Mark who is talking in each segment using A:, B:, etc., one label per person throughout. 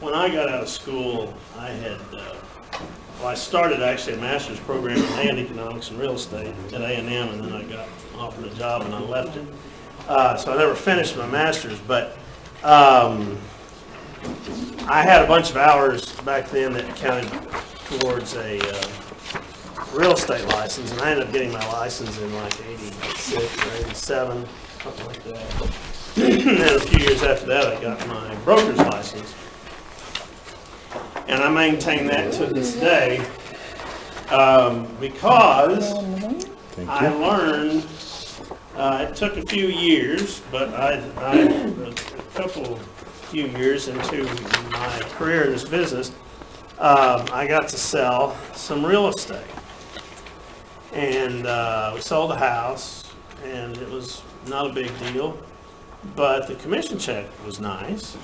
A: when I got out of school, I had, I started actually a master's program in land economics and real estate at A&M, and then I got offered a job and I left it. So I never finished my master's, but I had a bunch of hours back then that counted towards a real estate license, and I ended up getting my license in like 86 or 87, something like that. And then a few years after that, I got my broker's license. And I maintain that to this day because I learned, it took a few years, but a few years into my career in this business, I got to sell some real estate. And we sold a house, and it was not a big deal, but the commission check was nice.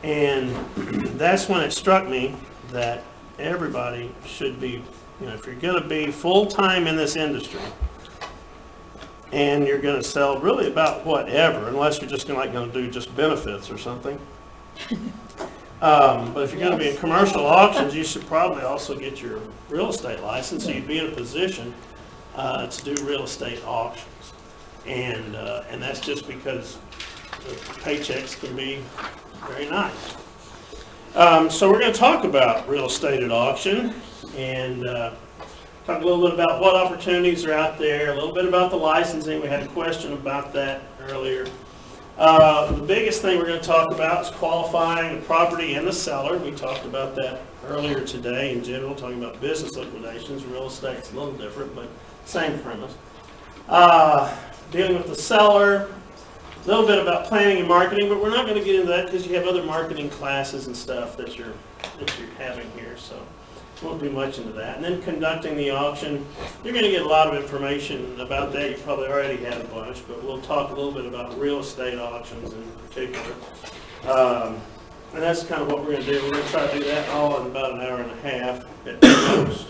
A: And that's when it struck me that everybody should be, if you're going to be full-time in this industry, and you're going to sell really about whatever, unless you're just going to do just benefits or something. But if you're going to be in commercial auctions, you should probably also get your real estate license, so you'd be in a position to do real estate auctions. And that's just because the paychecks can be very nice. So we're going to talk about real estate at auction and talk a little bit about what opportunities are out there, a little bit about the licensing. We had a question about that earlier. The biggest thing we're going to talk about is qualifying the property and the seller. We talked about that earlier today in general, talking about business liquidations. Real estate's a little different, but same premise. Dealing with the seller, a little bit about planning and marketing, but we're not going to get into that because you have other marketing classes and stuff that you're having here, so won't do much into that. And then conducting the auction, you're going to get a lot of information about that. You probably already have a bunch, but we'll talk a little bit about real estate auctions in particular. And that's kind of what we're going to do. We're going to try to do that all in about an hour and a half at most.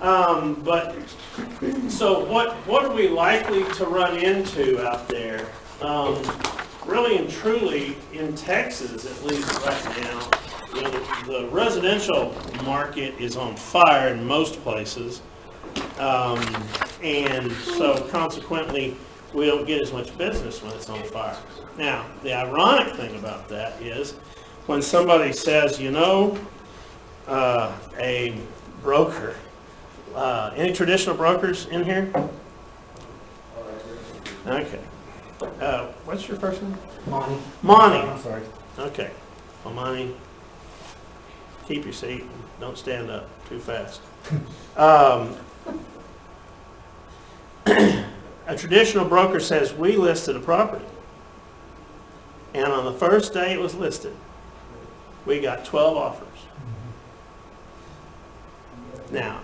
A: But so what are we likely to run into out there? Really and truly in Texas, at least right now, the residential market is on fire in most places, and so consequently we don't get as much business when it's on fire. Now, the ironic thing about that is when somebody says, a broker, any traditional brokers in here? Okay. What's your first name?
B: Monty.
A: Monty.
B: I'm sorry.
A: Okay. Well, Monty, keep your seat. Don't stand up too fast. A traditional broker says, we listed a property. And on the first day it was listed, we got 12 offers. Now,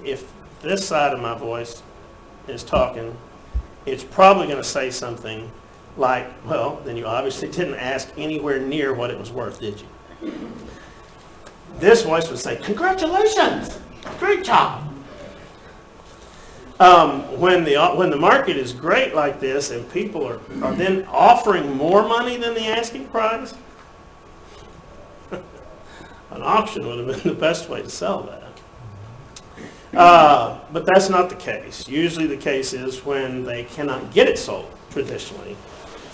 A: if this side of my voice is talking, it's probably going to say something like, well, then you obviously didn't ask anywhere near what it was worth, did you? This voice would say, congratulations, great job. When the market is great like this and people are then offering more money than the asking price, an auction would have been the best way to sell that. But that's not the case. Usually the case is when they cannot get it sold traditionally,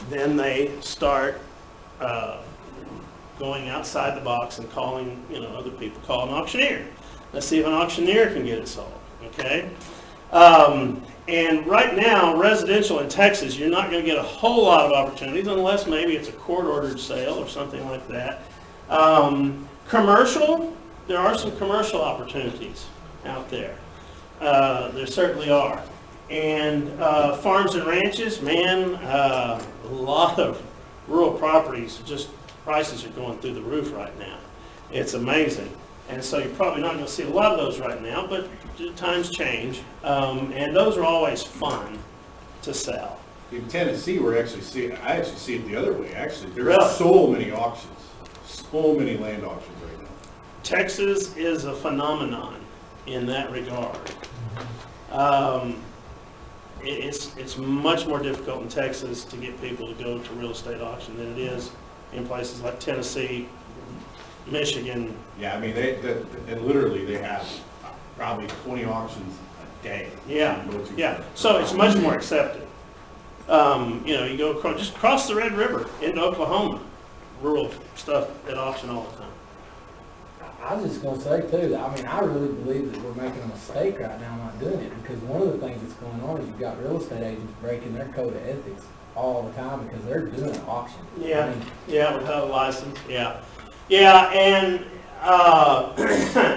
A: then they start going outside the box and calling, other people, call an auctioneer. Let's see if an auctioneer can get it sold, okay? And right now, residential in Texas, you're not going to get a whole lot of opportunities unless maybe it's a court-ordered sale or something like that. Commercial, there are some commercial opportunities out there. There certainly are. And farms and ranches, man, a lot of rural properties, just prices are going through the roof right now. It's amazing. And so you're probably not going to see a lot of those right now, but times change. And those are always fun to sell.
C: In Tennessee, I actually see it the other way. Actually, there's
A: Really?
C: so many auctions, so many land auctions right now.
A: Texas is a phenomenon in that regard. It's much more difficult in Texas to get people to go to real estate auction than it is in places like Tennessee, Michigan.
C: Yeah, I mean, and literally, they have probably 20 auctions a day.
A: Yeah,
C: You go to.
A: yeah, so it's much more accepted. You go across, just cross the Red River into Oklahoma, rural stuff at auction all the time.
B: I was just gonna say too, I mean, I really believe that we're making a mistake right now not doing it, because one of the things that's going on is you've got real estate agents breaking their code of ethics all the time because they're doing an auction.
A: Yeah.
B: I mean,
A: Yeah, without a license, yeah. Yeah, and,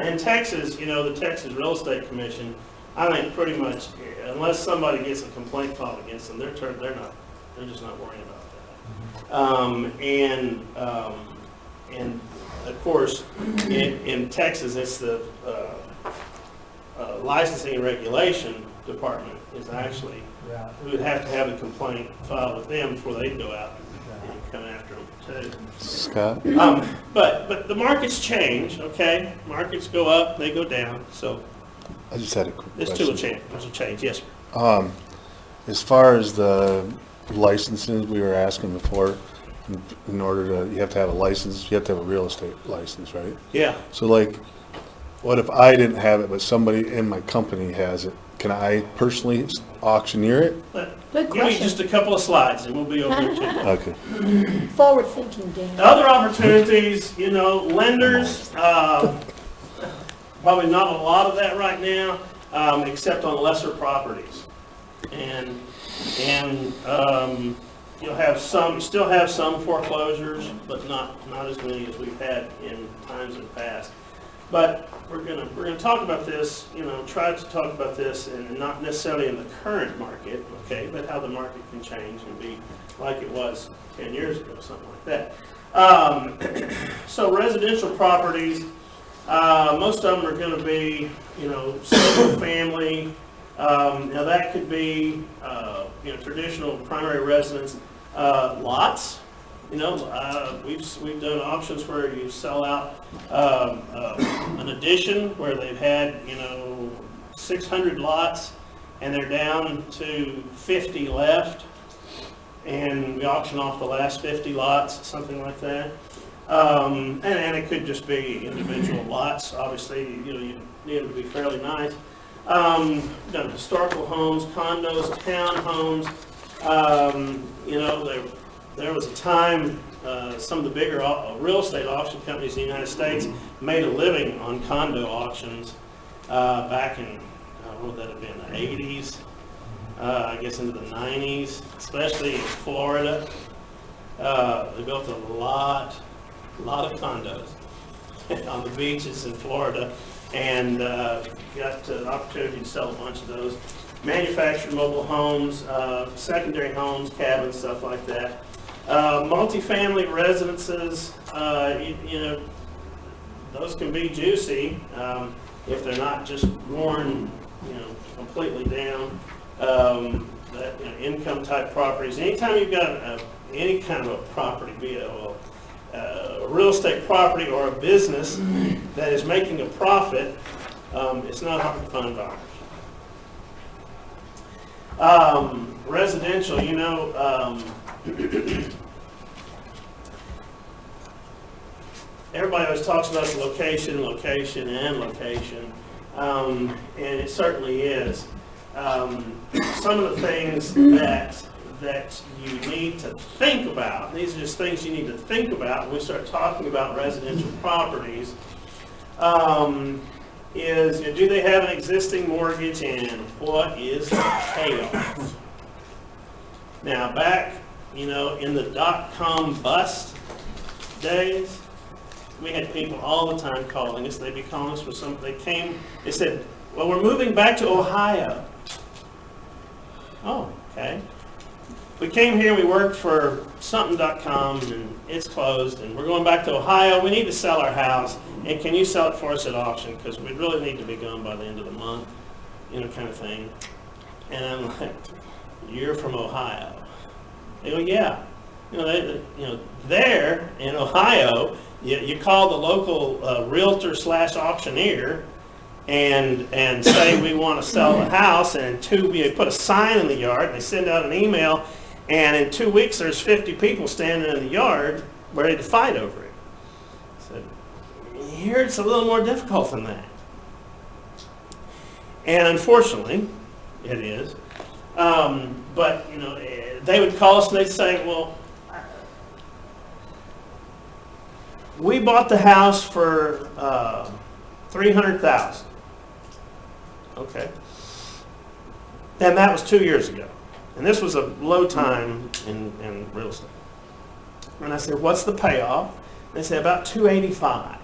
A: in Texas, the Texas Real Estate Commission, I think pretty much, unless somebody gets a complaint filed against them, they're just not worrying about that. And of course, in Texas, it's the, licensing and regulation department is actually,
B: right.
A: we would have to have a complaint filed with them before they go out and come after them too.
D: Scott?
A: But the markets change, okay? Markets go up, they go down, so
D: I just had a quick
A: this too
D: question.
A: will change, yes, sir.
D: As far as the licenses we were asking before, in order to, you have to have a license, you have to have a real estate license, right?
A: Yeah,
D: So like, what if I didn't have it, but somebody in my company has it? Can I personally auctioneer it?
A: but
E: Good
A: give me
E: question.
A: just a couple of slides and we'll be over here too.
D: Okay.
E: Forward thinking, Dan.
A: Other opportunities, lenders, probably not a lot of that right now, except on lesser properties. And you still have some foreclosures, but not as many as we've had in times in the past. But we're gonna talk about this, try to talk about this, and not necessarily in the current market, okay, but how the market can change and be like it was 10 years ago, something like that. So residential properties, most of them are going to be, single family. Now that could be, traditional primary residence lots. We've done auctions where you sell out an addition where they've had 600 lots and they're down to 50 left, and we auction off the last 50 lots, something like that. And it could just be individual lots. Obviously, you need them to be fairly nice. Done historical homes, condos, townhomes. There was a time some of the bigger real estate auction companies in the United States made a living on condo auctions back in, what would that have been, the 80s, I guess into the 90s, especially in Florida. They built a lot of condos on the beaches in Florida, and got an opportunity to sell a bunch of those. Manufactured mobile homes, secondary homes, cabins, stuff like that. Multifamily residences, those can be juicy if they're not just worn, completely down. Income type properties. Anytime you've got any kind of a property, be it a real estate property or a business that is making a profit, it's not hard to find buyers. Residential, everybody always talks about the location, and it certainly is. Some of the things that you need to think about, these are just things you need to think about when we start talking about residential properties, is, do they have an existing mortgage, and what is the payoff? Now, back, in the dot-com bust days, we had people all the time calling us. They'd be calling us for they said, well, we're moving back to Ohio. Oh, okay. We came here, we worked for something.com, and it's closed, and we're going back to Ohio. We need to sell our house, and can you sell it for us at auction? Because we really need to be gone by the end of the month, kind of thing. And I'm like, you're from Ohio. They go, yeah. There in Ohio, you call the local realtor / auctioneer and say we want to sell the house, and you put a sign in the yard, and they send out an email, and in 2 weeks there's 50 people standing in the yard, ready to fight over it. I said, here it's a little more difficult than that. And unfortunately, it is. But, you know, they would call us and they'd say, well, we bought the house for $300,000. Okay. And that was 2 years ago. And this was a low time in real estate. And I said, what's the payoff? They said, about $285,000.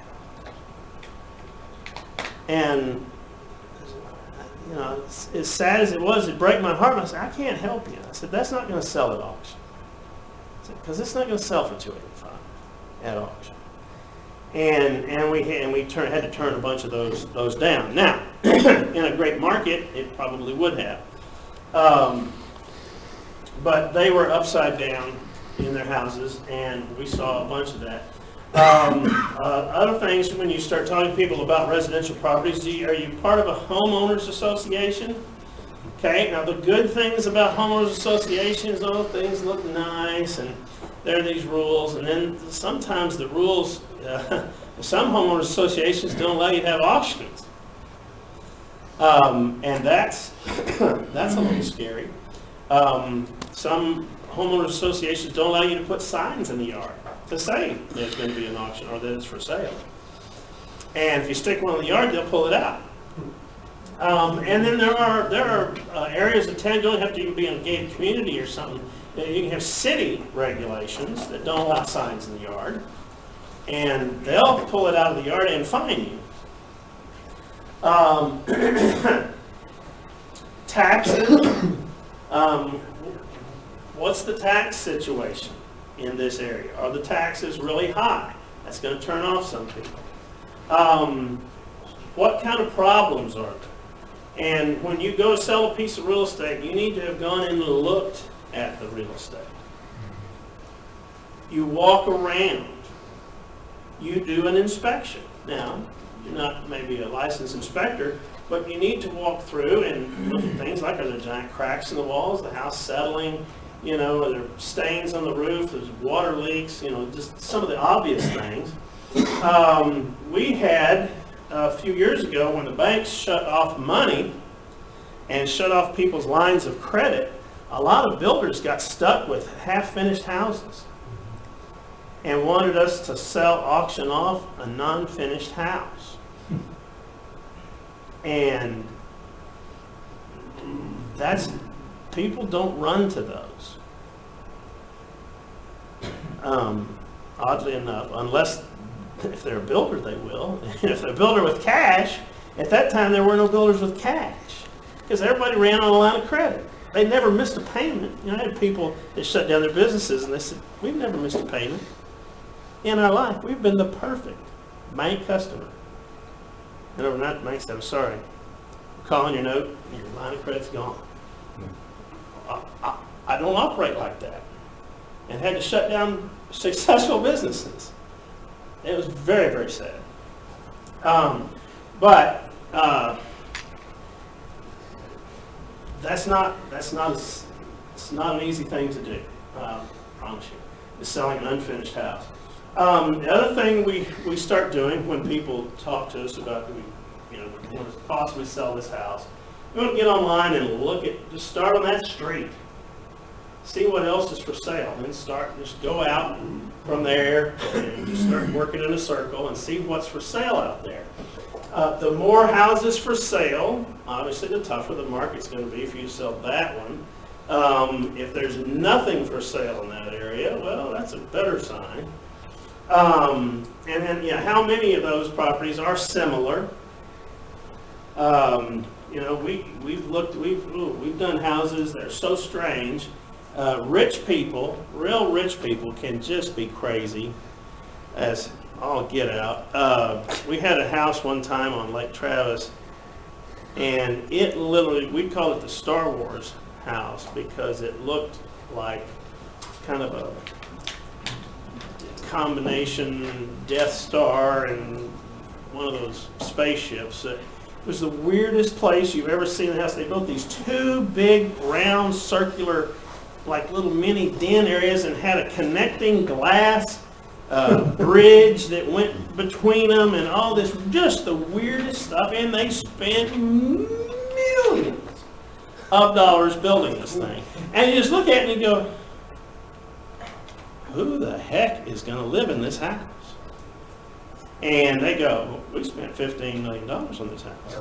A: And, you know, as sad as it was, it broke my heart. I said, I can't help you. I said, that's not going to sell at auction. I said, because it's not going to sell for $285,000 at auction. And we had to turn a bunch of those down. Now, in a great market, it probably would have. But they were upside down in their houses, and we saw a bunch of that. Other things, when you start talking to people about residential properties, are you part of a homeowners association? Okay, now the good things about homeowners associations, all things look nice, and there are these rules, and then sometimes the rules, some homeowners associations don't allow you to have auctions. And that's a little scary. Some homeowners associations don't allow you to put signs in the yard to say there's going to be an auction or that it's for sale. And if you stick one in the yard, they'll pull it out. And then there are areas of town, you don't have to even be in a gated community or something. You can have city regulations that don't allow signs in the yard, and they'll pull it out of the yard and fine you. Taxes. What's the tax situation in this area? Are the taxes really high? That's going to turn off some people. What kind of problems are there? And when you go to sell a piece of real estate, you need to have gone in and looked at the real estate. You walk around. You do an inspection. Now, you're not maybe a licensed inspector, but you need to walk through and look at things like, are there giant cracks in the walls, the house settling, you know, are there stains on the roof, there's water leaks, you know, just some of the obvious things. We had a few years ago when the banks shut off money and shut off people's lines of credit, a lot of builders got stuck with half-finished houses and wanted us to auction off a non-finished house. And people don't run to those. Oddly enough, unless if they're a builder, they will. If they're a builder with cash, at that time there were no builders with cash because everybody ran on a line of credit. They never missed a payment. You know, I had people that shut down their businesses and they said, we've never missed a payment in our life. We've been the perfect bank customer. And overnight, the bank said, I'm sorry, I'm calling your note and your line of credit's gone. I don't operate like that. And had to shut down successful businesses. It was very, very sad. But that's not an easy thing to do. I promise you. Is selling an unfinished house. The other thing we start doing when people talk to us about, we want to possibly sell this house, we want to get online and just start on that street. See what else is for sale, and just go out from there and just start working in a circle and see what's for sale out there. The more houses for sale, obviously the tougher the market's going to be for you to sell that one. If there's nothing for sale in that area, well, that's a better sign. And then, how many of those properties are similar? We've done houses that are so strange. Rich people, real rich people, can just be crazy as all get out. We had a house one time on Lake Travis, and it literally, we call it the Star Wars house because it looked like kind of a combination Death Star and one of those spaceships. It was the weirdest place you've ever seen in the house. They built these two big, round, circular, like little mini den areas and had a connecting glass bridge that went between them and all this, just the weirdest stuff. And they spent millions of dollars building this thing. And you just look at it and you go, who the heck is going to live in this house? And they go, we spent $15 million on this house.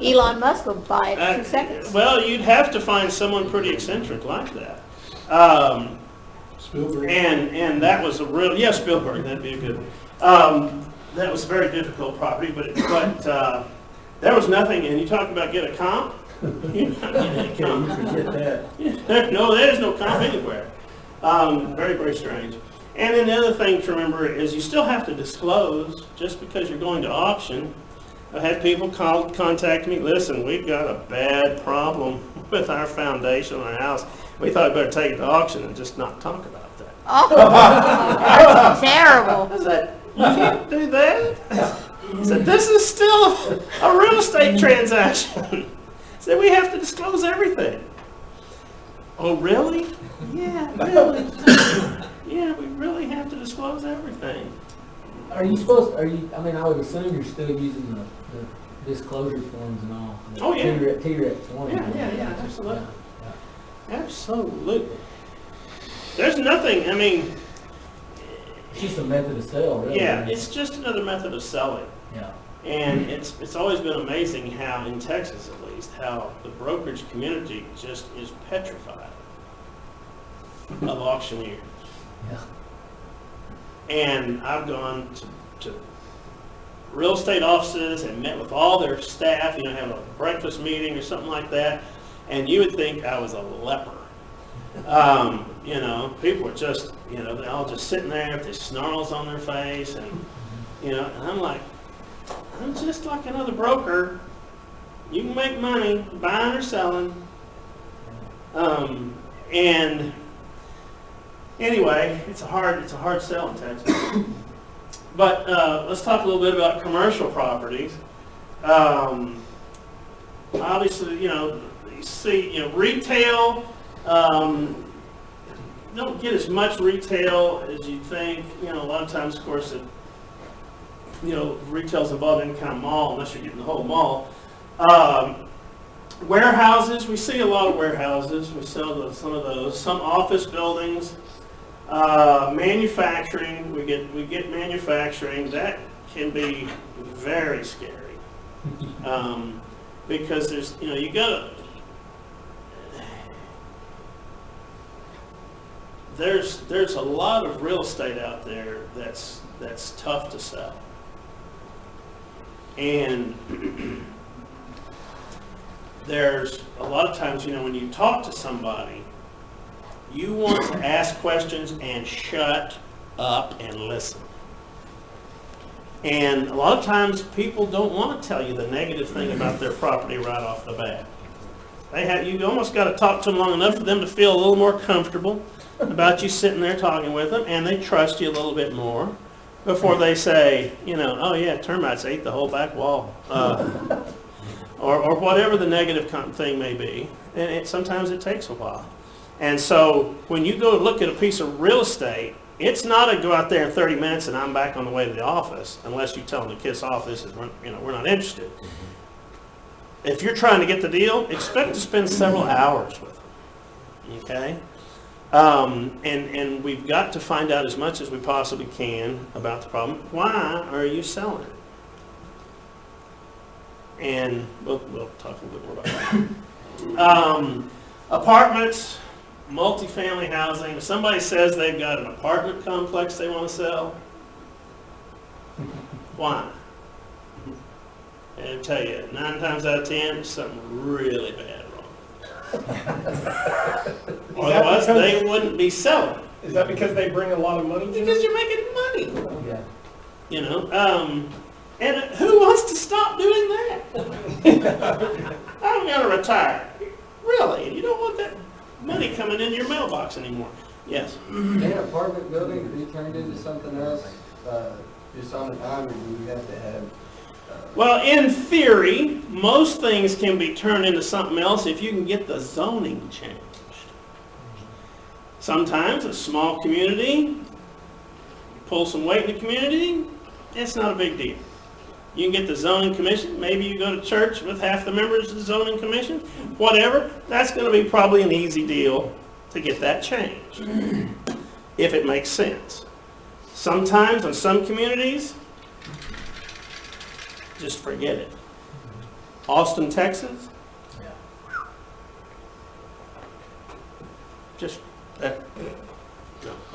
E: Elon Musk will buy it in 2 seconds.
A: Well, you'd have to find someone pretty eccentric like that.
C: Spielberg.
A: And that was a real, yeah, Spielberg, that'd be a good one. That was a very difficult property, but there was nothing, and you talk about get a comp? You're not getting a comp.
B: Forget that.
A: No, there's no comp anywhere. Very, very strange. And then the other thing to remember is you still have to disclose just because you're going to auction. I've had people contact me, listen, we've got a bad problem with our foundation on our house. We thought we'd better take it to auction and just not talk about that.
E: Oh, that's terrible.
A: I said, you can't do that? I said, this is still a real estate transaction. I said, we have to disclose everything. Oh, really? Yeah, really. Yeah, we really have to disclose everything.
B: I mean, I would assume you're still using the disclosure forms and all. the
A: Oh, yeah.
B: T-Rex one.
A: Yeah, absolutely. Absolutely. There's nothing, I mean,
B: It's just a method of sale, really.
A: yeah, it's just another method of selling.
B: Yeah.
A: And it's always been amazing how, in Texas at least, how the brokerage community just is petrified of auctioneers.
B: Yeah.
A: And I've gone to real estate offices and met with all their staff, have a breakfast meeting or something like that, and you would think I was a leper. People are just, they're all just sitting there with their snarls on their face, and I'm like, I'm just like another broker. You can make money buying or selling. And anyway, it's a hard sell in Texas. But let's talk a little bit about commercial properties. Obviously, you see, retail, don't get as much retail as you think. A lot of times, of course, retail's involved in any kind of mall, unless you're getting the whole mall. Warehouses, we see a lot of warehouses. We sell some of those. Some office buildings. Manufacturing, we get manufacturing. That can be very scary. Because there's, you gotta, there's a lot of real estate out there that's tough to sell. And there's a lot of times, when you talk to somebody, you want to ask questions and shut up and listen. And a lot of times people don't want to tell you the negative thing about their property right off the bat. You almost got to talk to them long enough for them to feel a little more comfortable about you sitting there talking with them, and they trust you a little bit more before they say, oh yeah, termites ate the whole back wall. Or whatever the negative thing may be. And sometimes it takes a while. And so when you go look at a piece of real estate, it's not a go out there in 30 minutes and I'm back on the way to the office, unless you tell them to kiss off, we're not interested. If you're trying to get the deal, expect to spend several hours with them, okay? And we've got to find out as much as we possibly can about the problem. Why are you selling it? And we'll talk a little bit more about that. Apartments, multifamily housing. If somebody says they've got an apartment complex they want to sell, why? And I'll tell you, 9 times out of 10, there's something really bad wrong. Otherwise, they wouldn't be selling.
F: Is that because they bring a lot of money?
A: Because you're making money.
B: Yeah.
A: And who wants to stop doing that? I'm going to retire. Really? You don't want that money coming into your mailbox anymore. Yes?
G: Can an apartment building be turned into something else just on a dime, or do we have to have?
A: Well, in theory, most things can be turned into something else if you can get the zoning changed. Sometimes a small community, pull some weight in the community, it's not a big deal. You can get the zoning commission, maybe you go to church with half the members of the zoning commission, whatever, that's gonna be probably an easy deal to get that changed, if it makes sense. Sometimes in some communities, just forget it. Austin, Texas, just, that,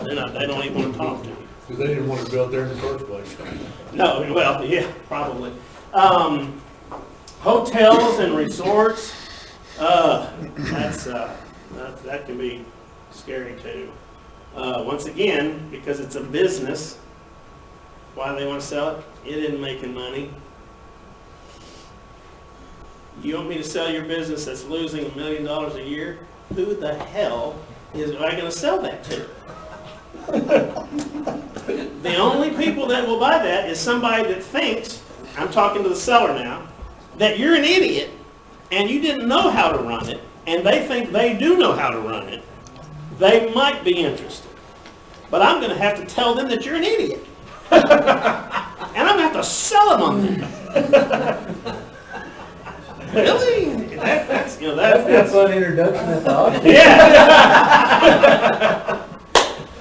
A: no, they don't even want to talk to you.
H: Because they didn't want it built there in the first place.
A: No, well, yeah, probably. Hotels and resorts, that can be scary too. Once again, because it's a business, why do they want to sell it? It isn't making money. You want me to sell your business that's losing $1 million a year? Who the hell am I going to sell that to? The only people that will buy that is somebody that thinks, I'm talking to the seller now, that you're an idiot and you didn't know how to run it, and they think they do know how to run it. They might be interested. But I'm going to have to tell them that you're an idiot. And I'm going to have to sell them on that. Really? That's
B: That's a fun introduction at the auction.
A: yeah.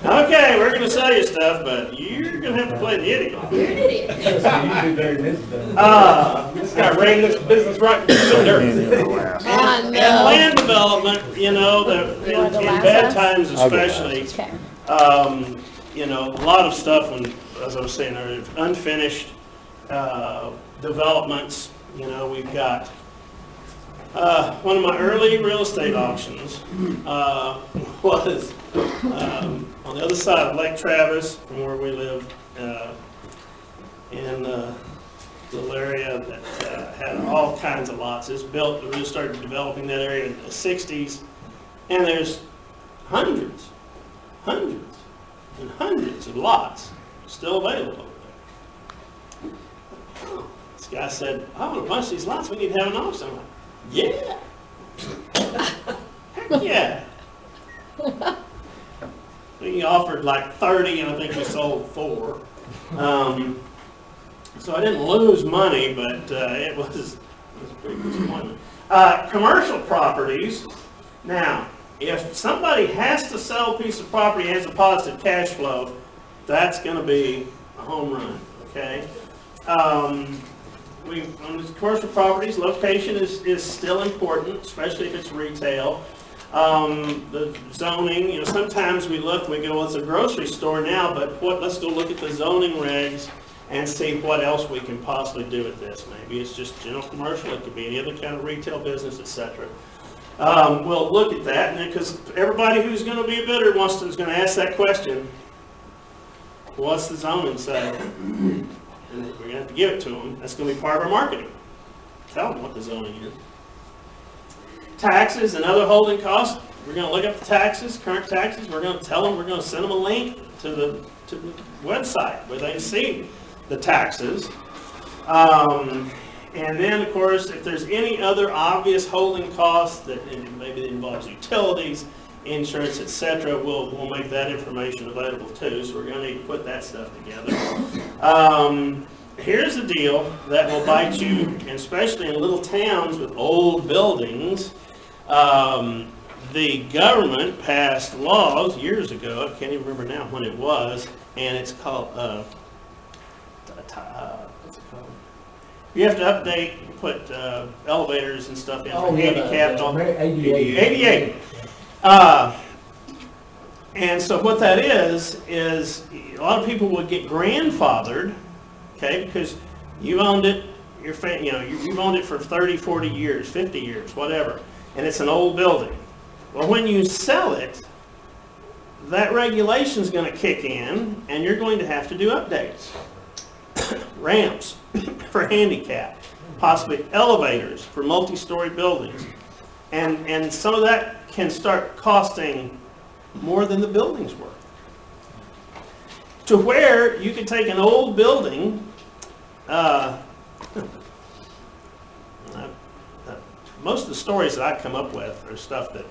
A: Okay, we're going to sell you stuff, but you're going to have to play the idiot.
E: You're an idiot.
B: So you do better than this done.
F: This guy ran this business right into the dirt.
E: Oh,
A: And
E: no.
A: land development, you know,
E: You want the
A: in
E: last
A: bad
E: one?
A: times
D: I'll go
A: especially,
E: Okay.
A: you know, a lot of stuff, when, as I was saying earlier, unfinished developments. You know, we've got one of my early real estate auctions was on the other side of Lake Travis, from where we live, in a little area that had all kinds of lots. It's built, we really started developing that area in the 60s, and there's hundreds and hundreds of lots still available over there. Oh, this guy said, I want a bunch of these lots, we need to have an auction. I'm like, yeah. Heck yeah. We offered like 30, and I think we sold 4. So I didn't lose money, but it was a pretty disappointment. Commercial properties. Now, if somebody has to sell a piece of property and has a positive cash flow, that's going to be a home run. Okay. On these commercial properties, location is still important, especially if it's retail. The zoning, you know, sometimes we look, we go, well, it's a grocery store now, but let's go look at the zoning regs and see what else we can possibly do with this. Maybe it's just general commercial, it could be any other kind of retail business, etc. We'll look at that, and because everybody who's going to be a bidder is going to ask that question, what's the zoning say? And we're going to have to give it to them. That's going to be part of our marketing. Tell them what the zoning is. Taxes and other holding costs. We're going to look up the taxes, current taxes. We're going to tell them, we're going to send them a link to the website where they can see the taxes. And then, of course, if there's any other obvious holding costs that maybe involves utilities, insurance, etc., we'll make that information available too. So we're going to need to put that stuff together. Here's a deal that will bite you, and especially in little towns with old buildings. The government passed laws years ago, I can't even remember now when it was, and it's called, what's it called? You have to update, put elevators and stuff in for handicapped. ADA. And so what that is a lot of people would get grandfathered, okay, because you owned it, you've owned it for 30, 40 years, 50 years, whatever, and it's an old building. Well, when you sell it, that regulation is going to kick in, and you're going to have to do updates. Ramps for handicap, possibly elevators for multi-story buildings, and some of that can start costing more than the building's worth. To where you could take an old building, most of the stories that I come up with are stuff that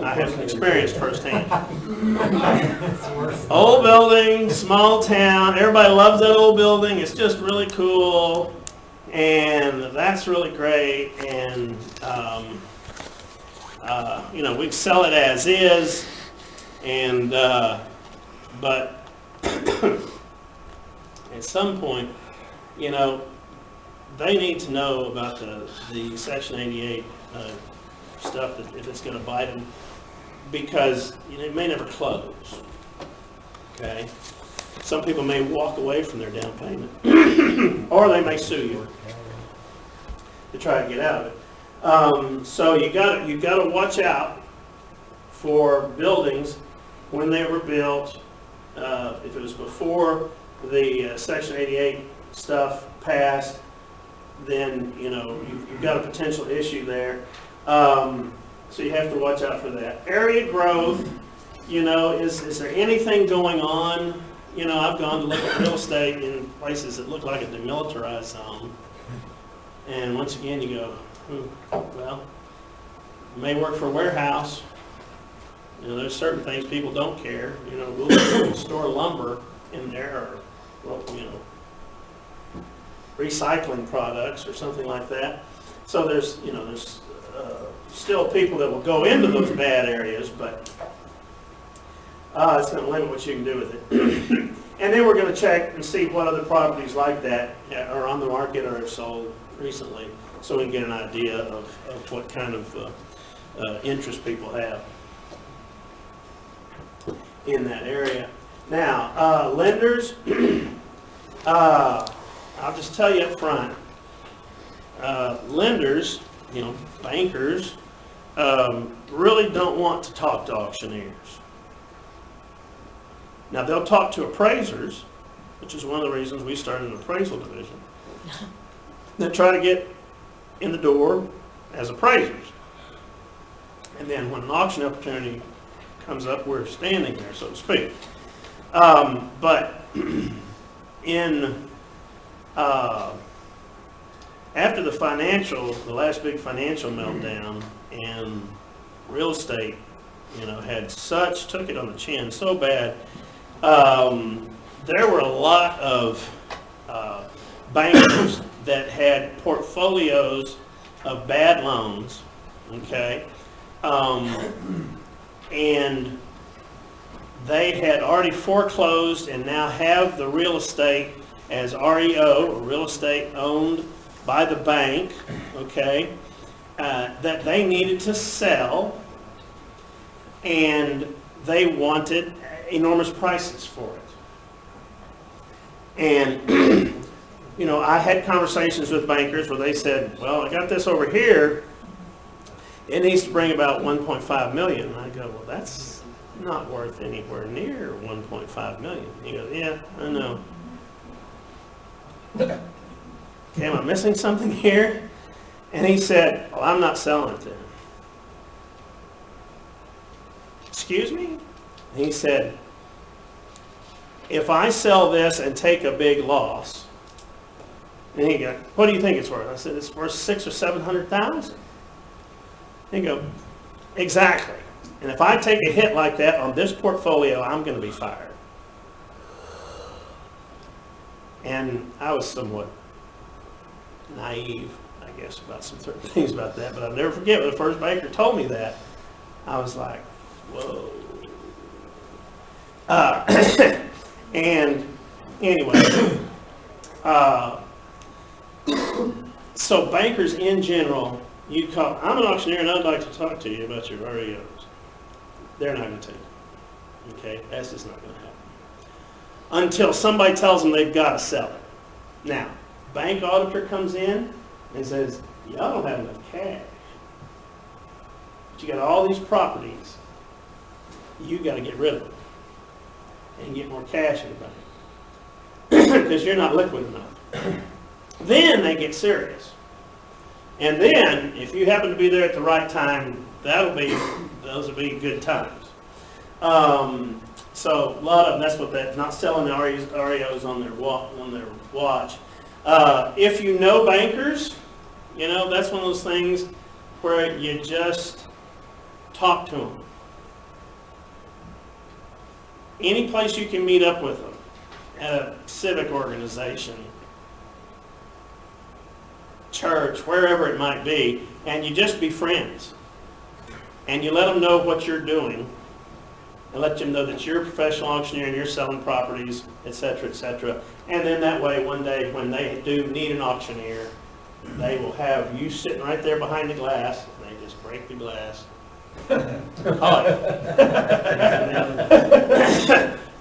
A: I have experienced firsthand. Old building, small town, everybody loves that old building, it's just really cool, and that's really great, and, you know, we can sell it as is, and, but at some point, you know, they need to know about the Section 88 stuff, that if it's going to bite them, because you know, it may never close. Okay? Some people may walk away from their down payment, or they may sue you to try to get out of it. So you got to watch out for buildings when they were built. If it was before the Section 88 stuff passed, then you know you've got a potential issue there. So you have to watch out for that. Area growth, you know, is there anything going on? You know, I've gone to look at real estate in places that look like a demilitarized zone, and once again you go, well, it may work for a warehouse. You know, there's certain things people don't care. You know, we'll store lumber in there, or well, you know, recycling products or something like that. So there's, you know, there's still people that will go into those bad areas, but it's going to limit what you can do with it. And then we're going to check and see what other properties like that are on the market or have sold recently, so we can get an idea of what kind of interest people have in that area. Now, lenders, I'll just tell you up front, lenders, you know, bankers, really don't want to talk to auctioneers. Now, they'll talk to appraisers, which is one of the reasons we started an appraisal division. They'll try to get in the door as appraisers. And then when an auction opportunity comes up, we're standing there, so to speak. But in after the last big financial meltdown, and real estate, you know, took it on the chin so bad, there were a lot of bankers that had portfolios of bad loans, okay, and they had already foreclosed and now have the real estate as REO, or real estate owned by the bank, okay, that they needed to sell, and they wanted enormous prices for it. And, you know, I had conversations with bankers where they said, well, I got this over here, it needs to bring about 1.5 million. And I go, well, that's not worth anywhere near 1.5 million. He goes, yeah, I know. Okay, am I missing something here? And he said, well, I'm not selling it then. Excuse me? And he said, if I sell this and take a big loss, and he go, what do you think it's worth? I said, it's worth $600,000 or $700,000. He go, exactly. And if I take a hit like that on this portfolio, I'm going to be fired. And I was somewhat naive, I guess, about some certain things about that, but I'll never forget when the first banker told me that. I was like, whoa. And anyway, so bankers in general, you call, I'm an auctioneer and I'd like to talk to you about your REOs. They're not going to take it. Okay, that's just not going to happen. Until somebody tells them they've got to sell it. Now, bank auditor comes in and says, y'all don't have enough cash. But you got all these properties. You got to get rid of them and get more cash in the bank because you're not liquid enough. Then they get serious. And then, if you happen to be there at the right time, those will be good times. So a lot of that's what that, not selling the REOs on their watch. If you know bankers, you know, that's one of those things where you just talk to them. Any place you can meet up with them, at a civic organization, church, wherever it might be, and you just be friends. And you let them know what you're doing, and let them know that you're a professional auctioneer and you're selling properties, et cetera, et cetera. And then that way, one day, when they do need an auctioneer, they will have you sitting right there behind the glass, and they just break the glass. Call it.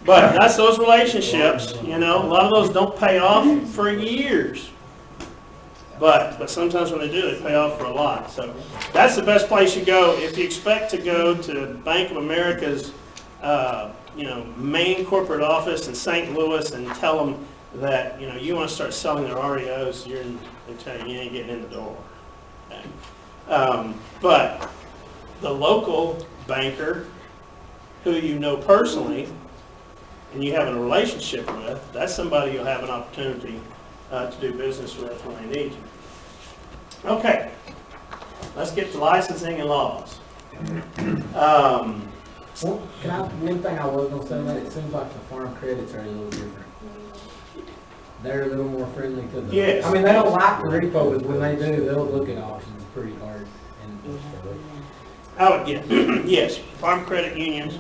A: But that's those relationships, you know, a lot of those don't pay off for years. But sometimes when they do, they pay off for a lot. So that's the best place you go. If you expect to go to Bank of America's, main corporate office in St. Louis and tell them that, you want to start selling their REOs, they tell you ain't getting in the door. Okay? But the local banker who you know personally and you have a relationship with, that's somebody you'll have an opportunity to do business with when they need you. Okay, let's get to licensing and laws.
B: One thing I was gonna say, that it seems like the farm credits are a little different. They're a little more friendly to the.
A: Yes.
B: I mean, they don't like the repo, but when they do, they'll look at auctions pretty hard.
A: I would get, yes, farm credit unions.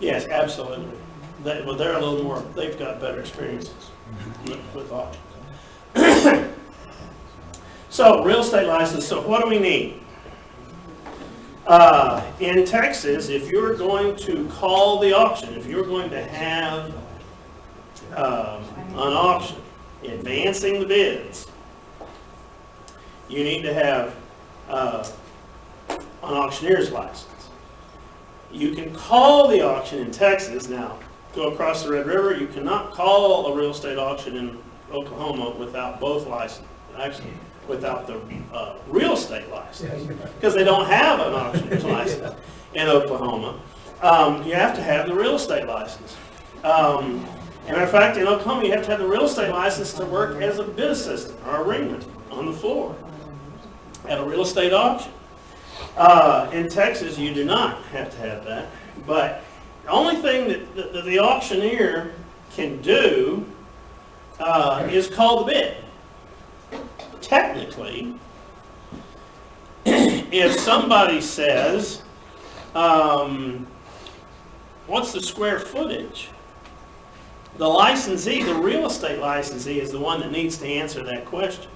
A: Yes, absolutely. They're a little more, they've got better experiences with auctions. So, real estate license, so what do we need? In Texas, if you're going to call the auction, if you're going to have an auction, advancing the bids, you need to have an auctioneer's license. You can call the auction in Texas. Now, go across the Red River, you cannot call a real estate auction in Oklahoma without both licenses. Actually, without the real estate license, because they don't have an auctioneer's license in Oklahoma. You have to have the real estate license. As a matter of fact, in Oklahoma, you have to have the real estate license to work as a bid assistant or a ringman on the floor at a real estate auction. In Texas, you do not have to have that. But the only thing that the auctioneer can do is call the bid. Technically, if somebody says, what's the square footage? The licensee, the real estate licensee, is the one that needs to answer that question.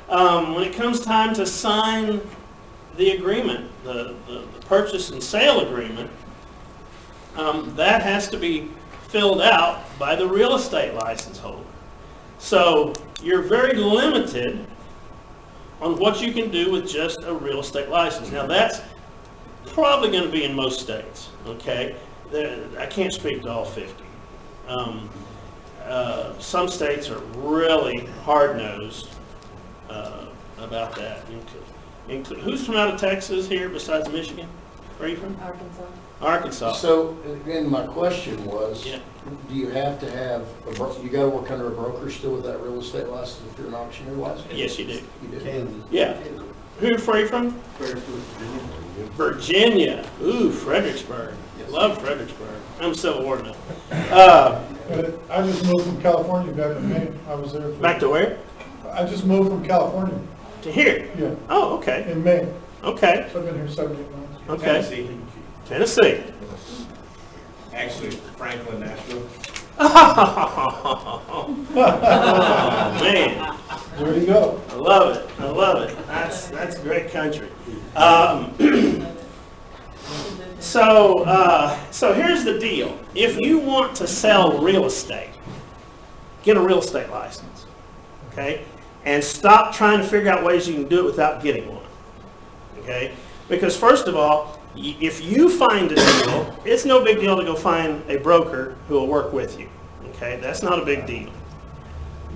A: When it comes time to sign the agreement, the purchase and sale agreement, that has to be filled out by the real estate license holder. So you're very limited on what you can do with just a real estate license. Now that's probably going to be in most states, okay? I can't speak to all 50. Some states are really hard-nosed about that. Who's from out of Texas here besides Michigan? Where are you from?
E: Arkansas.
A: Arkansas.
H: So, again, my question was,
A: Yeah.
H: do you have to have, you gotta work under a broker still with that real estate license if you're an auctioneer license?
A: Yes, you do.
H: You do?
A: Yeah. Where are you from? Virginia. Ooh, Fredericksburg. Love Fredericksburg. I'm Civil War now.
I: But I just moved from California back in May. I was there for...
A: Back to where?
I: I just moved from California,
A: To here.
I: yeah,
A: Oh, okay.
I: in May.
A: Okay.
I: So I've been here 7, 8 months.
A: Okay. Tennessee.
C: Actually, Franklin, Nashville.
A: Oh, man.
I: There you go.
A: I love it. I love it. That's a great country. So here's the deal. If you want to sell real estate, get a real estate license, okay? And stop trying to figure out ways you can do it without getting one, okay? Because first of all, if you find a deal, it's no big deal to go find a broker who will work with you, okay? That's not a big deal.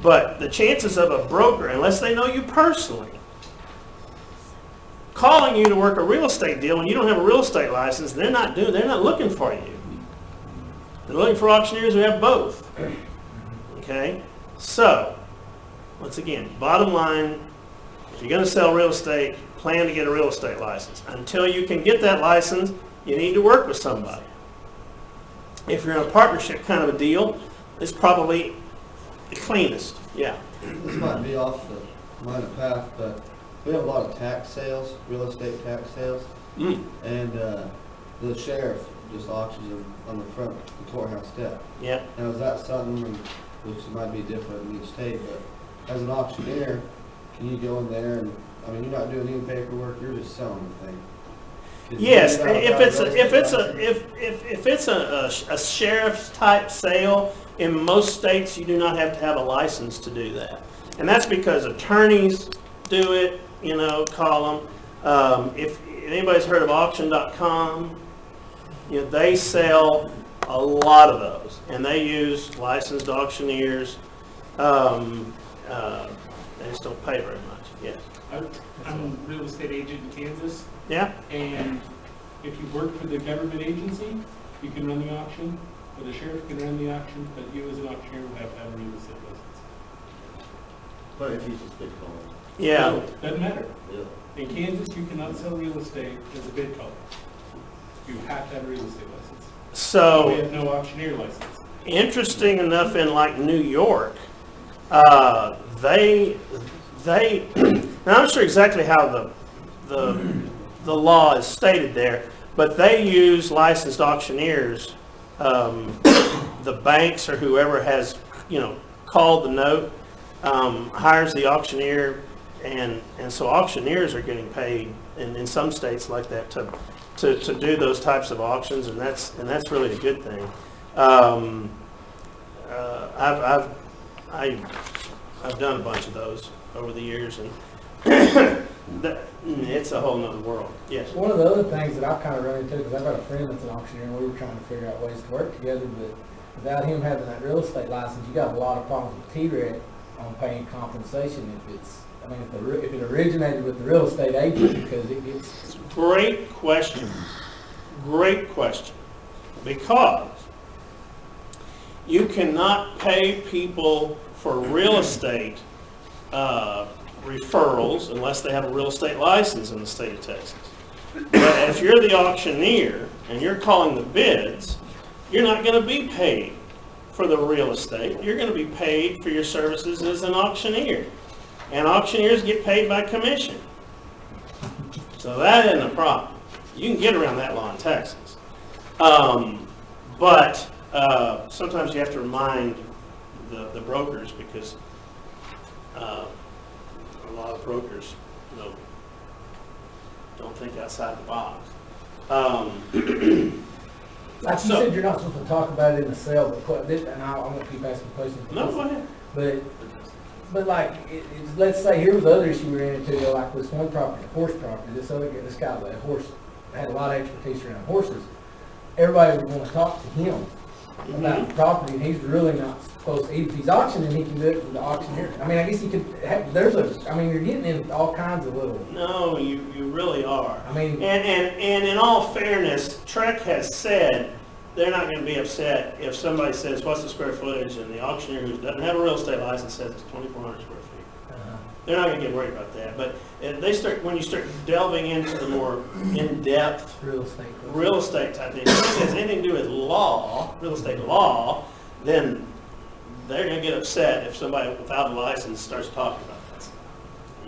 A: But the chances of a broker, unless they know you personally, calling you to work a real estate deal when you don't have a real estate license, they're not looking for you. They're looking for auctioneers who have both. Okay? So, once again, bottom line, if you're gonna sell real estate, plan to get a real estate license. Until you can get that license, you need to work with somebody. If you're in a partnership kind of a deal, it's probably the cleanest, yeah.
G: This might be off the line of path, but we have a lot of tax sales, real estate tax sales,
A: Mm,
G: and the sheriff just auctions them on the front of the courthouse step.
A: yeah.
G: Now, is that something, which might be different in each state, but as an auctioneer, can you go in there and, I mean, you're not doing any paperwork, you're just selling the thing? Can you
A: Yes,
G: do that
A: if
G: without
A: it's a,
G: real
A: if it's
G: estate
A: a,
G: license?
A: if it's a sheriff's type sale, in most states, you do not have to have a license to do that. And that's because attorneys do it, you know, call them. If anybody's heard of auction.com, you know, they sell a lot of those, and they use licensed auctioneers. They just don't pay very much, yes.
F: I'm a real estate agent in Kansas,
A: Yeah?
F: and if you work for the government agency, you can run the auction, or the sheriff can run the auction, but you as an auctioneer would have to have a real estate license.
J: But if he's just big calling.
A: Yeah.
F: No, doesn't matter.
J: Yeah.
F: In Kansas, you cannot sell real estate as a bid caller. You have to have a real estate license. We
A: So,
F: have no auctioneer license.
A: interesting enough, in like New York, they, now I'm not sure exactly how the law is stated there, but they use licensed auctioneers. The banks or whoever has, you know, called the note, hires the auctioneer, and so auctioneers are getting paid in some states like that to do those types of auctions, and that's really a good thing. I've done a bunch of those over the years, and it's a whole nother world. Yes.
B: One of the other things that I've kind of run into, because I've got a friend that's an auctioneer, and we were trying to figure out ways to work together, but without him having that real estate license, you got a lot of problems with T-Rec on paying compensation if it's, I mean, if it originated with the real estate agent, because it gets...
A: Great question. Great question. Because you cannot pay people for real estate referrals unless they have a real estate license in the state of Texas. But if you're the auctioneer and you're calling the bids, you're not going to be paid for the real estate. You're going to be paid for your services as an auctioneer. And auctioneers get paid by commission. So that isn't a problem. You can get around that law in Texas. But sometimes you have to remind the brokers, because a lot of brokers, you know, don't think outside the box.
B: Like you
A: So-
B: said, you're not supposed to talk about it in the sale, but and I won't keep asking questions.
A: No, go ahead.
B: But like, let's say, here was the other issue we ran into, like this one property, horse property, this guy, the horse, had a lot of expertise around horses. Everybody would want to talk to him about the property, and he's really not supposed to, if he's auctioning, he can do it with the auctioneer. I mean, I guess he could have, you're getting in all kinds of little,
A: No, you really are.
B: I mean,
A: And in all fairness, Trek has said they're not going to be upset if somebody says, what's the square footage, and the auctioneer who doesn't have a real estate license says it's 2,400 square feet. They're not going to get worried about that. But when you start delving into the more in-depth
B: real estate.
A: type thing, if it has anything to do with law, real estate law, then they're going to get upset if somebody without a license starts talking about that stuff.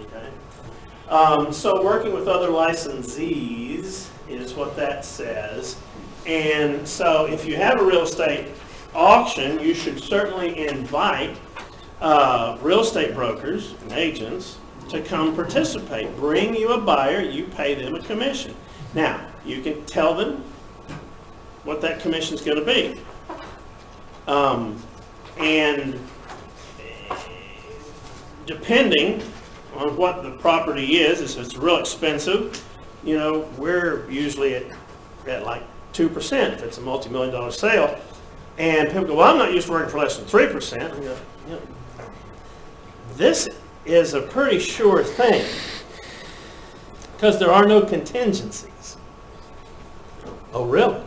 A: Okay? So working with other licensees is what that says. And so if you have a real estate auction, you should certainly invite real estate brokers and agents to come participate. Bring you a buyer, you pay them a commission. Now, you can tell them what that commission is going to be. And depending on what the property is, if it's real expensive, you know, we're usually at like 2% if it's a multi-million-dollar sale. And people go, well, I'm not used to working for less than 3%. I go, you know, this is a pretty sure thing because there are no contingencies. Oh, really?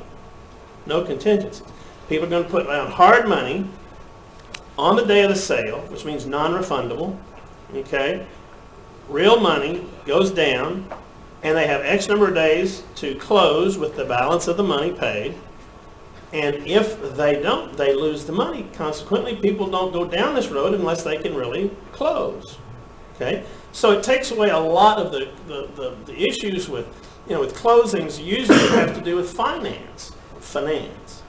A: No contingencies. People are going to put down hard money on the day of the sale, which means non-refundable, okay? real money goes down, and they have X number of days to close with the balance of the money paid. And if they don't, they lose the money. Consequently, people don't go down this road unless they can really close. Okay? So it takes away a lot of the issues with, with closings usually have to do with finance. Finance.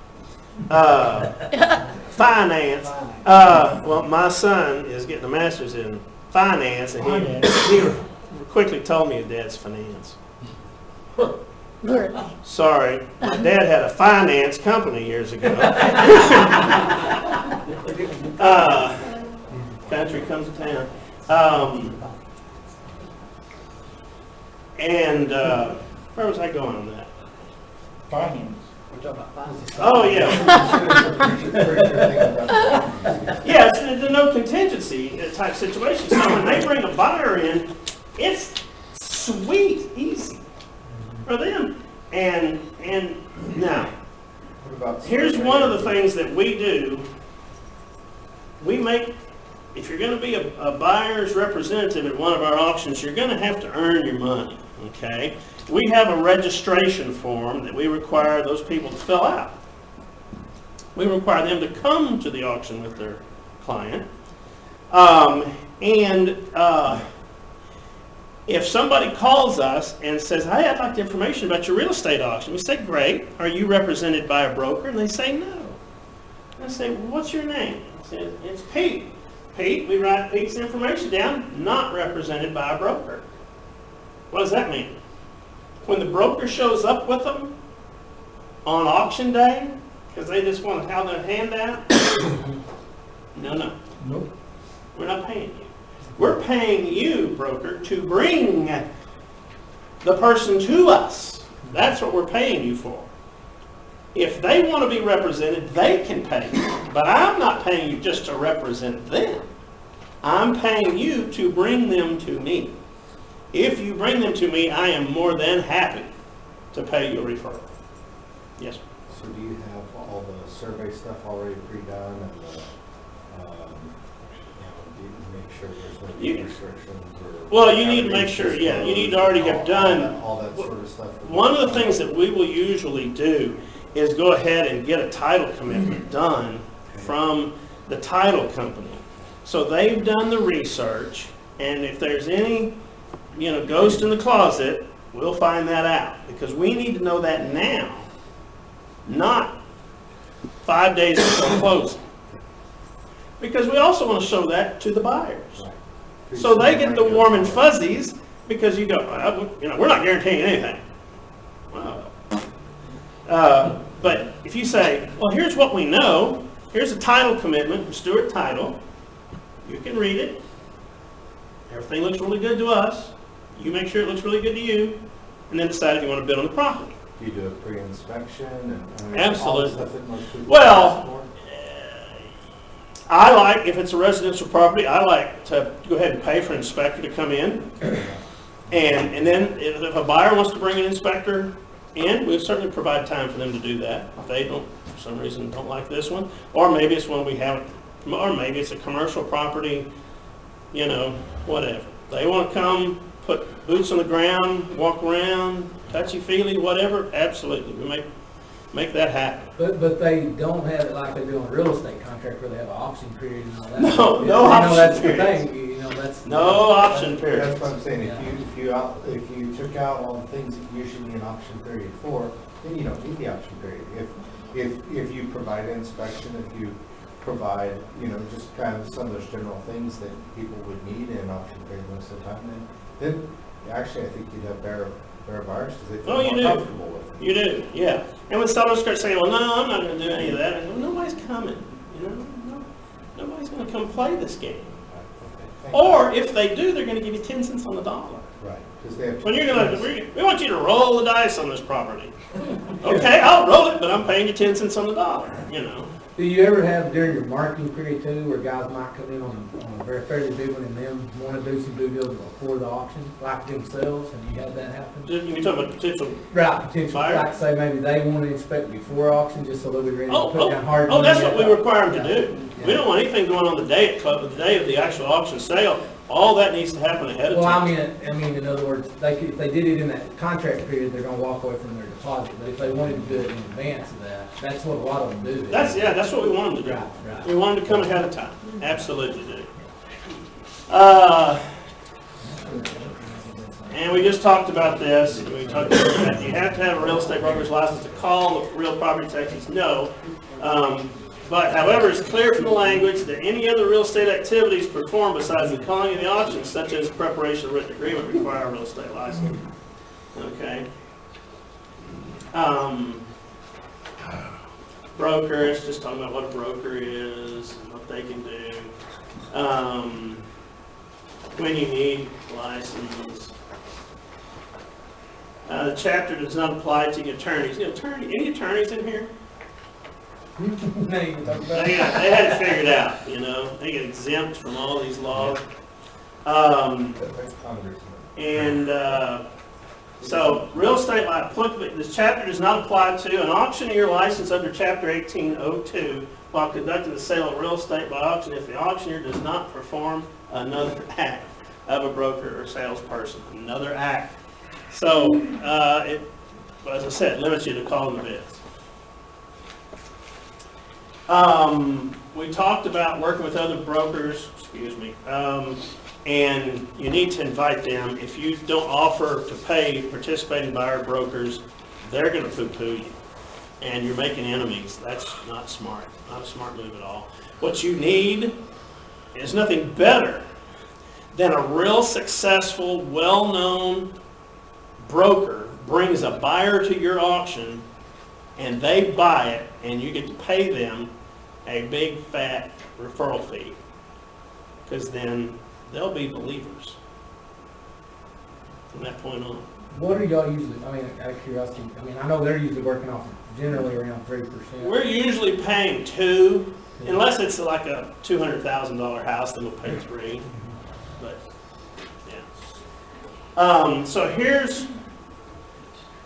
A: Well, my son is getting a master's in finance, and he quickly told me his dad's finance.
E: Really?
A: Sorry, my dad had a finance company years ago. Country comes to town. Where was I going on that?
I: Finance.
A: Oh, yeah. Yeah, it's the no contingency type situation. So when they bring a buyer in, it's sweet, easy for them. And now, here's one of the things that we do. We make, if you're going to be a buyer's representative at one of our auctions, you're going to have to earn your money, okay? We have a registration form that we require those people to fill out. We require them to come to the auction with their client. If somebody calls us and says, hey, I'd like the information about your real estate auction, we say, great. Are you represented by a broker? And they say, no. And I say, well, what's your name? I say, it's Pete. Pete, we write Pete's information down, not represented by a broker. What does that mean? When the broker shows up with them on auction day, because they just want to have their hand out, no.
B: Nope.
A: We're not paying you. We're paying you, broker, to bring the person to us. That's what we're paying you for. If they want to be represented, they can pay you. But I'm not paying you just to represent them. I'm paying you to bring them to me. If you bring them to me, I am more than happy to pay your referral. Yes, sir.
J: So do you have all the survey stuff already pre-done and do you make sure there's no restrictions or?
A: Well, you need to make sure, yeah, you need to already have done.
J: All that sort of stuff.
A: One of the things that we will usually do is go ahead and get a title commitment done from the title company. So they've done the research, and if there's any, ghost in the closet, we'll find that out. Because we need to know that now, not 5 days before closing. Because we also want to show that to the buyers.
J: Right.
A: So they get the warm and fuzzies, because you go, well, we're not guaranteeing anything. Well, but if you say, well, here's what we know. Here's a title commitment from Stewart Title. You can read it. Everything looks really good to us. You make sure it looks really good to you, and then decide if you want to bid on the property.
J: Do you do a pre-inspection and all the
A: Absolutely.
J: stuff that most people
A: Well,
J: ask for?
A: I like, if it's a residential property, I like to go ahead and pay for an inspector to come in. And then if a buyer wants to bring an inspector in, we'll certainly provide time for them to do that. If they don't, for some reason, don't like this one. Or maybe it's one we haven't, or maybe it's a commercial property, whatever. They want to come, put boots on the ground, walk around, touchy-feely, whatever, absolutely. We make that happen.
B: But they don't have it like they do on a real estate contract where they have an option period and all that.
A: No option
B: That's the
A: period.
B: thing, that's.
A: No option period.
J: That's what I'm saying,
B: Yeah.
J: if you took out all the things that you should be an option period for, then you don't need the option period. If you provide inspection, if you provide, just kind of some of those general things that people would need in an option period most of the time, then actually I think you'd have better buyers because they feel
A: Oh, you
J: more
A: do.
J: comfortable with it.
A: You do, yeah. And when someone starts saying, well, no, I'm not going to do any of that, I go, nobody's coming. Nobody's going to come play this game.
J: Right, okay.
A: Or if they do, they're going to give you 10 cents on the dollar.
J: Right, because they have.
A: When you're going to, we want you to roll the dice on this property. Okay, I'll roll it, but I'm paying you 10 cents on the dollar,
B: Do you ever have during your marketing period too, where guys might come in on a very fairly big one and then want to do some due diligence before the auction, like themselves? Have you had that happen?
A: You talking about potential?
B: Right, potential,
A: Buyer?
B: like say maybe they want to inspect before auction just so they'll be ready to
A: Oh,
B: put down hard.
A: oh, that's
B: money
A: what
B: at
A: we
B: the-
A: require them to do. We
B: Yeah.
A: don't want anything going on the day of the actual auction sale. All that needs to happen ahead of
B: Well,
A: time.
B: I mean, in other words, if they did it in that contract period, they're gonna walk away from their deposit. But if they wanted to do it in advance of that, that's what a lot of them do.
A: That's what we want them to do.
B: Right, right.
A: We want them to come ahead of time. Absolutely do. And we just talked about this. We talked about that. You have to have a real estate broker's license to call the real property taxes. No. But however, it's clear from the language that any other real estate activities performed besides the calling of the auction, such as preparation of written agreement, require a real estate license. Okay. Broker, it's just talking about what a broker is, and what they can do. When you need a license. The chapter does not apply to attorneys. Any attorneys in here?
B: Now you can talk about
A: They
B: it.
A: had it figured out, They get exempt from all these laws. So real estate applicability, this chapter does not apply to an auctioneer license under chapter 1802 while conducting the sale of real estate by auction if the auctioneer does not perform another act of a broker or salesperson, another act. So, it, as I said, limits you to calling the bids. We talked about working with other brokers, and you need to invite them. If you don't offer to pay participating buyer brokers, they're going to poo-poo you, and you're making enemies. That's not smart, not a smart move at all. What you need is nothing better than a real successful, well-known broker brings a buyer to your auction, and they buy it, and you get to pay them a big fat referral fee, because then they'll be believers from that point on.
B: What are y'all usually, I mean, out of curiosity, I know they're usually working off generally around 3%.
A: We're usually paying 2, unless it's like a $200,000 house, then we'll pay 3. But yeah. So here's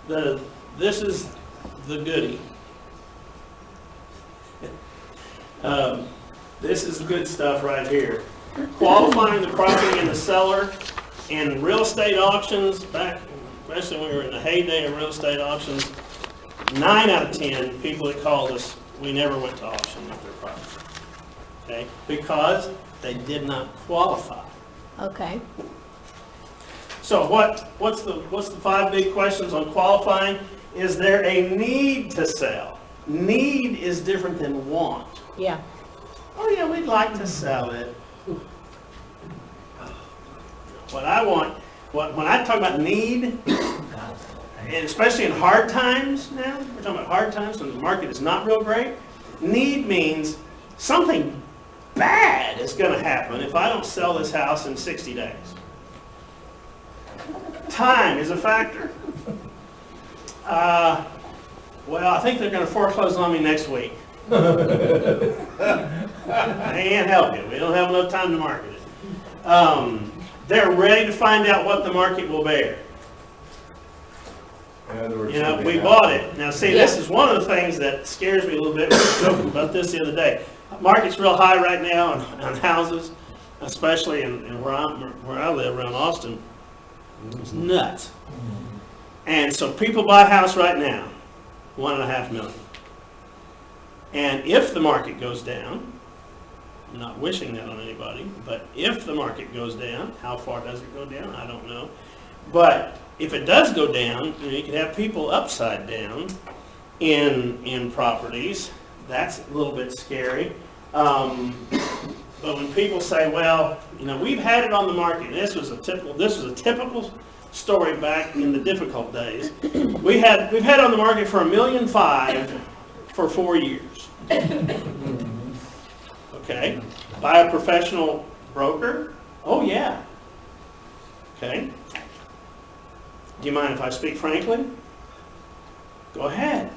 A: this is the goodie. This is the good stuff right here. Qualifying the property and the seller in real estate auctions, back, especially when we were in the heyday of real estate auctions, 9 out of 10 people that called us, we never went to auction with their property. Okay? Because they did not qualify.
E: Okay.
A: So what's the 5 big questions on qualifying? Is there a need to sell? Need is different than want.
E: Yeah.
A: Oh yeah, we'd like to sell it. What I want, when I talk about need, and especially in hard times now, we're talking about hard times when the market is not real great, need means something bad is going to happen if I don't sell this house in 60 days. Time is a factor. Well, I think they're going to foreclose on me next week. I can't help you. We don't have enough time to market it. They're ready to find out what the market will bear.
J: In other words,
A: We bought it. Now, see, this is one of the things that scares me a little bit. We were joking about this the other day. Market's real high right now on houses, especially in where I live, around Austin. It's nuts. And so people buy a house right now, $1.5 million. And if the market goes down, I'm not wishing that on anybody, but if the market goes down, how far does it go down? I don't know. But if it does go down, you can have people upside down in properties. That's a little bit scary. But when people say, well, we've had it on the market, this was a typical story back in the difficult days. We've had it on the market for $1.5 million for 4 years. Okay, by a professional broker? Oh yeah. Okay. Do you mind if I speak frankly? Go ahead.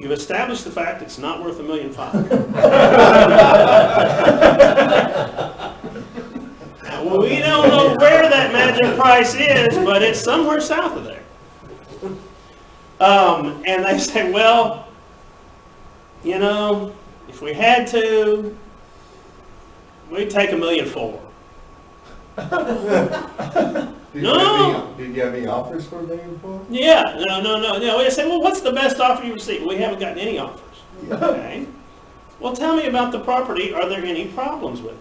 A: You've established the fact it's not worth $1.5 million. Now, we don't know where that magic price is, but it's somewhere south of there. And they say, well, you know, if we had to, we'd take $1.4 million. No.
J: Did you have any offers for $1.4 million?
A: Yeah, no. They say, well, what's the best offer you received? We haven't gotten any offers. Okay. Well, tell me about the property. Are there any problems with it?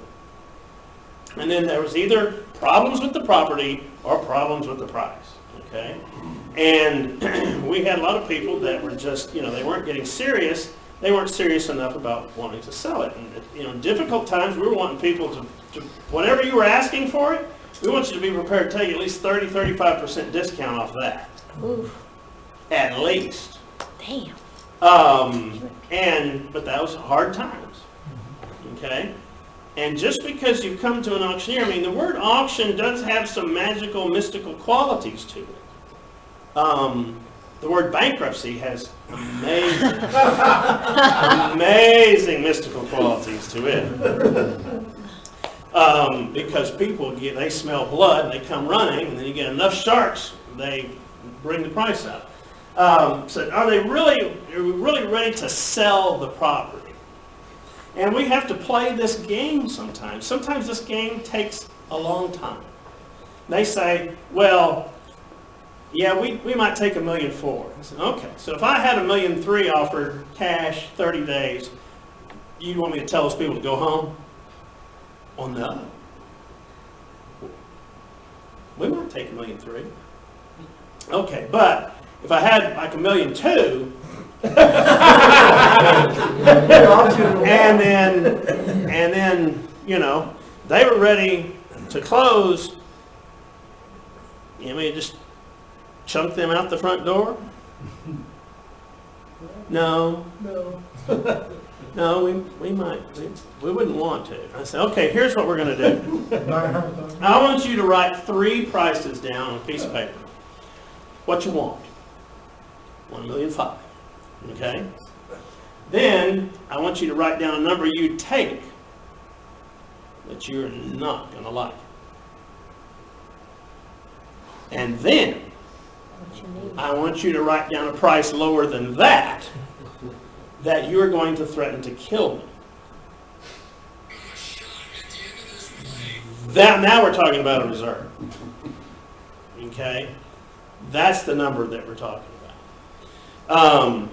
A: And then there was either problems with the property or problems with the price. Okay. And we had a lot of people that were just, you know, they weren't getting serious. They weren't serious enough about wanting to sell it. And, you know, in difficult times, we were wanting people to whatever you were asking for it, we want you to be prepared to take at least 30-35% discount off that.
E: Oof,
A: At least.
E: damn.
A: But that was hard times. Okay? And just because you've come to an auctioneer, I mean, the word auction does have some magical, mystical qualities to it. The word bankruptcy has amazing mystical qualities to it. Because people they smell blood and they come running, and then you get enough sharks, they bring the price up. So are we really ready to sell the property? And we have to play this game sometimes. Sometimes this game takes a long time. They say, well, yeah, we might take $1.4 million. I said, okay, so if I had $1.3 million offered cash, 30 days, you want me to tell those people to go home? Well, no. We might take $1.3 million. Okay, but if I had like $1.2 million, and then, you know, they were ready to close, you want me to just chunk them out the front door? No, we wouldn't want to. I said, okay, here's what we're going to do. I want you to write 3 prices down on a piece of paper. What you want? $1.5 million. Okay? Then I want you to write down a number you take that you're not going to like. And then
E: What you need.
A: I want you to write down a price lower than that you're going to threaten to kill me. Now we're talking about a reserve. Okay? That's the number that we're talking about.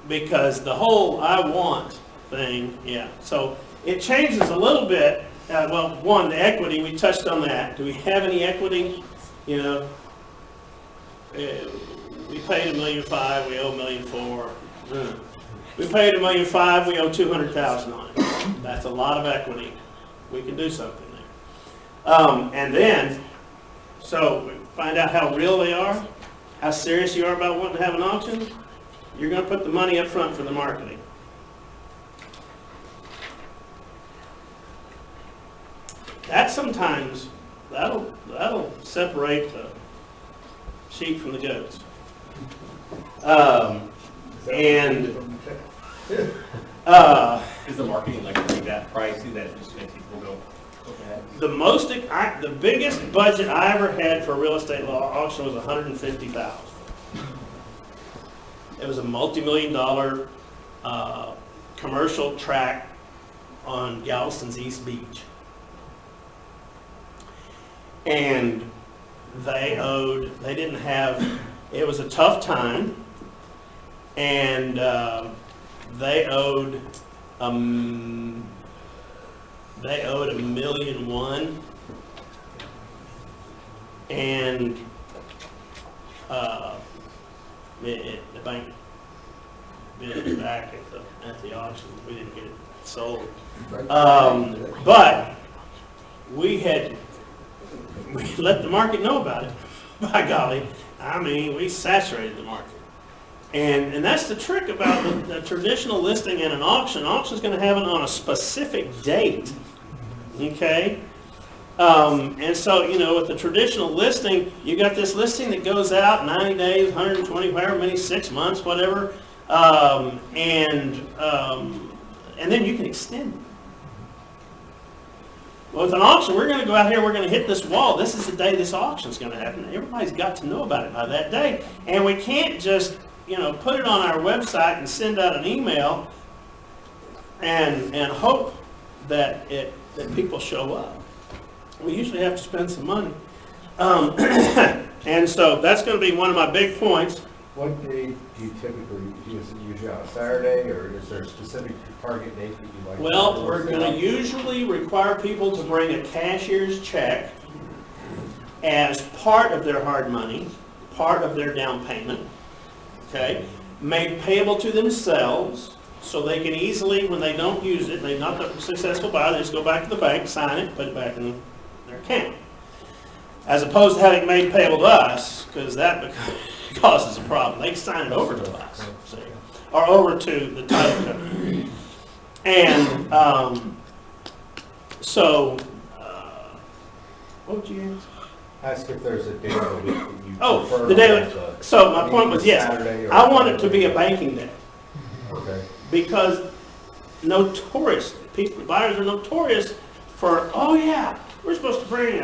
A: Because the whole I want thing, yeah. So it changes a little bit. Well, one, the equity, we touched on that. Do we have any equity? You know, we paid $1.5 million, we owe $1.4 million. We paid $1.5 million, we owe $200,000 on it. That's a lot of equity. We can do something there. And then, so find out how real they are, how serious you are about wanting to have an auction. You're going to put the money up front for the marketing. That sometimes, that'll separate the sheep from the goats.
C: Is the marketing like that pricey that it just makes people go, okay?
A: The biggest budget I ever had for a real estate law auction was $150,000. It was a multi-million-dollar commercial tract on Galveston's East Beach. And it was a tough time, and they owed $1.1 million, and the bank bid it back at the auction. We didn't get it sold, but we let the market know about it. By golly, I mean, we saturated the market. And that's the trick about the traditional listing and an auction. An auction is going to have it on a specific date. Okay? And so, you know, with the traditional listing, you got this listing that goes out 90 days, 120, however many, 6 months, whatever. And then you can extend it. Well, with an auction, we're going to go out here, we're going to hit this wall. This is the day this auction's going to happen. Everybody's got to know about it by that day. And we can't just, put it on our website and send out an email and hope that people show up. We usually have to spend some money. And so that's going to be one of my big points.
J: What day do you typically, is it usually on a Saturday, or is there a specific target date that you like?
A: Well, we're going to usually require people to bring a cashier's check as part of their hard money, part of their down payment, okay? Made payable to themselves, so they can easily, when they don't use it, they're not the successful buyer, they just go back to the bank, sign it, put it back in their account. As opposed to having made payable to us, because that causes a problem. They sign it over to us, see, or over to the title company. And what would you ask?
J: Ask if there's a day of the week that you
A: Oh,
J: prefer.
A: the day.
J: over
A: So my point was, yes,
J: Saturday or
A: I want it to be a
J: Sunday.
A: banking day,
J: Okay.
A: because notorious people, buyers are notorious for, oh yeah, we're supposed to bring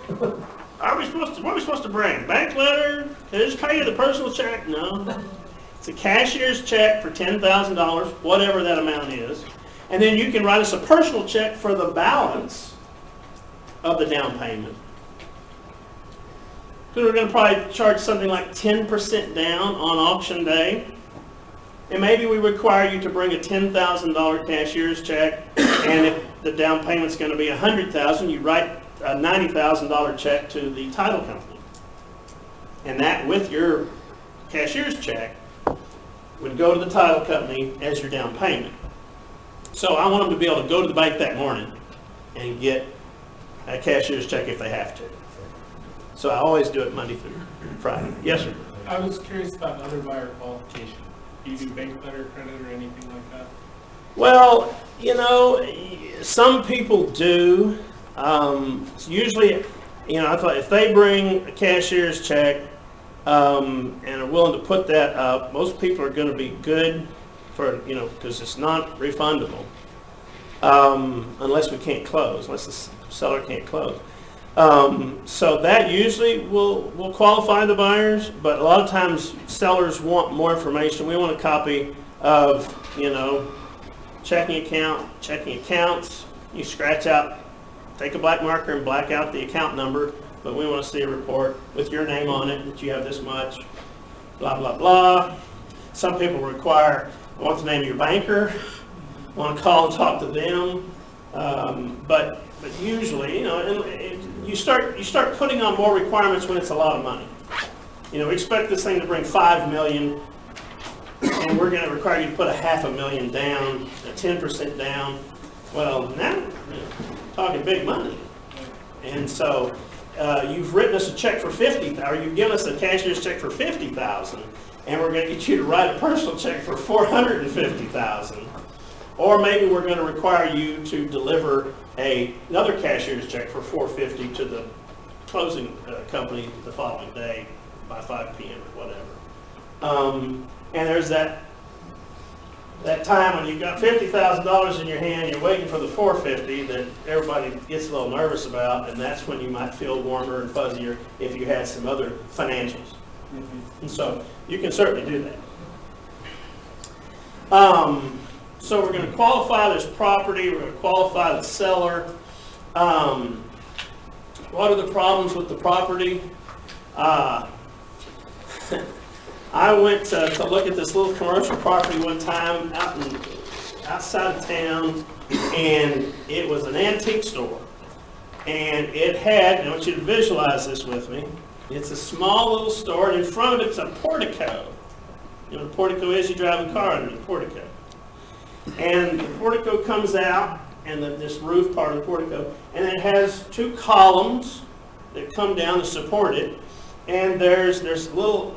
A: what are we supposed to bring? Bank letter? Can I just pay you the personal check? No. It's a cashier's check for $10,000, whatever that amount is. And then you can write us a personal check for the balance of the down payment. Because we're going to probably charge something like 10% down on auction day. And maybe we require you to bring a $10,000 cashier's check, and if the down payment's going to be $100,000, you write a $90,000 check to the title company. And that, with your cashier's check, would go to the title company as your down payment. So I want them to be able to go to the bank that morning and get a cashier's check if they have to. So I always do it Monday through Friday. Yes, sir.
F: I was curious about other buyer qualification. Do you do bank letter, credit, or anything like that?
A: Well, some people do. Usually, if they bring a cashier's check and are willing to put that up, most people are going to be good for, because it's not refundable unless we can't close, unless the seller can't close. So that usually will qualify the buyers, but a lot of times sellers want more information. We want a copy of, checking accounts. You scratch out, take a black marker and black out the account number, but we want to see a report with your name on it, that you have this much, blah, blah, blah. Some people want the name of your banker, want to call and talk to them, but usually, you start putting on more requirements when it's a lot of money. We expect this thing to bring $5 million, and we're going to require you to put $500,000 down, 10% down. Well, now talking big money, and so you've written us a check for $50,000, or you've given us a cashier's check for $50,000, and we're going to get you to write a personal check for $450,000. Or maybe we're going to require you to deliver another cashier's check for $450,000 to the closing company the following day by 5 p.m. or whatever. And there's that time when you've got $50,000 in your hand, you're waiting for the $450,000 that everybody gets a little nervous about, and that's when you might feel warmer and fuzzier if you had some other financials. And so you can certainly do that. So we're going to qualify this property, we're going to qualify the seller. What are the problems with the property? I went to look at this little commercial property one time outside of town, and it was an antique store. And it had, I want you to visualize this with me, it's a small little store, and in front of it's a portico. You know what a portico is? You drive a car under the portico. And the portico comes out, and this roof part of the portico, and it has two columns that come down to support it. And there's a little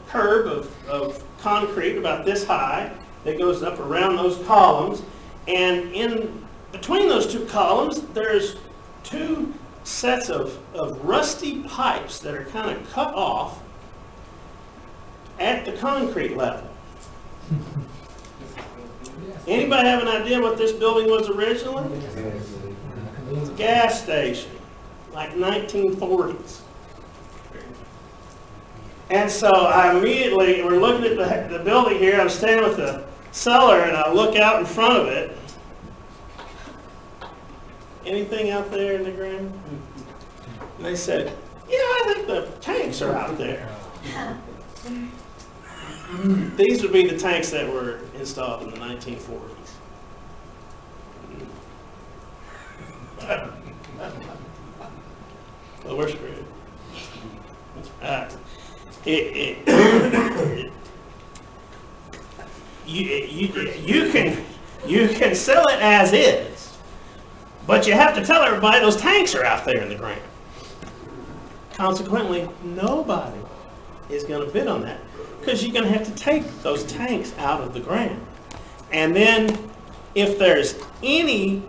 A: curb of concrete about this high that goes up around those columns. And in between those two columns, there's two sets of rusty pipes that are kind of cut off. at the concrete level. Anybody have an idea what this building was originally? It's a gas station, like 1940s. And so I immediately, we're looking at the building here, I'm standing with the cellar and I look out in front of it. Anything out there in the ground? And they said, yeah, I think the tanks are out there. These would be the tanks that were installed in the 1940s. Well, we're screwed. You can sell it as is, but you have to tell everybody those tanks are out there in the ground. Consequently, nobody is going to bid on that because you're going to have to take those tanks out of the ground. And then if there's any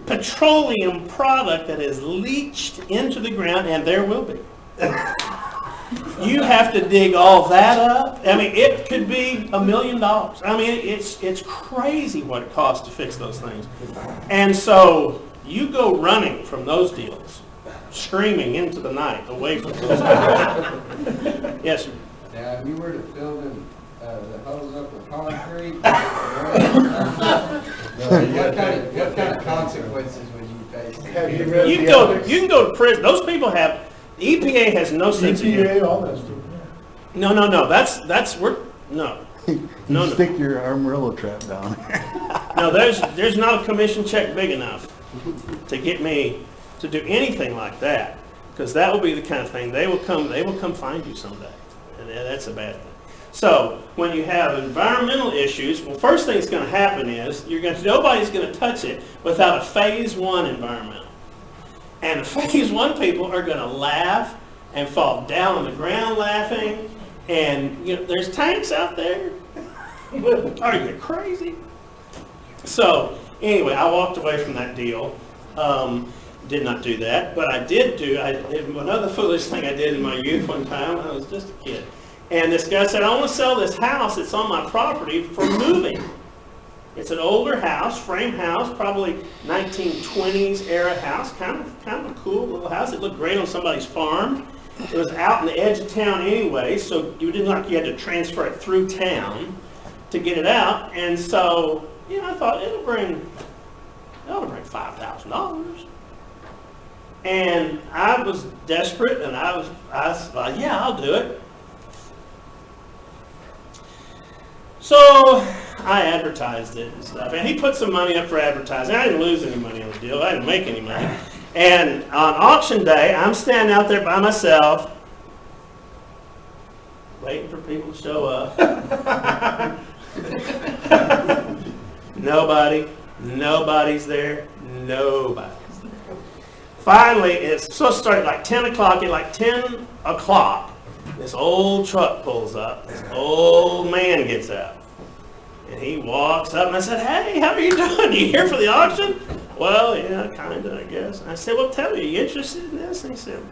A: petroleum product that is leached into the ground, and there will be, you have to dig all that up. I mean, it could be $1 million. I mean, it's crazy what it costs to fix those things. And so you go running from those deals, screaming into the night away from those deals. Yes, sir.
G: Now, if you were to fill in the hose up with concrete, what kind of consequences would you face?
J: Have you read
A: You can go to prison. Those people have, the EPA has no sense of humor.
I: EPA, all that stuff.
A: No. No.
D: Stick your Amarillo trap down.
A: No, there's not a commission check big enough to get me to do anything like that, because that will be the kind of thing they will come find you someday, and that's a bad thing. So when you have environmental issues, well, first thing that's going to happen is nobody's going to touch it without a phase 1 environmental, and the phase 1 people are going to laugh and fall down on the ground laughing, and there's tanks out there. Are you crazy? So anyway, I walked away from that deal. Did not do that, but I did another foolish thing I did in my youth one time when I was just a kid. And this guy said, I want to sell this house that's on my property for moving. It's an older house, frame house, probably 1920s era house, kind of a cool little house. It looked great on somebody's farm. It was out in the edge of town anyway, so you had to transfer it through town to get it out. And so, I thought it'll bring $5,000. And I was desperate, and I was like, yeah, I'll do it. So I advertised it and stuff, and he put some money up for advertising. I didn't lose any money on the deal. I didn't make any money. And on auction day, I'm standing out there by myself, waiting for people to show up. Nobody's there. Nobody's there. Finally, it's supposed to start at like 10 o'clock. At like 10 o'clock, this old truck pulls up. This old man gets out. And he walks up, and I said, hey, how are you doing? You here for the auction? Well, yeah, kind of, I guess. And I said, well, tell me, are you interested in this? And he said,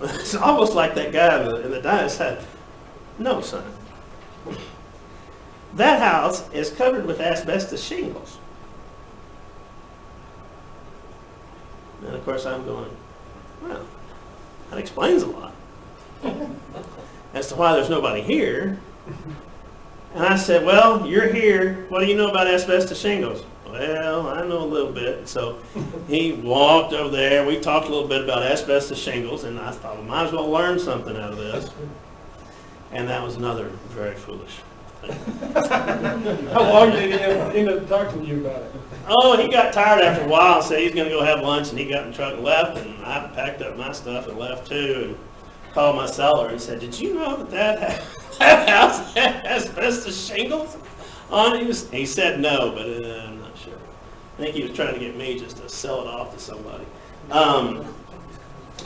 A: it's almost like that guy in the diner said, no, son. That house is covered with asbestos shingles. And of course I'm going, well, that explains a lot as to why there's nobody here. And I said, well, you're here. What do you know about asbestos shingles? Well, I know a little bit. So he walked over there. We talked a little bit about asbestos shingles, and I thought, well, might as well learn something out of this. And that was another very foolish thing.
I: How long did he end up talking to you about it?
A: Oh, he got tired after a while and said he's going to go have lunch, and he got in the truck and left, and I packed up my stuff and left too, and called my seller and said, did you know that house had asbestos shingles on it? He said no, but I'm not sure. I think he was trying to get me just to sell it off to somebody.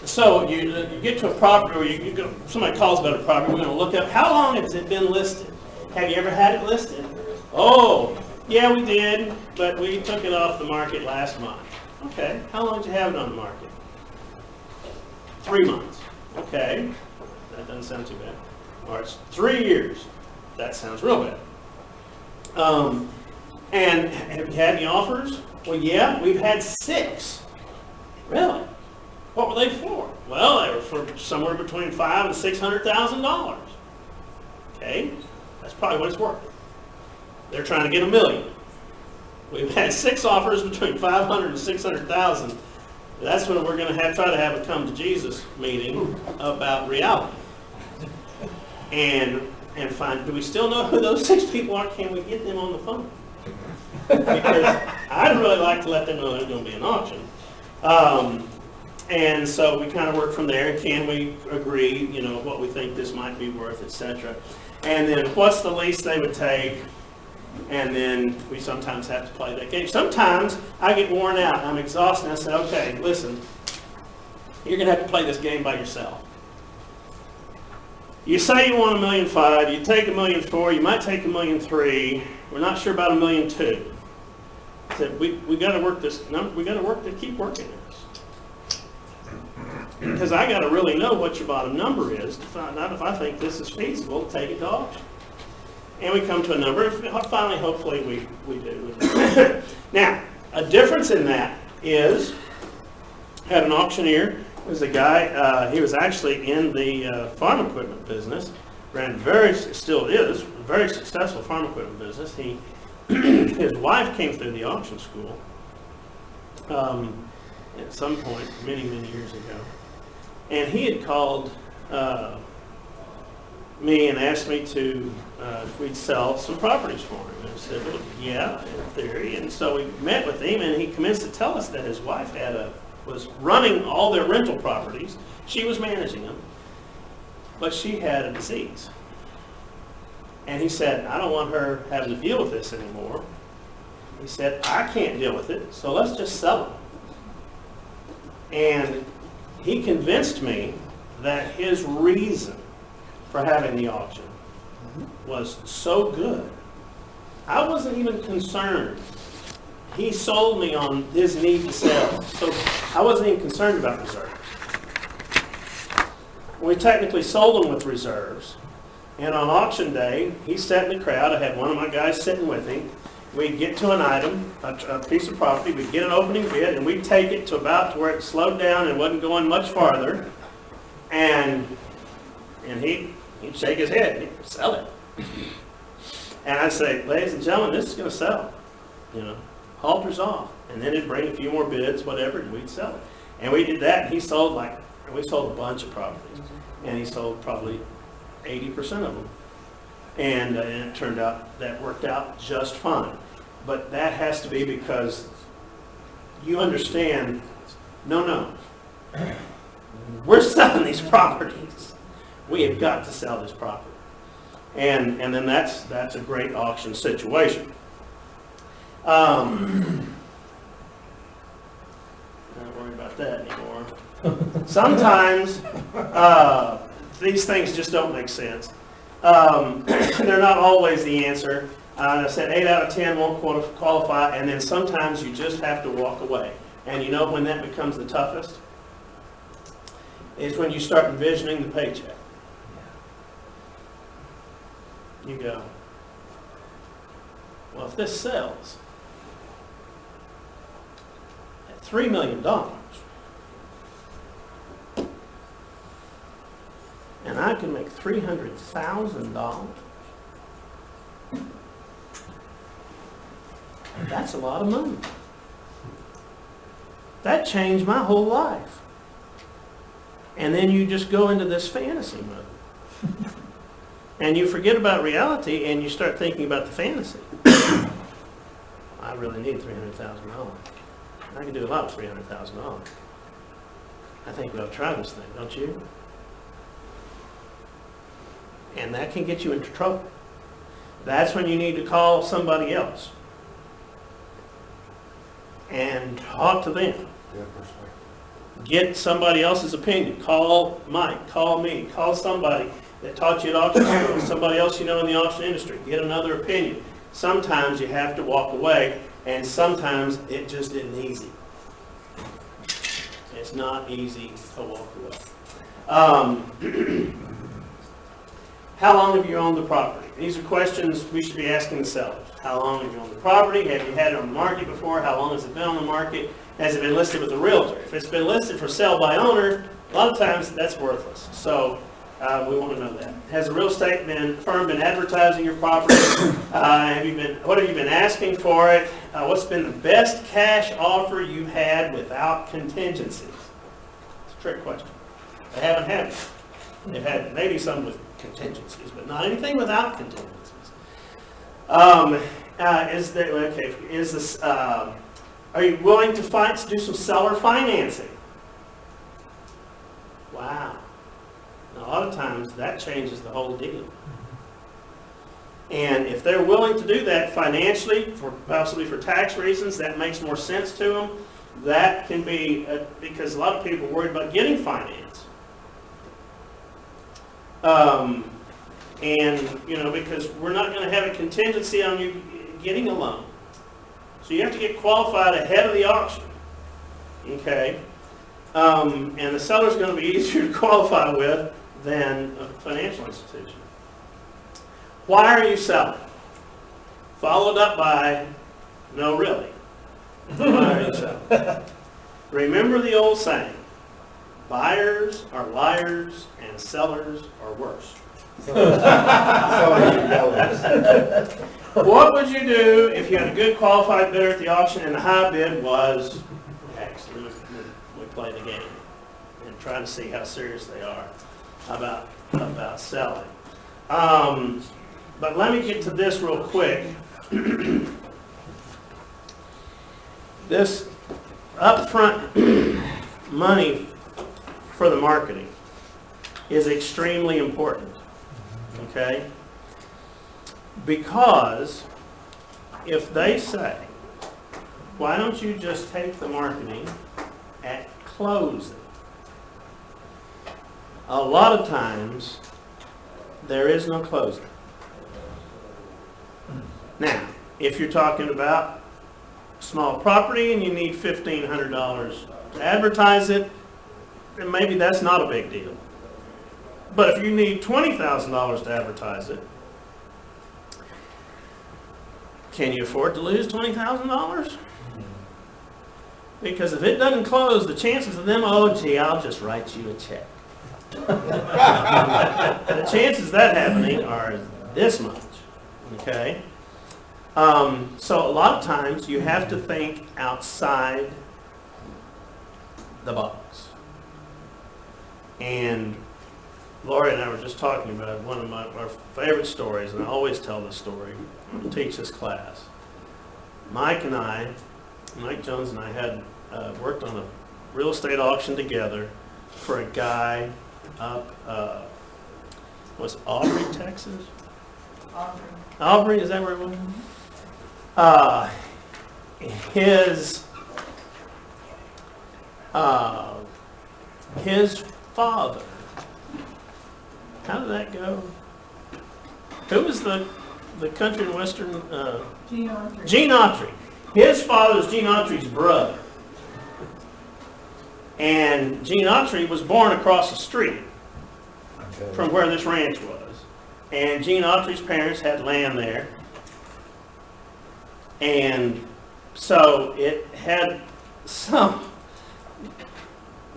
A: So you get to a property, or somebody calls about a property, we're going to look up, how long has it been listed? Have you ever had it listed? Oh, yeah, we did, but we took it off the market last month. Okay, how long did you have it on the market? 3 months. Okay, that doesn't sound too bad. or it's 3 years. That sounds real bad. And have you had any offers? Well, yeah, we've had 6. Really? What were they for? Well, they were for somewhere between $500,000 and $600,000. Okay, that's probably what it's worth. They're trying to get $1 million. We've had 6 offers between $500,000 and $600,000. That's when we're going to try to have a come to Jesus meeting about reality, and find, do we still know who those 6 people are? Can we get them on the phone? Because I'd really like to let them know there's going to be an auction. And so we kind of work from there. Can we agree, you know, what we think this might be worth, etc. And then what's the least they would take? And then we sometimes have to play that game. Sometimes I get worn out. I'm exhausted. I say, okay, listen, you're going to have to play this game by yourself. You say you want $1.5 million, you take $1.4 million, you might take $1.3 million. We're not sure about $1.2 million. I said, we got to work this. We got to keep working this, because I got to really know what your bottom number is to find out if I think this is feasible to take it to auction. And we come to a number. Finally, hopefully, we do. Now, a difference in that is, had an auctioneer. Was a guy. He was actually in the farm equipment business. Ran still is very successful farm equipment business. His wife came through the auction school at some point many years ago, and he had called me and asked me to if we'd sell some properties for him. And I said, well, yeah, in theory. And so we met with him, and he commenced to tell us that his wife was running all their rental properties. She was managing them, but she had a disease. And he said, I don't want her having to deal with this anymore. He said, I can't deal with it, so let's just sell them. And he convinced me that his reason for having the auction was so good. I wasn't even concerned. He sold me on his need to sell, so I wasn't even concerned about reserves. We technically sold them with reserves, and on auction day, he sat in the crowd. I had one of my guys sitting with him. We'd get to an item, a piece of property, we'd get an opening bid, and we'd take it to about to where it slowed down and wasn't going much farther, and he'd shake his head, he'd sell it. And I'd say, ladies and gentlemen, this is going to sell, you know. Halters off, and then he'd bring a few more bids, whatever, and we'd sell it. And we did that, and we sold a bunch of properties, and he sold probably 80% of them. And it turned out that worked out just fine. But that has to be because you understand, no, we're selling these properties. We have got to sell this property. And then that's a great auction situation. Not worried about that anymore. Sometimes these things just don't make sense. They're not always the answer. I said 8 out of 10 won't qualify, and then sometimes you just have to walk away. And you know when that becomes the toughest? Is when you start envisioning the paycheck. You go, well, if this sells at $3 million, and I can make $300,000, that's a lot of money. That changed my whole life. And then you just go into this fantasy mode. And you forget about reality and you start thinking about the fantasy. I really need $300,000. I can do a lot with $300,000. I think we ought to try this thing, don't you? And that can get you into trouble. That's when you need to call somebody else and talk to them. Get somebody else's opinion. Call Mike, call me, call somebody that taught you at auction school, somebody else you know in the auction industry. Get another opinion. Sometimes you have to walk away, and sometimes it just isn't easy. It's not easy to walk away. how long have you owned the property? These are questions we should be asking the sellers. How long have you owned the property? Have you had it on the market before? How long has it been on the market? Has it been listed with a realtor? If it's been listed for sale by owner, a lot of times that's worthless. So we want to know that. Has a real estate firm been advertising your property? What have you been asking for it? What's been the best cash offer you had without contingencies? It's a trick question. They haven't had it. They've had maybe some with contingencies, but not anything without contingencies. Are you willing to do some seller financing? Wow. Now, a lot of times that changes the whole deal. And if they're willing to do that financially, possibly for tax reasons, that makes more sense to them. That can be, because a lot of people are worried about getting finance. Because we're not going to have a contingency on you getting a loan. So you have to get qualified ahead of the auction. Okay? And the seller's going to be easier to qualify with than a financial institution. Why are you selling? Followed up by, no really. Why are you selling? Remember the old saying, buyers are liars and sellers are worse. What would you do if you had a good qualified bidder at the auction and the high bid was X? We play the game and try to see how serious they are about selling. But let me get to this real quick. This upfront money for the marketing is extremely important. Okay? Because if they say, why don't you just take the marketing at closing? A lot of times, there is no closing. Now, if you're talking about small property and you need $1,500 to advertise it, then maybe that's not a big deal. But if you need $20,000 to advertise it, can you afford to lose $20,000? Because if it doesn't close, the chances of them, oh gee, I'll just write you a check. The chances of that happening are this much. Okay? So a lot of times you have to think outside the box. And Lori and I were just talking about one of our favorite stories, and I always tell this story when I teach this class. Mike Jones and I had worked on a real estate auction together for a guy up, was Aubrey, Texas? Aubrey, is that where it was? His father, how did that go? Who was the country and western?
K: Gene Autry.
A: Gene Autry. His father was Gene Autry's brother. And Gene Autry was born across the street from where this ranch was. And Gene Autry's parents had land there. And so it had some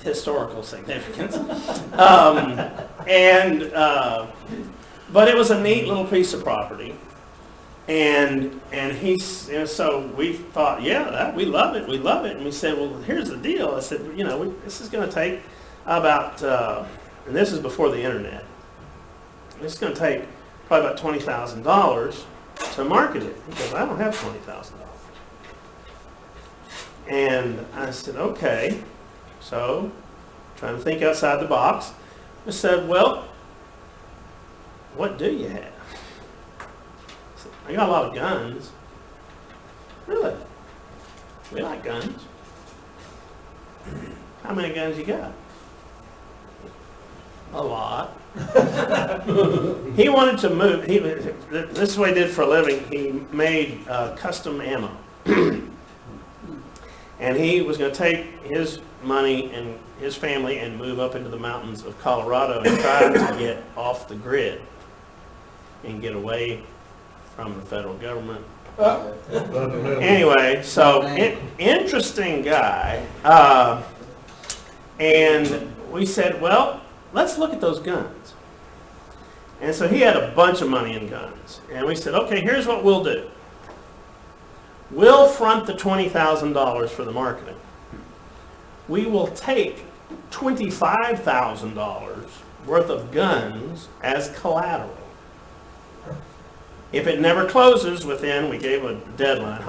A: historical significance. But it was a neat little piece of property. And so we thought, we love it. And we said, well, here's the deal. I said, this is going to take about, and this is before the internet. It's going to take probably about $20,000 to market it because I don't have $20,000. And I said, okay. So, trying to think outside the box. I said, well, what do you have? I said, I got a lot of guns. Really? We like guns. How many guns you got? A lot. He wanted to move. This is what he did for a living. He made custom ammo. And he was going to take his money and his family and move up into the mountains of Colorado and try to get off the grid. and get away from the federal government. Anyway, so interesting guy. And we said, well, let's look at those guns. And so he had a bunch of money in guns. And we said, okay, here's what we'll do. We'll front the $20,000 for the marketing. We will take $25,000 worth of guns as collateral. If it never closes within, we gave a deadline,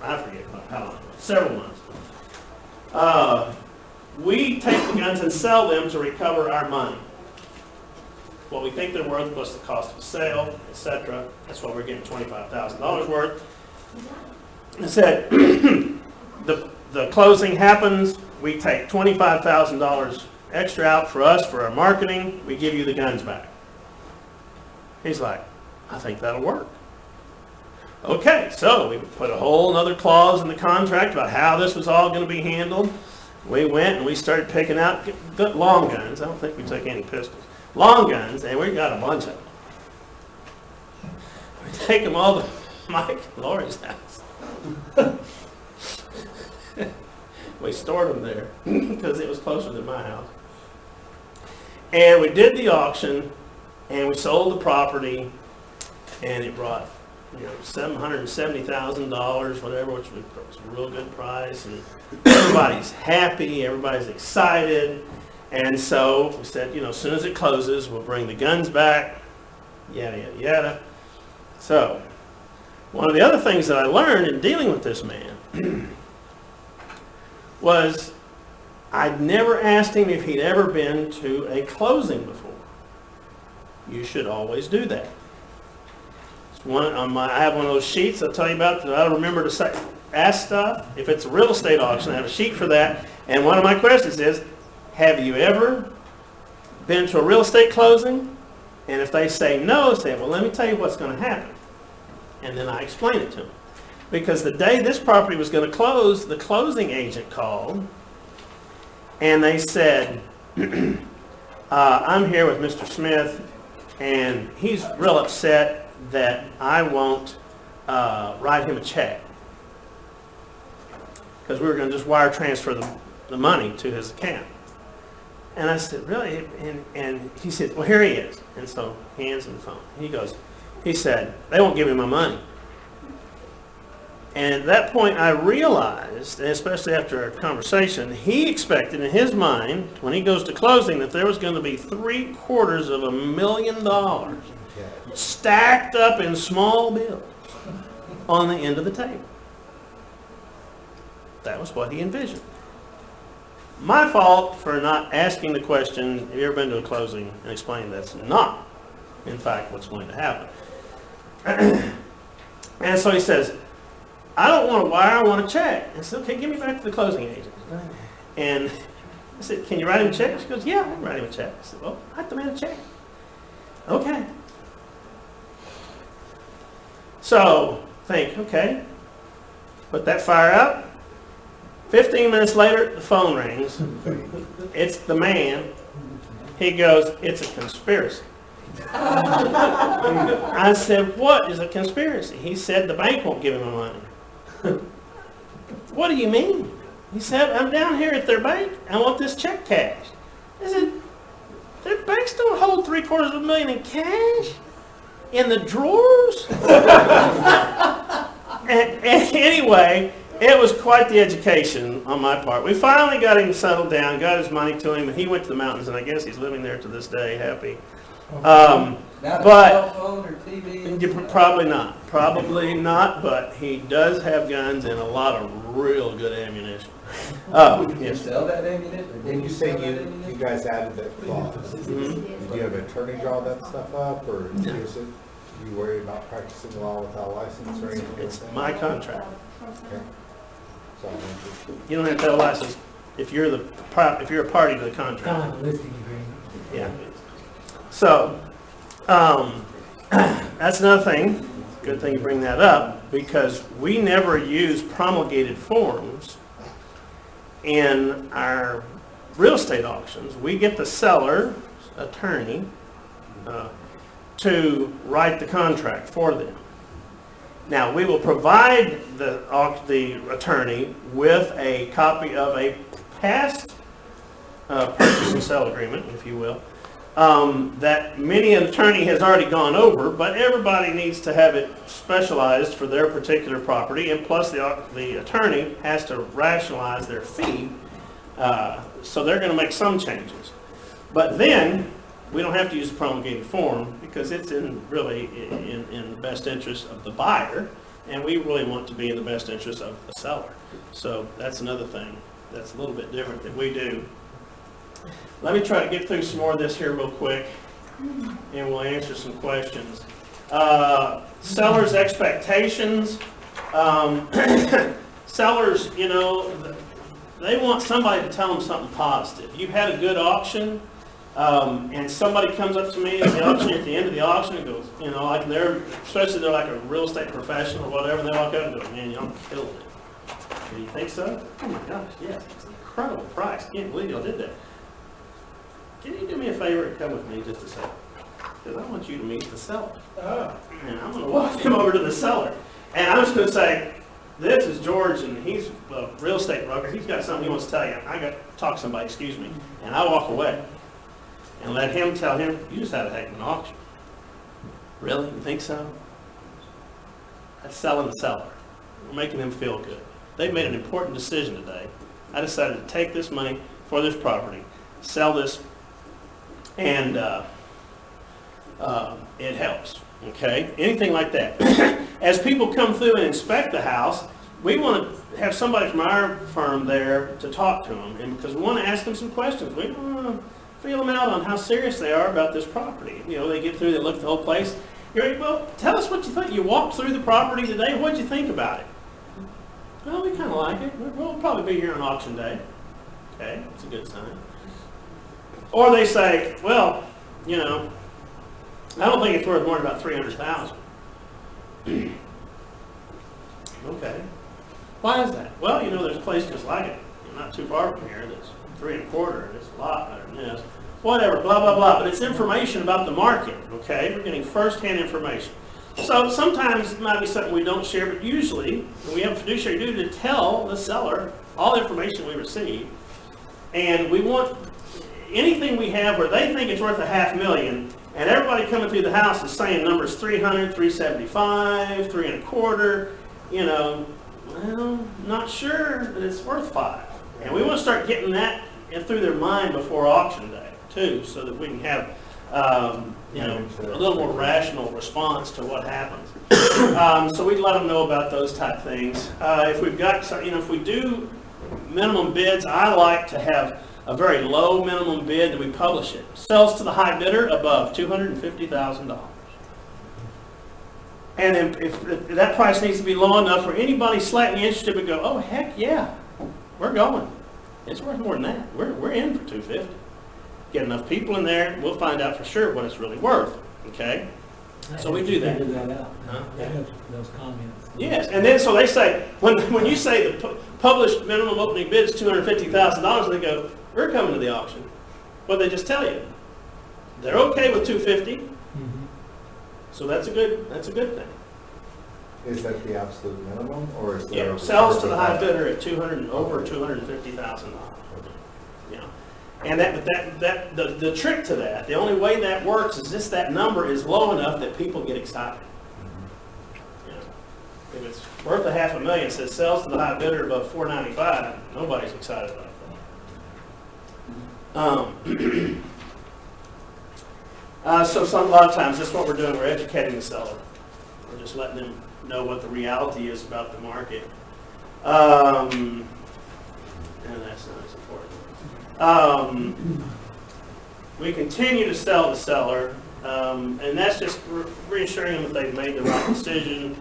A: I forget how long, several months. We take the guns and sell them to recover our money. What we think they're worth plus the cost of the sale, etc. That's why we're getting $25,000 worth. I said, the closing happens, we take $25,000 extra out for us for our marketing, we give you the guns back. He's like, I think that'll work. Okay, so we put a whole other clause in the contract about how this was all going to be handled. We went and we started picking out good long guns. I don't think we took any pistols. Long guns, and we got a bunch of them. We take them all to Mike and Lori's house. We stored them there because it was closer than my house. And we did the auction, and we sold the property, and it brought, $770,000, whatever, which was a real good price, and everybody's happy, everybody's excited, and so we said, as soon as it closes, we'll bring the guns back, yada, yada, yada. So, one of the other things that I learned in dealing with this man was I'd never asked him if he'd ever been to a closing before. You should always do that. I have one of those sheets I'll tell you about that I remember to ask stuff. If it's a real estate auction, I have a sheet for that. And one of my questions is, have you ever been to a real estate closing? And if they say no, I say, well, let me tell you what's going to happen. And then I explain it to them. Because the day this property was going to close, the closing agent called and they said, I'm here with Mr. Smith and he's real upset that I won't write him a check. Because we were going to just wire transfer the money to his account. And I said, really? And he said, well, here he is. And so he hands him the phone. He said, they won't give me my money. And at that point I realized, and especially after our conversation, he expected in his mind, when he goes to closing, that there was going to be $750,000 stacked up in small bills on the end of the table. That was what he envisioned. My fault for not asking the question, have you ever been to a closing, and explain that's not, in fact, what's going to happen. And so he says, I don't want a wire, I want a check. I said, okay, give me back to the closing agent. And I said, can you write him a check? She goes, yeah, I can write him a check. I said, well, write the man a check. Okay. So, okay, put that fire out. 15 minutes later, the phone rings. It's the man. He goes, it's a conspiracy. I said, what is a conspiracy? He said, the bank won't give him the money. What do you mean? He said, I'm down here at their bank. I want this check cashed. I said, their banks don't hold $750,000 in cash in the drawers? and anyway, it was quite the education on my part. We finally got him settled down, got his money to him, and he went to the mountains, and I guess he's living there to this day, happy. But
G: phone or TV?
A: probably not, but he does have guns and a lot of real good ammunition. Yes.
G: Sell that ammunition?
J: And you say you guys added that clause.
A: Mhm.
J: Do you have an attorney draw that stuff up, or is it, you worry about practicing law without a license or anything like
A: It's
J: that?
A: my contract.
J: Okay. So,
A: You don't have to have a license if you're a party to the
B: Kind of
A: contract.
B: like a listing agreement.
A: Yeah. So, that's another thing. Good thing you bring that up, because we never use promulgated forms in our real estate auctions. We get the seller's attorney to write the contract for them. Now, we will provide the attorney with a copy of a past purchase and sale agreement, if you will, that many an attorney has already gone over, but everybody needs to have it specialized for their particular property, and plus the attorney has to rationalize their fee, so they're going to make some changes. But then, we don't have to use a promulgated form because it's really in the best interest of the buyer, and we really want to be in the best interest of the seller. So that's another thing that's a little bit different that we do. Let me try to get through some more of this here real quick, and we'll answer some questions. Sellers' expectations. Sellers, you know, they want somebody to tell them something positive. You had a good auction, and somebody comes up to me at the auction, at the end of the auction, and goes, you know, like especially they're like a real estate professional or whatever, and they walk up and go, man, y'all killed it. Do you think so? Oh my gosh, yes, it's an incredible price. Can't believe y'all did that. Can you do me a favor and come with me just a second? Because I want you to meet the seller. And I'm going to walk him over to the seller. And I'm just going to say, this is George, and he's a real estate broker. He's got something he wants to tell you. I got to talk to somebody, excuse me. And I walk away and let him tell him, you just had a heck of an auction. Really? You think so? That's selling the seller. We're making them feel good. They've made an important decision today. I decided to take this money for this property, sell this, and it helps, okay? Anything like that. As people come through and inspect the house, we want to have somebody from our firm there to talk to them, and because we want to ask them some questions. We want to feel them out on how serious they are about this property. You know, they get through, they look at the whole place. You're like, well, tell us what you think. You walked through the property today. What'd you think about it? Well, we kind of like it. We'll probably be here on auction day. Okay, that's a good sign. Or they say, well, you know, I don't think it's worth more than about $300,000. Okay. Why is that? Well, you know, there's a place just like it, not too far from here, that's 3 1/4, and it's a lot better than this. Whatever, blah, blah, blah. But it's information about the market, okay? We're getting first-hand information. So sometimes it might be something we don't share, but usually we have a fiduciary duty to tell the seller all the information we receive. And we want anything we have where they think it's worth $500,000, and everybody coming through the house is saying numbers 300, 375, 3 1/4, you know, well, not sure that it's worth 5. And we want to start getting that through their mind before auction day, too, so that we can have, you know, a little more rational response to what happens. So we'd let them know about those type things. If we've got, you know, if we do minimum bids, I like to have a very low minimum bid that we publish it. Sells to the high bidder above $250,000. And if that price needs to be low enough for anybody slightly interested would go, oh, heck yeah, we're going. It's worth more than that. We're in for $250. Get enough people in there, we'll find out for sure what it's really worth. Okay? So we do that.
B: Figure that out.
A: Huh?
B: That helps with those comments.
A: Yes, and then so they say, when you say the published minimum opening bid is $250,000, they go, we're coming to the auction. Well, they just tell you. They're okay with $250, so that's a good thing.
J: Is that the absolute minimum, or is there?
A: Yeah, sells to the high bidder at over $250,000. Yeah, and the trick to that, the only way that works is just that number is low enough that people get excited. You know, if it's worth $500,000, says sells to the high bidder above $495, nobody's excited about that. So a lot of times that's what we're doing. We're educating the seller. We're just letting them know what the reality is about the market. And that's not as important. We continue to sell the seller, and that's just reassuring them that they've made the right decision.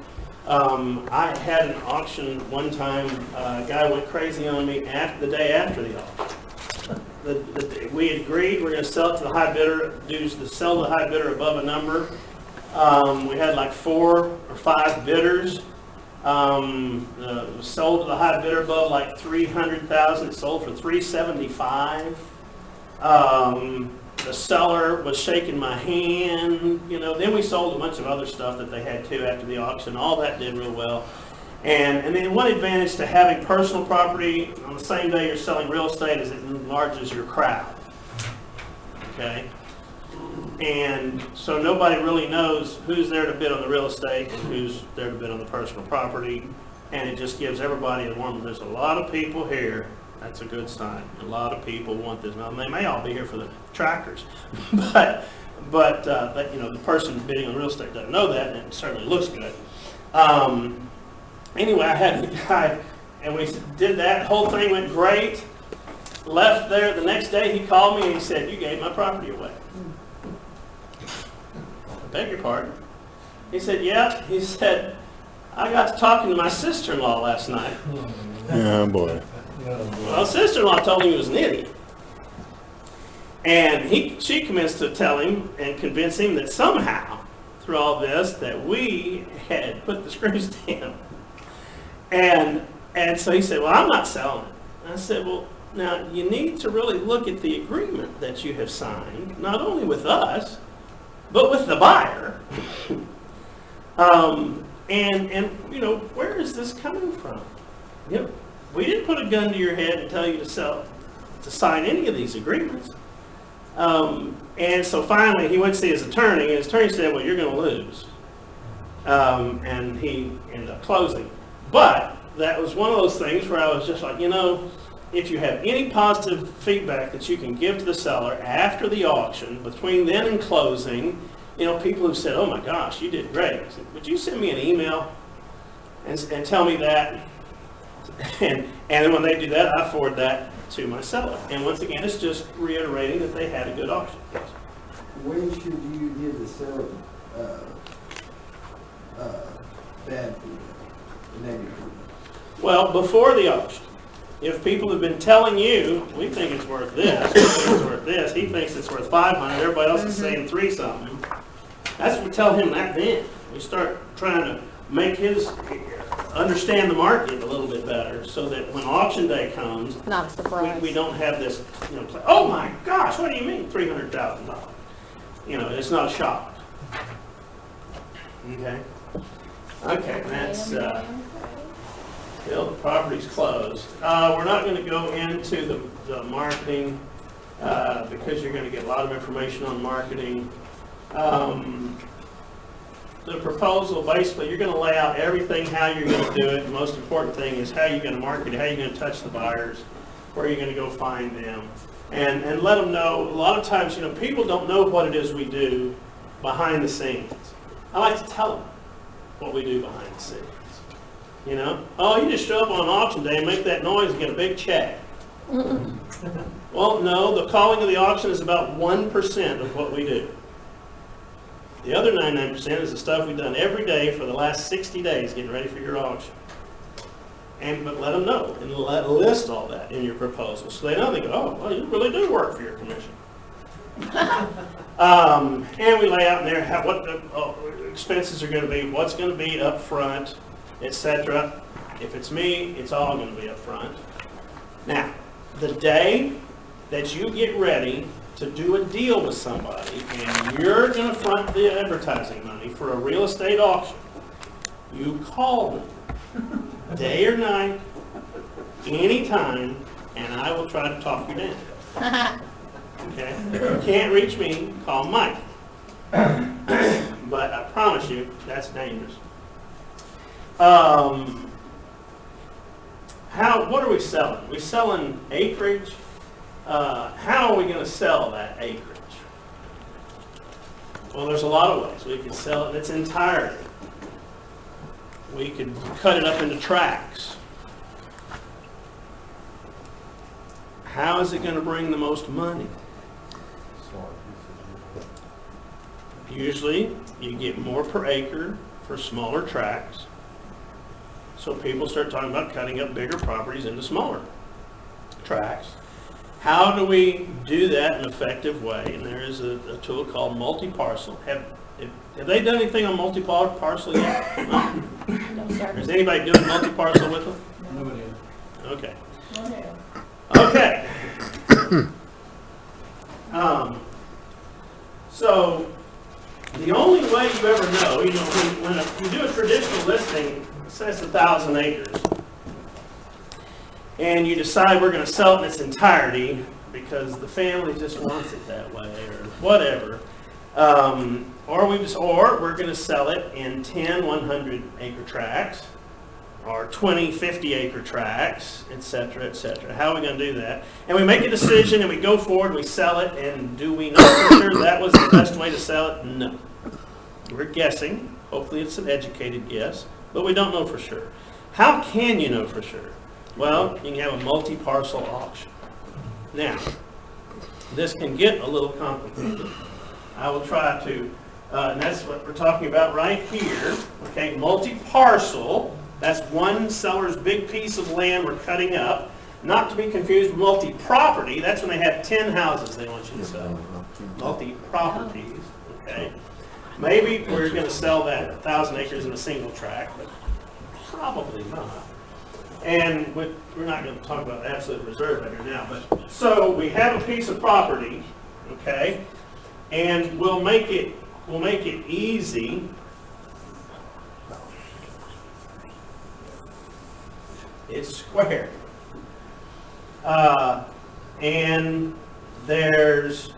A: I had an auction one time. A guy went crazy on me the day after the auction. We had agreed we're going to sell it to the high bidder, sell to the high bidder above a number. We had like 4 or 5 bidders. It was sold to the high bidder above like $300,000. It sold for $375. the seller was shaking my hand, you know. Then we sold a bunch of other stuff that they had too after the auction. All that did real well. And then one advantage to having personal property on the same day you're selling real estate is it enlarges your crowd. Okay? And so nobody really knows who's there to bid on the real estate and who's there to bid on the personal property. And it just gives everybody a warm, there's a lot of people here. That's a good sign. A lot of people want this. Now, they may all be here for the tractors, but you know, the person bidding on real estate doesn't know that, and it certainly looks good. Anyway, I had a guy, and we did that. Whole thing went great. Left there. The next day, he called me and he said, "You gave my property away." I beg your pardon. He said, "Yeah." He said, "I got to talking to my sister-in-law last night."
D: Oh, boy.
A: Well, sister-in-law told him he was an idiot. And she commenced to tell him and convince him that somehow, through all this, that we had put the screws down. And so he said, "Well, I'm not selling it." I said, "Well, now you need to really look at the agreement that you have signed, not only with us, but with the buyer. And you know, where is this coming from? You know, we didn't put a gun to your head and tell you to sign any of these agreements." And so finally, he went to see his attorney, and his attorney said, "Well, you're going to lose." And he ended up closing. But that was one of those things where I was just like, you know, if you have any positive feedback that you can give to the seller after the auction, between then and closing, you know, people who said, "Oh my gosh, you did great." I said, "Would you send me an email and tell me that?" And then when they do that, I forward that to my seller. And once again, it's just reiterating that they had a good auction.
G: When should you give the seller, bad feedback, negative feedback?
A: Well, before the auction, if people have been telling you, "We think it's worth this, we think it's worth this," he thinks it's worth 500, everybody else is saying 3 something. That's what we tell him that then. We start trying to make his understand the market a little bit better, so that when auction day comes,
E: Not a surprise.
A: we don't have this, you know, "Oh my gosh, what do you mean $300,000? You know, it's not a shock. Okay? Okay, that's, till the property's closed. We're not going to go into the marketing, because you're going to get a lot of information on marketing. The proposal, basically, you're going to lay out everything, how you're going to do it. The most important thing is how you're going to market it, how you're going to touch the buyers, where you're going to go find them, and let them know. A lot of times, you know, people don't know what it is we do behind the scenes. I like to tell them what we do behind the scenes. You know, "Oh, you just show up on auction day and make that noise and get a big check." Well, no, the calling of the auction is about 1% of what we do. The other 99% is the stuff we've done every day for the last 60 days getting ready for your auction. But let them know and list all that in your proposal, so they know. They go, "Oh, well, you really do work for your commission." And we lay out in there what the expenses are going to be, what's going to be up front, etc. If it's me, it's all going to be up front. Now, the day that you get ready to do a deal with somebody and you're going to front the advertising money for a real estate auction, you call them day or night, anytime, and I will try to talk you down. Okay? If you can't reach me, call Mike. But I promise you, that's dangerous. What are we selling? We're selling acreage. How are we going to sell that acreage? Well, there's a lot of ways. We could sell it in its entirety. We could cut it up into tracts. How is it going to bring the most money? Usually, you get more per acre for smaller tracts. So people start talking about cutting up bigger properties into smaller tracts. How do we do that in an effective way? And there is a tool called multi-parcel. Have they done anything on multi-parcel yet? No.
E: No, sir.
A: Is anybody doing multi-parcel with them?
F: Nobody.
A: Okay. Okay. So, the only way you ever know, you know, when you do a traditional listing, say it's 1,000 acres, and you decide we're gonna sell it in its entirety because the family just wants it that way, or whatever, or we're gonna sell it in 10 100-acre tracts, or 20 50-acre tracts, et cetera, et cetera. How are we gonna do that? And we make a decision and we go forward and we sell it, and do we know for sure that was the best way to sell it? No. We're guessing. Hopefully it's an educated guess, but we don't know for sure. How can you know for sure? Well, you can have a multi-parcel auction. Now, this can get a little complicated. I will try to, and that's what we're talking about right here. Okay, multi-parcel. That's one seller's big piece of land we're cutting up. Not to be confused with multi-property. That's when they have 10 houses they want you to sell. Multi-properties, okay? Maybe we're going to sell that 1,000 acres in a single tract, but probably not. And we're not going to talk about absolute reserve right now. But so we have a piece of property, okay, and we'll make it easy. It's square. And there's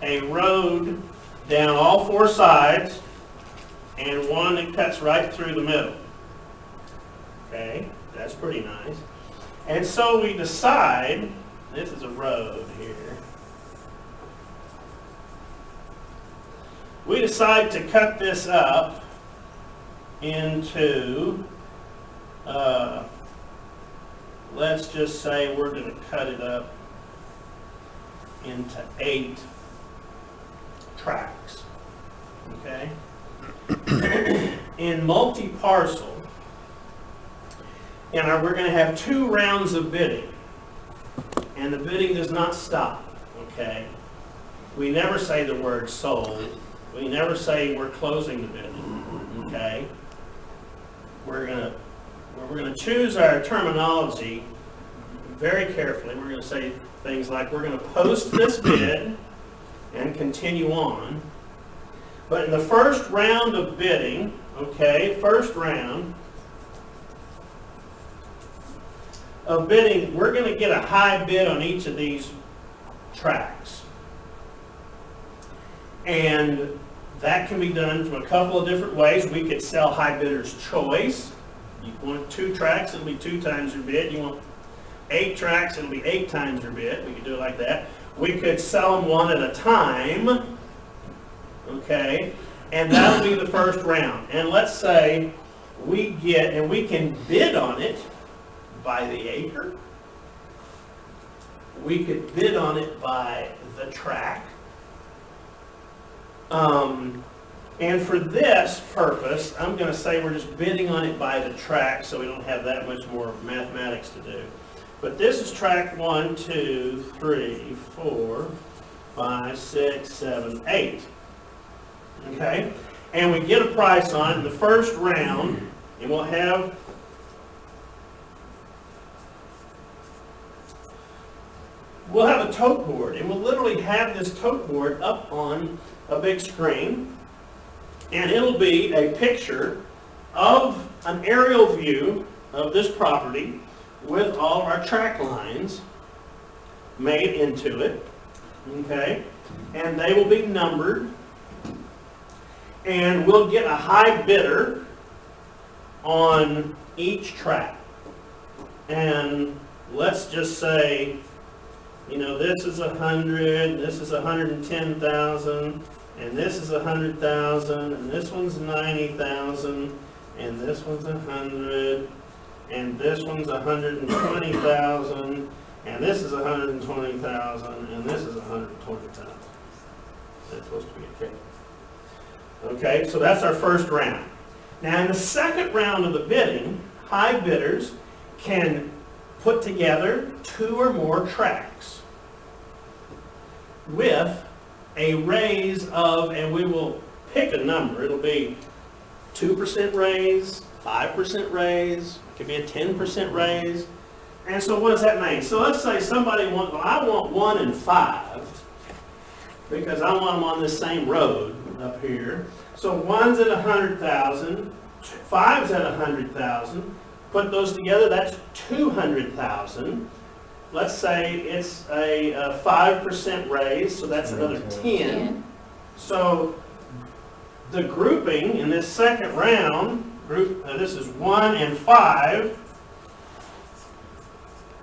A: a road down all four sides and one that cuts right through the middle. Okay, that's pretty nice. And so we decide, this is a road here. We decide to cut this up into, let's just say we're going to cut it up into 8 tracts, okay? In multi-parcel, and we're going to have 2 rounds of bidding, and the bidding does not stop, okay? We never say the word sold. We never say we're closing the bidding, okay? We're going to choose our terminology very carefully. We're going to say things like, we're going to post this bid and continue on. But in the first round of bidding, okay, first round of bidding, we're going to get a high bid on each of these tracts. And that can be done from a couple of different ways. We could sell high bidder's choice. You want 2 tracts, it'll be 2 times your bid. You want 8 tracts, it'll be 8 times your bid. We could do it like that. We could sell them one at a time, okay, and that'll be the first round. And let's say we get, and we can bid on it by the acre. We could bid on it by the tract. And for this purpose, I'm going to say we're just bidding on it by the tract, so we don't have that much more mathematics to do. But this is tract 1, 2, 3, 4, 5, 6, 7, 8. Okay? And we get a price on it in the first round, and we'll have a tote board, and we'll literally have this tote board up on a big screen, and it'll be a picture of an aerial view of this property with all of our track lines made into it, okay, and they will be numbered, and we'll get a high bidder on each track. And let's just say, you know, this is 100, this is 110,000, and this is 100,000, and this one's 90,000, and this one's 100, and this one's 120,000, and this is 120,000, and this is 120,000. That's supposed to be okay. Okay, so that's our first round. Now in the second round of the bidding, high bidders can put together 2 or more tracts with a raise of, and we will pick a number, it'll be 2% raise, 5% raise, it could be a 10% raise. And so what does that mean? So let's say somebody wants, well, I want 1 and 5. because I want them on this same road up here. So one's at 100,000, five's at 100,000. Put those together, that's 200,000. Let's say it's a 5% raise, so that's another 10. So the grouping in this second round, this is 1 and 5.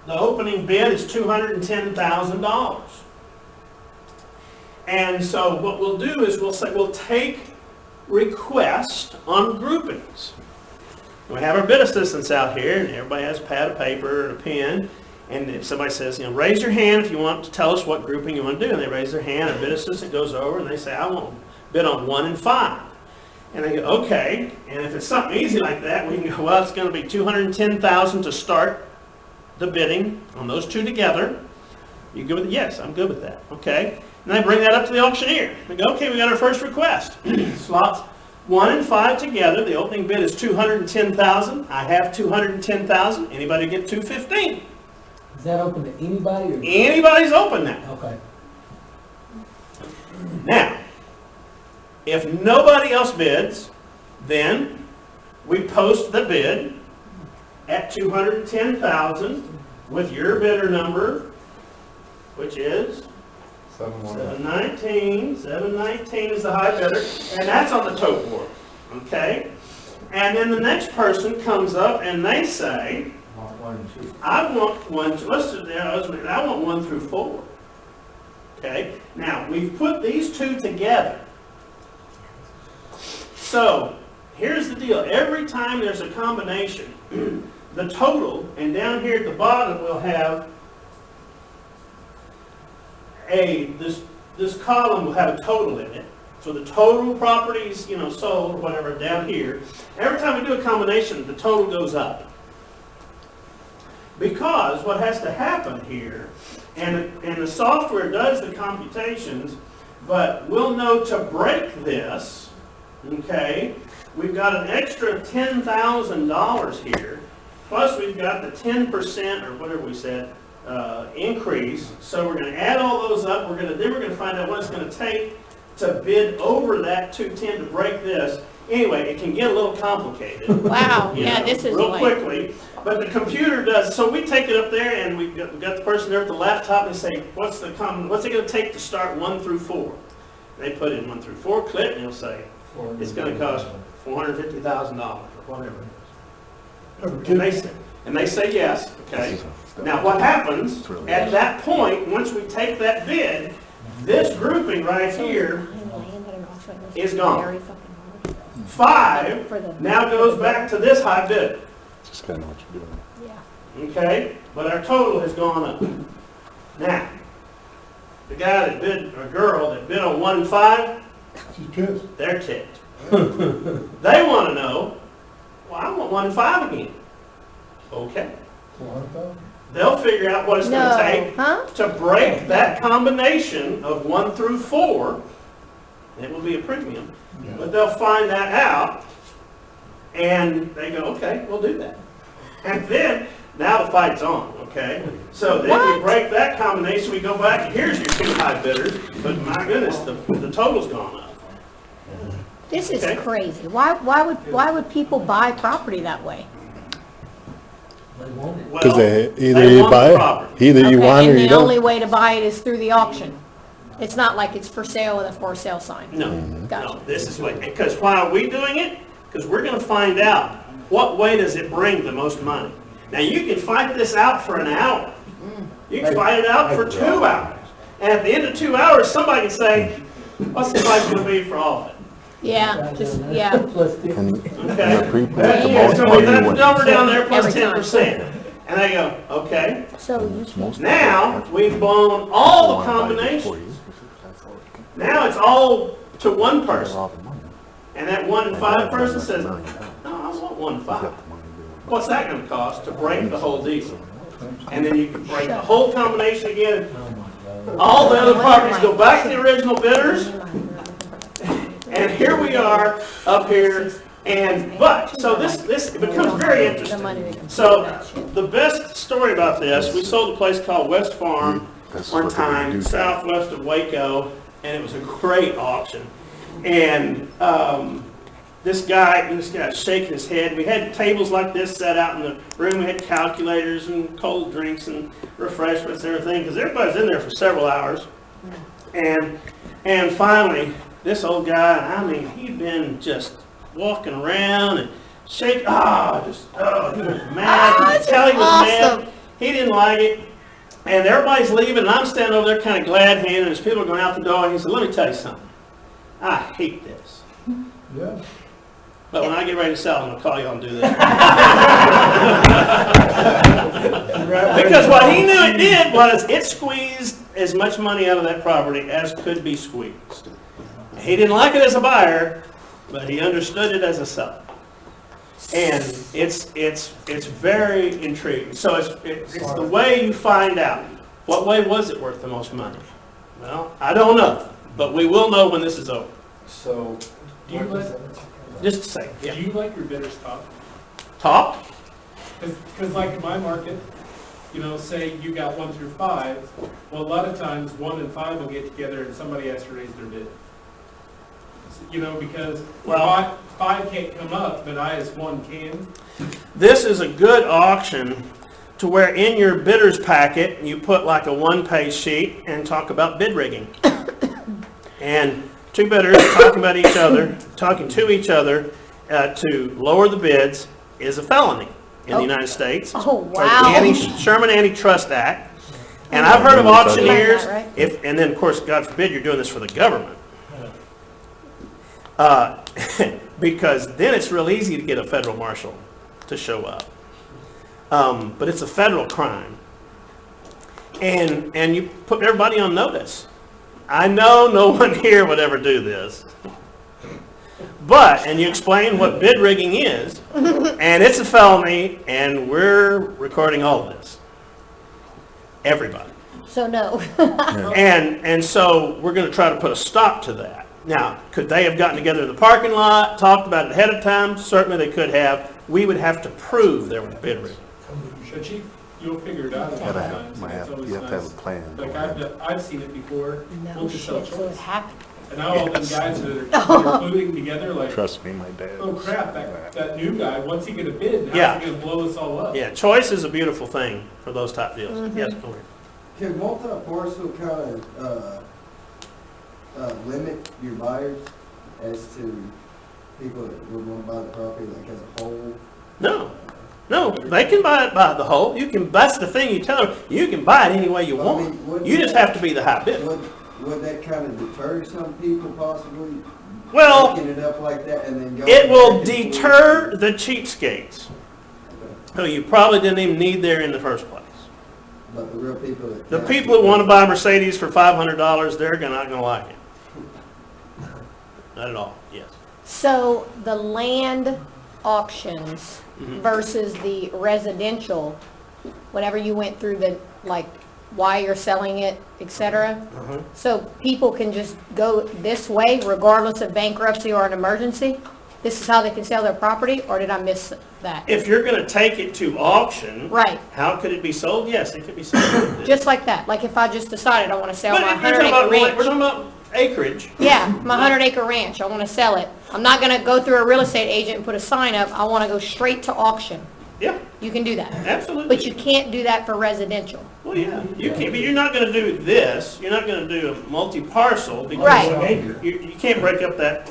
A: The opening bid is $210,000. And so what we'll do is we'll take requests on groupings. We have our bid assistants out here, and everybody has a pad of paper and a pen. And if somebody says, raise your hand if you want to tell us what grouping you want to do, and they raise their hand, a bid assistant goes over and they say, I want to bid on 1 and 5. And they go, okay. And if it's something easy like that, we can go, well, it's going to be $210,000 to start the bidding on those two together. You good with it? Yes, I'm good with that. Okay. And they bring that up to the auctioneer. They go, okay, we got our first request. Slots 1 and 5 together. The opening bid is $210,000. I have $210,000. Anybody get $215,000?
B: Is that open to anybody or?
A: Anybody's open now.
B: Okay.
A: Now, if nobody else bids, then we post the bid at $210,000 with your bidder number, which is 719. 719 is the high bidder, and that's on the tote board. Okay? And then the next person comes up and they say, I want 1 through 4. Okay? Now, we've put these two together. So, here's the deal. Every time there's a combination, the total, and down here at the bottom we'll have this column will have a total in it. So the total properties, sold, or whatever, down here. Every time we do a combination, the total goes up. Because what has to happen here, and the software does the computations, but we'll know to break this, okay, we've got an extra $10,000 here, plus we've got the 10% or whatever we said, increase. So we're going to add all those up. Then we're going to find out what it's going to take to bid over that 210 to break this. Anyway, it can get a little complicated.
E: Wow, yeah, this is
A: real
E: like...
A: quickly. But the computer does, so we take it up there and we've got the person there at the laptop and say, what's it going to take to start 1 through 4? They put in 1 through 4, click, and it'll say, it's going to cost $450,000 or whatever. And they say yes, okay. Now what happens at that point, once we take that bid, this grouping right here is gone. 5 now goes back to this high bid.
D: Just kind of know what you're doing.
E: Yeah.
A: Okay, but our total has gone up. Now, the guy that bid, or girl that bid on 1 and 5,
I: She's pissed.
A: they're ticked. They want to know, well, I want 1 and 5 again. Okay. They'll figure out what it's going to take to break that combination of 1 through 4. It will be a premium, but they'll find that out, and they go, okay, we'll do that. And then, now the fight's on, okay? So then we break that combination, we go back, and here's your 2 high bidders, but my goodness, the total's gone up.
E: This is crazy. Why would people buy property that way?
B: They want it.
D: Because
A: Well,
D: either you
A: want
D: buy
A: the
D: it,
A: property.
D: either you want it or
E: And
D: you
E: the only
D: don't.
E: way to buy it is through the auction. It's not like it's for sale with a for sale sign.
A: No,
E: Gotcha.
A: no, this is what, because why are we doing it? Because we're going to find out what way does it bring the most money. Now you can fight this out for an hour. You can fight it out for 2 hours. And at the end of 2 hours, somebody can say, what's the price going to be for all of it?
E: Yeah, just, yeah.
B: Plus 50.
D: And
A: Okay?
D: the pre-
A: That's
D: the
E: Yeah.
D: most
A: going to
D: money
A: be that
D: wins.
A: number down there plus
E: Every time.
A: 10%. And they go, okay.
E: So you
D: Most
A: Now,
D: people-
A: we've blown all the
D: want to buy it
A: combinations.
D: for you. That's all you can-
A: Now it's all to one person.
D: All the money.
A: And that 1 and 5 person
D: That's
A: says,
D: $1
A: no,
D: million.
A: I want 1 and
D: He's
A: 5.
D: got the money to do it.
A: What's that going to cost to break the whole deal? And then you can break the whole combination again.
B: Oh my God.
A: All the other properties go back to the original bidders. And here we are up here. So this becomes very interesting. So the best story about this, we sold a place called West Farm
D: This is
A: one
D: what they're gonna
A: time,
D: do.
A: southwest of Waco. and it was a great auction. And this guy's shaking his head. We had tables like this set out in the room. We had calculators and cold drinks and refreshments and everything, because everybody's in there for several hours. And finally, this old guy, I mean, he'd been just walking around and shaking. He was mad. You could tell he was mad. He didn't like it. And everybody's leaving, and I'm standing over there kind of glad-handed, and as people are going out the door, and he said, let me tell you something. I hate this.
I: Yeah.
A: But when I get ready to sell, I'm going to call you and do this. Because what he knew it did was it squeezed as much money out of that property as could be squeezed. He didn't like it as a buyer, but he understood it as a seller. And it's very intriguing. So it's the way you find out. What way was it worth the most money? Well, I don't know, but we will know when this is over.
J: So,
F: Do you like,
A: Just a second.
F: do
A: Yeah.
F: you like your bidders top?
A: Top?
F: Because like in my market, you know, say you got 1 through 5, well, a lot of times 1 and 5 will get together and somebody has to raise their bid. You know, because
A: Well-
F: 5 can't come up, but I as 1 can.
A: This is a good auction to where in your bidder's packet, you put like a one-page sheet and talk about bid rigging. And two bidders talking to each other to lower the bids is a felony in the United States.
E: Oh, wow.
A: Sherman Antitrust Act. And I've heard of auctioneers,
E: Right.
A: and then of course, God forbid, you're doing this for the government. Because then it's real easy to get a federal marshal to show up. But it's a federal crime. And you put everybody on notice. I know no one here would ever do this. And you explain what bid rigging is, and it's a felony, and we're recording all of this. Everybody.
E: So no.
A: And so we're going to try to put a stop to that. Now, could they have gotten together in the parking lot, talked about it ahead of time? Certainly they could have. We would have to prove there was bid rigging.
F: But you'll figure it out a lot of times. and it's always
D: You have to have
F: nice.
D: a plan.
F: Like I've seen it before.
E: No
F: We'll just sell
E: shit, so it
F: choice.
E: happened.
F: And now all them guys that are gluing together, like,
D: Trust me, my dad.
F: oh crap, that new guy, once he get a bid, how's
A: Yeah.
F: he gonna blow us all up?
A: Yeah, choice is a beautiful thing for those type deals. Yes, go ahead.
G: Can multi-parcel kind of limit your buyers as to people that would want to buy the property like as a whole?
A: No, they can buy it by the whole. That's the thing you tell them. You can buy it any way you
G: Well, I
A: want.
G: mean, wouldn't
A: You just
G: that-
A: have to be the high bidder.
G: Would that kind of deter some people possibly?
A: Well,
G: Picking it up like that and then going?
A: it will
G: back and forth?
A: deter the cheapskates who you probably didn't even need there in the first place.
G: But the real people that.
A: The people who want to buy a Mercedes for $500, they're not going to like it. Not at all, yes.
E: So the land auctions versus the residential, whenever you went through the, like, why you're selling it, et cetera. So people can just go this way regardless of bankruptcy or an emergency? This is how they can sell their property, or did I miss that?
A: If you're going to take it to auction,
E: Right,
A: how could it be sold? Yes, it could be sold.
E: just like that. Like if I just decided I want to sell
A: But
E: my
A: if you're talking
E: 100-acre
A: about, we're
E: ranch.
A: talking about acreage.
E: Yeah, my 100-acre ranch, I want to sell it. I'm not going to go through a real estate agent and put a sign up. I want to go straight to auction.
A: Yeah,
E: You can do that.
A: absolutely.
E: But you can't do that for residential.
A: Well, yeah, you can't, but you're not going to do this. You're not going to do a multi-parcel because
E: Right.
A: you can't break up that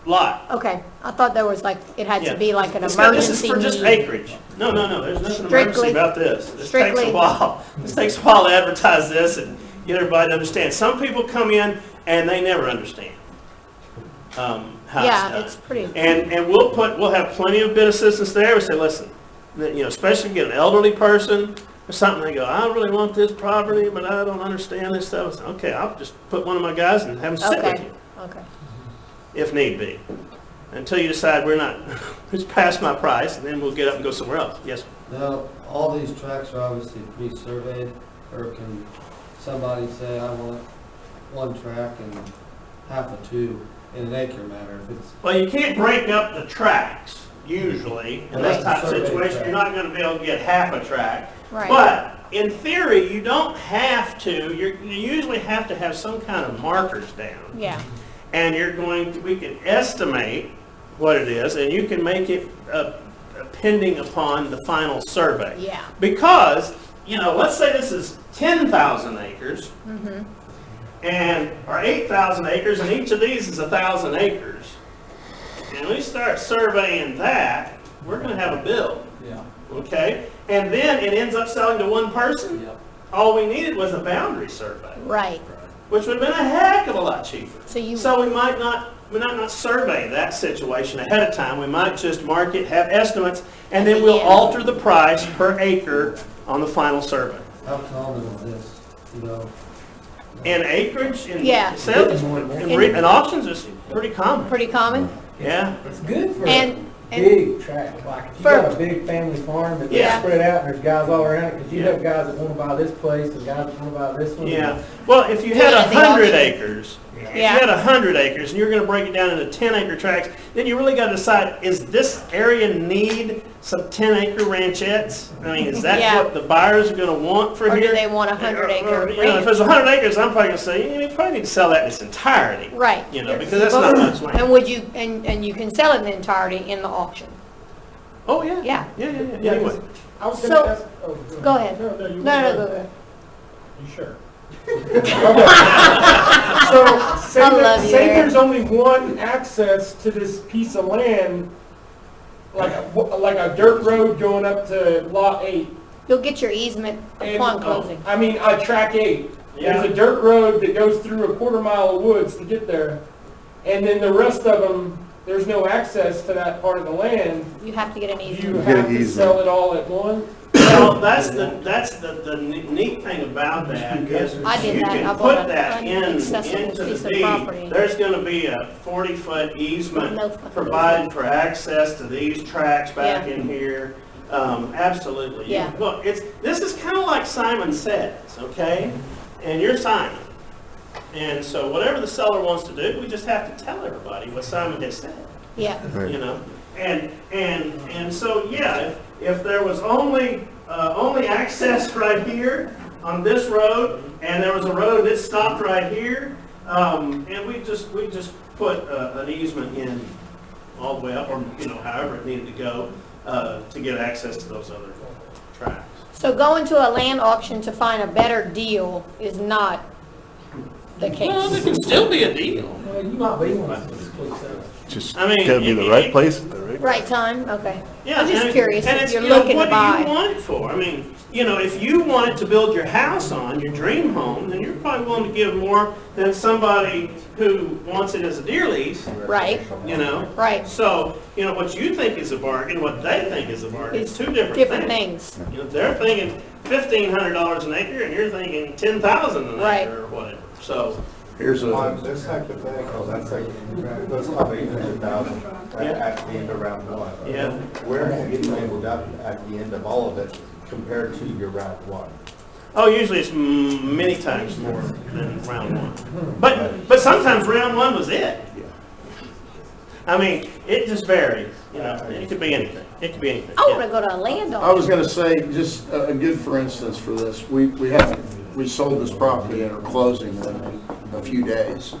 A: lot.
E: Okay, I thought there was like, it had
A: Yeah.
E: to be like an
A: This is
E: emergency
A: for just
E: need.
A: acreage. No, there's nothing emergency
E: Strictly-
A: about this. This takes
E: strictly-
A: a while. This takes a while to advertise this and get everybody to understand. Some people come in and they never understand how
E: Yeah,
A: it's
E: it's
A: done.
E: pretty,
A: And we'll have plenty of bid assistance there. We say, listen, especially get an elderly person or something, they go, I really want this property, but I don't understand this stuff. I say, okay, I'll just put one of my guys and have them sit with
E: okay,
A: you,
E: okay.
A: if need be. Until you decide we're not, it's past my price, and then we'll get up and go somewhere else. Yes, sir.
G: Now, all these tracks are obviously pre-surveyed, or can somebody say, I want 1 track and half a 2 in an acre matter, if it's,
A: Well, you can't break up the tracks, usually, in this type of situation. You're not gonna be able to get half a track.
E: Right.
A: But in theory, you don't have to, you usually have to have some kind of markers down.
E: Yeah,
A: And we can estimate what it is, and you can make it pending upon the final survey.
E: yeah.
A: Because, let's say this is 10,000 acres, or 8,000 acres, and each of these is 1,000 acres. And we start surveying that, we're gonna have a bill,
B: Yeah.
A: okay? And then it ends up selling to one person.
B: Yep.
A: All we needed was a boundary survey,
E: Right.
A: which would have been a heck of a lot cheaper.
E: So
A: we might not survey that situation ahead of time. We might just mark it, have estimates, and then we'll
E: Yeah.
A: alter the price per acre on the final survey.
G: How common is this, you know?
A: And acreage in
E: Yeah.
A: sales, in auctions is pretty common.
E: pretty common.
A: Yeah.
B: It's good for
E: And
B: big tract, like if you
E: For-
B: got a big family farm that's
A: Yeah.
B: spread out and there's guys all around it, because you
A: Yeah.
B: have guys that wanna buy this place and guys that wanna buy this one.
A: Yeah. Well, if you had
E: Yeah, the
A: 100
E: auction.
A: acres, if you
E: Yeah.
A: had 100 acres and you're going to break it down into 10-acre tracts, then you really got to decide, is this area need some 10-acre ranchettes? I mean, is that
E: Yeah.
A: what the buyers are going to want for
E: Or
A: here?
E: do they want a 100-acre
A: If
E: ranch?
A: it's 100 acres, I'm probably going to say, you probably need to sell that in its entirety.
E: Right.
A: Because that's not much land.
E: And would you, and you can sell it in the entirety in the auction?
A: Oh, yeah.
E: Yeah.
A: Yeah. Anyway.
I: I was
E: So-
I: gonna ask, oh,
E: Go ahead.
I: No, you
E: No,
I: go
E: go
I: ahead.
E: ahead.
I: You sure? So, say,
E: I love you,
I: say
E: Eric.
I: there's only one access to this piece of land, like a dirt road going up to lot 8.
E: You'll get your easement upon closing.
I: I mean, track 8.
A: Yeah.
I: There's a dirt road that goes through a quarter mile of woods to get there. And then the rest of them, there's no access to that part of the land.
E: You have to get an
I: You
E: easement.
D: Get
I: have
D: an
I: to
D: easement.
I: sell it all at once.
A: Well, that's the neat thing about that is
E: I did
A: you
E: that. I
A: can
E: bought
A: put
E: an
A: that
E: inaccessible
A: into
E: piece
A: the
E: of property.
A: deed. There's going to be a 40-foot easement
E: No fucking
A: provided for access to these tracks back
E: Yeah.
A: in here. Absolutely.
E: Yeah.
A: Look, this is kind of like Simon Says, okay? And you're Simon. And so whatever the seller wants to do, we just have to tell everybody what Simon has said.
E: Yeah.
D: Right.
A: And so, yeah, if there was only access right here on this road, and there was a road that stopped right here, and we just put an easement in all the way up, or, however it needed to go, to get access to those other tracks.
E: So going to a land auction to find a better deal is not the
A: Well, there
E: case.
A: can still be a deal.
B: Well, you might be one of those places.
D: Just
A: I mean,
D: gotta be the right place at the right.
E: Right time? Okay.
A: Yeah,
E: I'm just
A: and-
E: curious
A: and
E: if
A: it's,
E: you're
A: you know,
E: looking to
A: what do
E: buy.
A: you want it for? I mean, if you wanted to build your house on, your dream home, then you're probably willing to give more than somebody who wants it as a deer lease,
E: Right, right.
A: So, what you think is a bargain, what they think is a bargain,
E: It's
A: it's two different things.
E: things.
A: They're thinking $1,500 an acre, and you're thinking $10,000 an
E: Right.
A: acre or whatever. So,
D: Here's
J: On
D: a,
J: this hypothetical, that's like, let's call it 800,000 at the end of round 1.
A: yeah.
J: Where have you ended up at the end of all of it compared to your round 1?
A: Oh, usually it's many times more than round one. But sometimes round one was it. I mean, it just varies. It could be anything. It could be anything.
E: I want to go to a land
H: I was
E: auction.
H: gonna say, just a good for instance for this, we sold this property and are closing in a few days.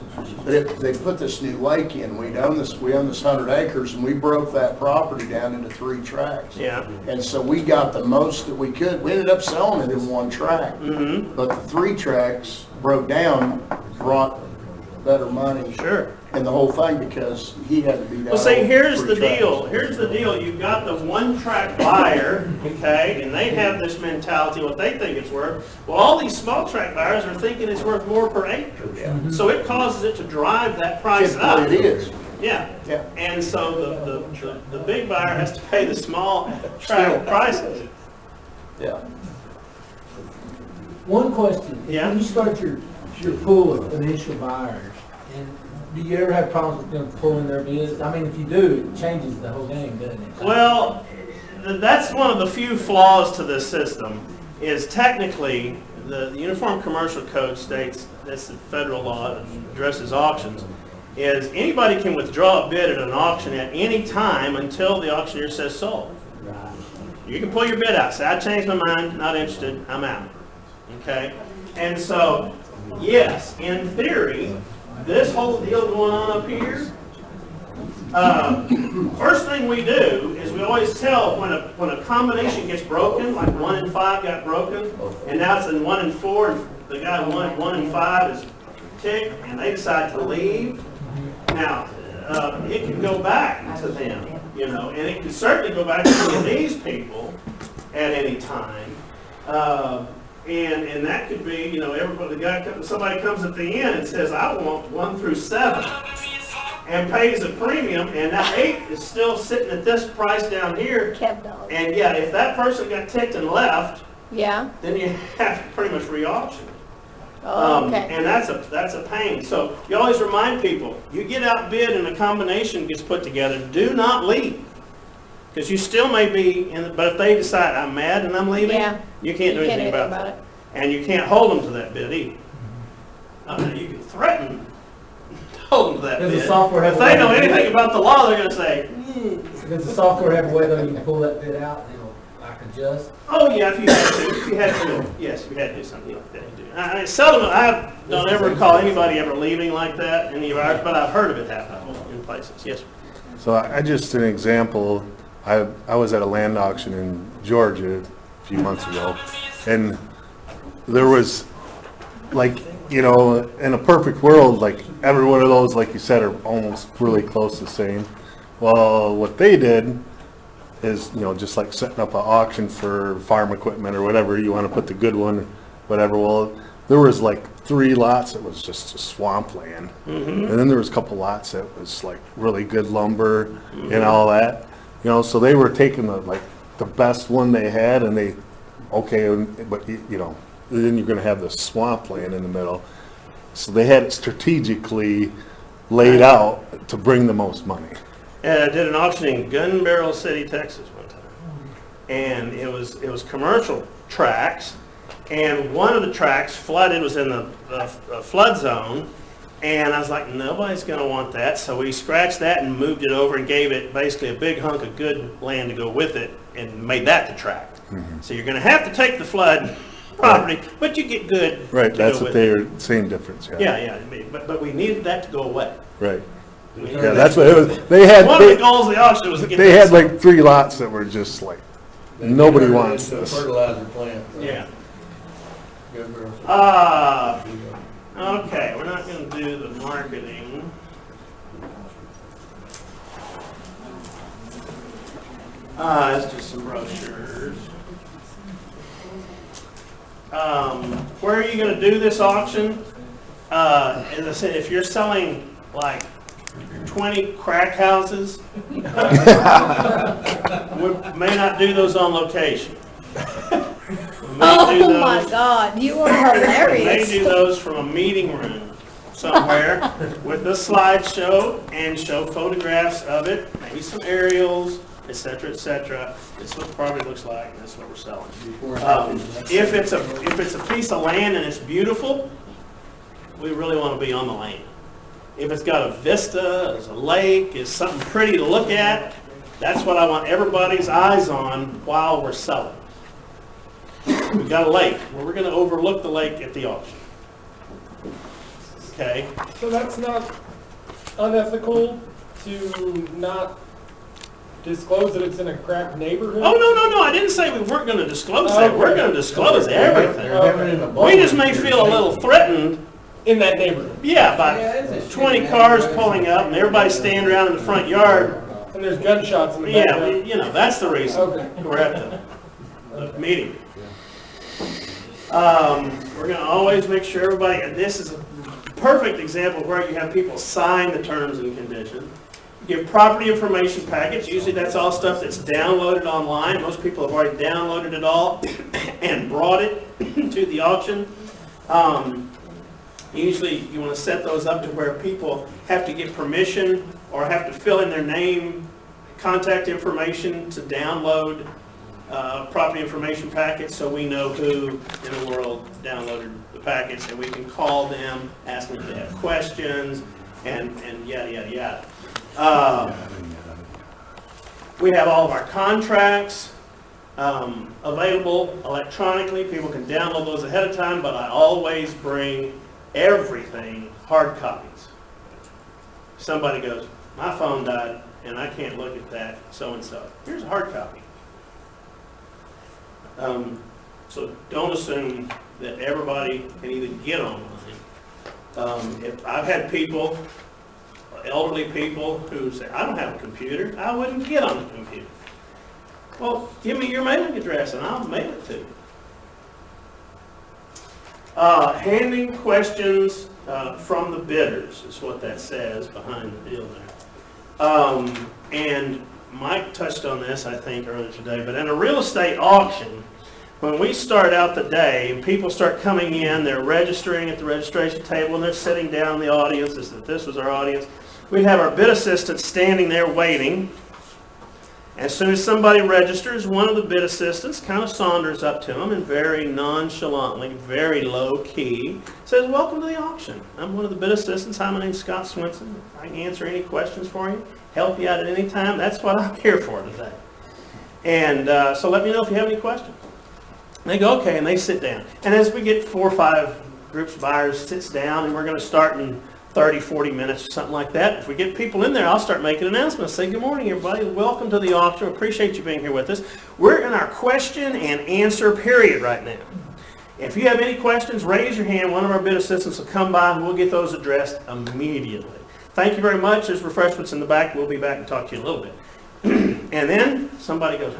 H: But they put this new lake in, we own this 100 acres, and we broke that property down into 3 tracts.
A: Yeah.
H: And so we got the most that we could, we ended up selling it in 1 tract.
A: Mm-hmm.
H: But the 3 tracts broke down, brought better money.
A: Sure.
H: And the whole thing, because he had to be down.
A: Well, see, here's the
H: 3 tracts.
A: deal. Here's the deal. You've got the one-track buyer, okay, and they have this mentality, what they think it's worth. Well, all these small-track buyers are thinking it's worth more per acre. So it causes it to drive that price up.
H: Typically it is.
A: Yeah.
H: Yeah.
A: And so the big buyer has to pay the small track prices.
H: Yeah.
B: One question.
A: Yeah.
B: When you start your pool of initial buyers, and do you ever have problems with them pulling their bids? I mean, if you do, it changes the whole game, doesn't it?
A: Well, that's one of the few flaws to this system, is technically, the Uniform Commercial Code states, that's the federal law that addresses auctions, is anybody can withdraw a bid at an auction at any time until the auctioneer says sold. You can pull your bid out, say, I changed my mind, not interested, I'm out. Okay? And so, yes, in theory, this whole deal going on up here, first thing we do is we always tell when a combination gets broken, like 1 and 5 got broken, and now it's in 1 and 4, and the guy 1 and 5 is ticked, and they decide to leave. Now, it can go back to them, and it can certainly go back to any of these people at any time. And that could be, somebody comes at the end and says, I want 1 through 7, and pays a premium, and now 8 is still sitting at this price down here.
E: Kev dog.
A: And yeah, if that person got ticked and left,
E: Yeah,
A: then you have to pretty much re-auction it.
E: oh, okay.
A: And that's a pain. So you always remind people, you get outbid and a combination gets put together, do not leave. Because you still may be, but if they decide, I'm mad and I'm leaving,
E: Yeah.
A: you can't do anything about that. And you can't hold them to that bid either. You can threaten to hold them to that
B: Does the
A: bid.
B: software have
A: If
B: a
A: they
B: way
A: know
B: to do
A: anything
B: that?
A: about the law, they're going to say,
B: Does the software have a way though you can pull that bid out and it'll like adjust?
A: oh yeah, if you had to, yes, if you had to do something like that, you do. I seldom, I don't ever recall anybody ever leaving like that, any of ours, but I've heard of it happen in places, yes.
D: So I just, an example, I was at a land auction in Georgia a few months ago, and there was, like, in a perfect world, like, every one of those, like you said, are almost really close to the same. Well, what they did is, just like setting up an auction for farm equipment or whatever, you want to put the good one, whatever. Well, there was like 3 lots that was just a swampland. And then there was a couple lots that was like really good lumber and all that. So they were taking the best one they had, and but then you're going to have the swampland in the middle. So they had it strategically laid out to bring the most money.
A: I did an auction in Gun Barrel City, Texas one time. And it was commercial tracts, and one of the tracts flooded, was in the flood zone, and I was like, nobody's going to want that. So we scratched that and moved it over and gave it basically a big hunk of good land to go with it and made that the tract. So you're going to have to take the flood property, but you get good
D: Right,
A: to
D: that's
A: go
D: what
A: with it.
D: same difference,
A: Yeah, but we needed that to go away.
D: Right.
A: We
D: Yeah,
A: needed
D: that's
A: that.
D: what it was. They had,
A: One of the goals of the auction was to get
D: they
A: that
D: had like 3 lots that were just like, nobody wants this.
J: Fertilizer plant.
A: Yeah.
J: Good girl.
A: Okay, we're not going to do the marketing. It's just some brochures. Where are you going to do this auction? As I said, if you're selling like 20 crack houses, we may not do those on location. We may do
E: Oh my
A: those-
E: God, you are
A: They
E: hilarious.
A: do those from a meeting room somewhere with a slideshow and show photographs of it, maybe some aerials, et cetera, et cetera. This is what the property looks like, and this is what we're selling. If it's a piece of land and it's beautiful, we really want to be on the land. If it's got a vista, there's a lake, it's something pretty to look at, that's what I want everybody's eyes on while we're selling. We've got a lake, well, we're going to overlook the lake at the auction. Okay?
I: So that's not unethical to not disclose that it's in a crap neighborhood?
A: Oh, no, I didn't say we weren't going to disclose that. We're going to disclose everything. We just may feel a little threatened,
I: In that neighborhood?
A: yeah, by 20 cars pulling up and everybody standing around in the front yard.
I: And there's gunshots in the
A: Yeah,
I: background?
A: that's the reason
I: Okay.
A: we're at the meeting. We're going to always make sure everybody, and this is a perfect example where you have people sign the terms and conditions. Give property information packets. Usually that's all stuff that's downloaded online. Most people have already downloaded it all and brought it to the auction. Usually you want to set those up to where people have to get permission or have to fill in their name, contact information to download property information packets, so we know who in the world downloaded the packets, and we can call them, ask them if they have questions, and yada, yada, yada. We have all of our contracts. available electronically. People can download those ahead of time, but I always bring everything hard copies. Somebody goes, my phone died and I can't look at that so-and-so. Here's a hard copy. So don't assume that everybody can even get online. If I've had people, elderly people, who say, I don't have a computer, I wouldn't get on the computer. Well, give me your mailing address and I'll mail it to you. Handing questions from the bidders is what that says behind the deal there. And Mike touched on this, I think, earlier today, but in a real estate auction, when we start out the day and people start coming in, they're registering at the registration table and they're sitting down in the audience, as if this was our audience, we'd have our bid assistant standing there waiting. As soon as somebody registers, one of the bid assistants kind of saunters up to them and very nonchalantly, very low key, says, welcome to the auction. I'm one of the bid assistants. Hi, my name's Scott Swinson. If I can answer any questions for you, help you out at any time, that's what I'm here for today. And so let me know if you have any questions. And they go, okay, and they sit down. And as we get 4 or 5 groups of buyers sits down, and we're going to start in 30, 40 minutes or something like that. If we get people in there, I'll start making announcements. Say, good morning, everybody. Welcome to the auction. Appreciate you being here with us. We're in our question and answer period right now. If you have any questions, raise your hand. One of our bid assistants will come by, and we'll get those addressed immediately. Thank you very much. There's refreshments in the back. We'll be back and talk to you in a little bit. And then somebody goes,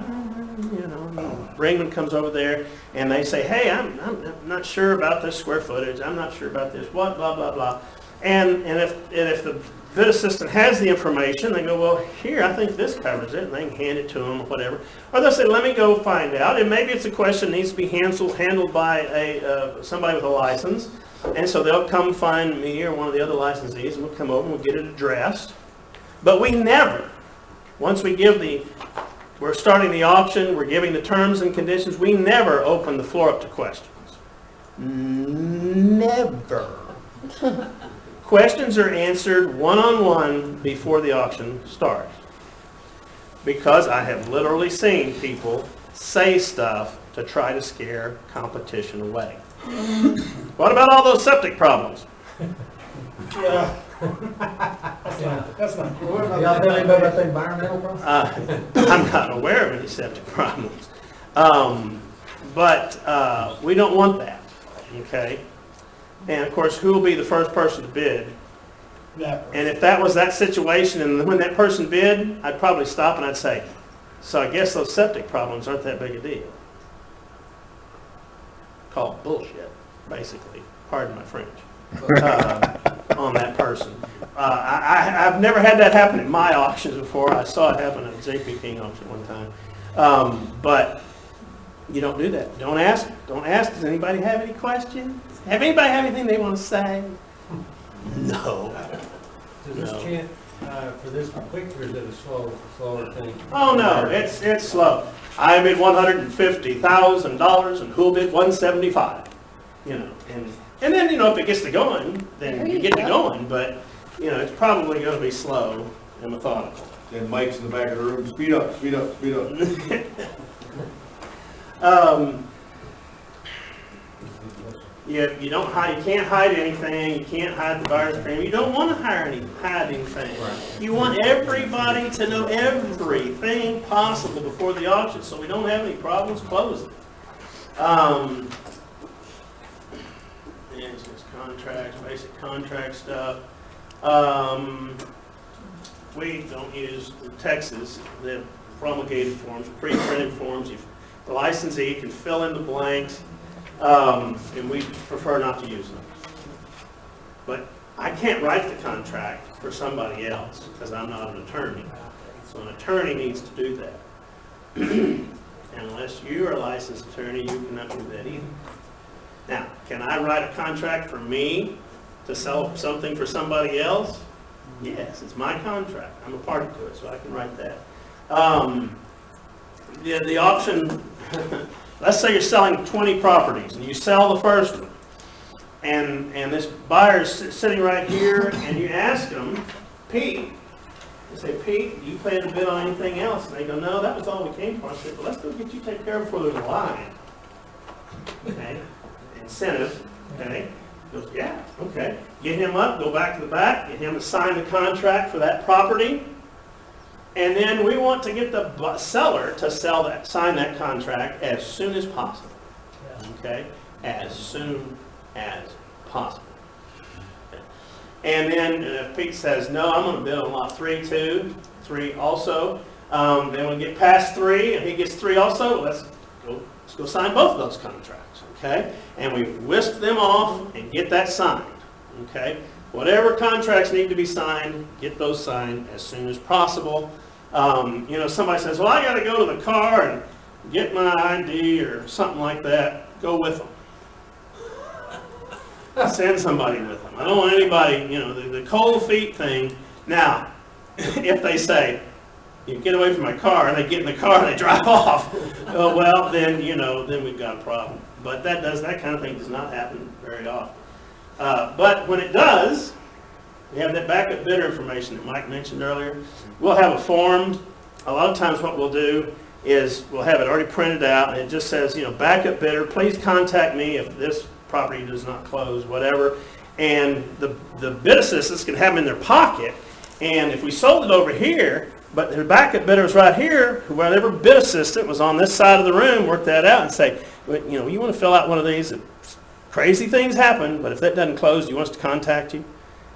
A: Ringman comes over there, and they say, hey, I'm not sure about this square footage. I'm not sure about this, what, blah, blah, blah. And if the bid assistant has the information, they go, well, here, I think this covers it, and they can hand it to them or whatever. Or they'll say, let me go find out. And maybe it's a question that needs to be handled by somebody with a license. And so they'll come find me or one of the other licensees, and we'll come over and we'll get it addressed. But we never, once we give we're starting the auction, we're giving the terms and conditions, we never open the floor up to questions. Never. Questions are answered one-on-one before the auction starts. Because I have literally seen people say stuff to try to scare competition away. What about all those septic problems?
I: Yeah. That's not cool.
B: Y'all tell anybody about the environmental process?
A: I'm not aware of any septic problems. But we don't want that, okay? And of course, who will be the first person to bid? And if that was that situation, and when that person bid, I'd probably stop and I'd say, so I guess those septic problems aren't that big a deal. Called bullshit, basically. Pardon my French. On that person. I've never had that happen at my auctions before. I saw it happen at a JP King auction one time. But you don't do that. Don't ask. Does anybody have any questions? Have anybody have anything they want to say? No.
K: Does this chant for this quick, or is it a slower thing?
A: Oh no, it's slow. I bid $150,000 and who'll bid $175,000. You know, and then if it gets to going, then you get to going. But it's probably going to be slow and methodical.
C: And Mike's in the back of the room, speed up, speed up, speed up.
A: You don't hide. You can't hide anything. You can't hide the buyer's premium. You don't want to hide anything. Right. You want everybody to know everything possible before the auction, so we don't have any problems closing. It's just contracts, basic contract stuff. We don't use in Texas the promulgated forms, pre-printed forms. The licensee can fill in the blanks. And we prefer not to use them. But I can't write the contract for somebody else because I'm not an attorney. So an attorney needs to do that. And unless you are a licensed attorney, you cannot do that either. Now, can I write a contract for me to sell something for somebody else? Yes, it's my contract. I'm a party to it, so I can write that. The auction... Let's say you're selling 20 properties and you sell the first one, and this buyer's sitting right here, and you ask him, Pete, say, Pete, do you plan to bid on anything else? And they go, no, that was all we came for. I said, well, let's go get you taken care of before there's a line. Okay, incentive, okay. He goes, yeah, okay. Get him up, go back to the back, get him to sign the contract for that property. And then we want to get the seller to sign that contract as soon as possible. Okay, as soon as possible. Okay. And then if Pete says, no, I'm going to bid on lot 3 too, 3 also, then we get past 3 and he gets 3 also, let's go sign both of those contracts. Okay, and we whisk them off and get that signed. Okay, whatever contracts need to be signed, get those signed as soon as possible. You know, somebody says, well, I got to go to the car and get my ID or something like that. Go with them. Send somebody with them. I don't want anybody, you know, the cold feet thing. Now, if they say, you get away from my car, and they get in the car and they drive off, well, then, you know, then we've got a problem. But that kind of thing does not happen very often. But when it does, we have that backup bidder information that Mike mentioned earlier. We'll have a form. A lot of times what we'll do is we'll have it already printed out, and it just says, you know, backup bidder, please contact me if this property does not close, whatever. And the bid assistants can have them in their pocket, and if we sold it over here, but the backup bidder was right here, whatever bid assistant was on this side of the room, work that out and say, you know, you want to fill out one of these, crazy things happen, but if that doesn't close, do you want us to contact you?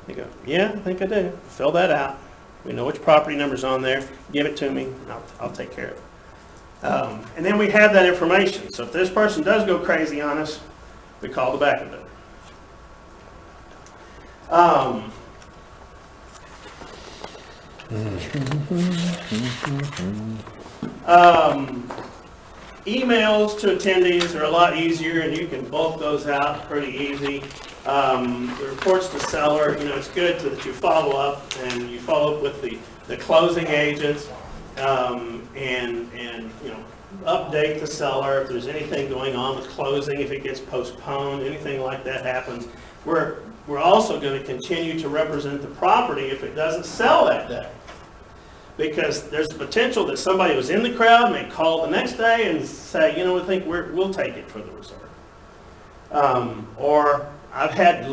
A: You go, yeah, I think I do. Fill that out. We know which property number's on there. Give it to me, and I'll take care of it. And then we have that information. So if this person does go crazy on us, we call the backup bidder. Emails to attendees are a lot easier, and you can bulk those out pretty easy. The reports to seller, you know, it's good that you follow up, and you follow up with the closing agents, and you know, update the seller if there's anything going on with closing, if it gets postponed, anything like that happens. We're also going to continue to represent the property if it doesn't sell that day, because there's the potential that somebody was in the crowd may call the next day and say, you know, we think we'll take it for the reserve. Or I've had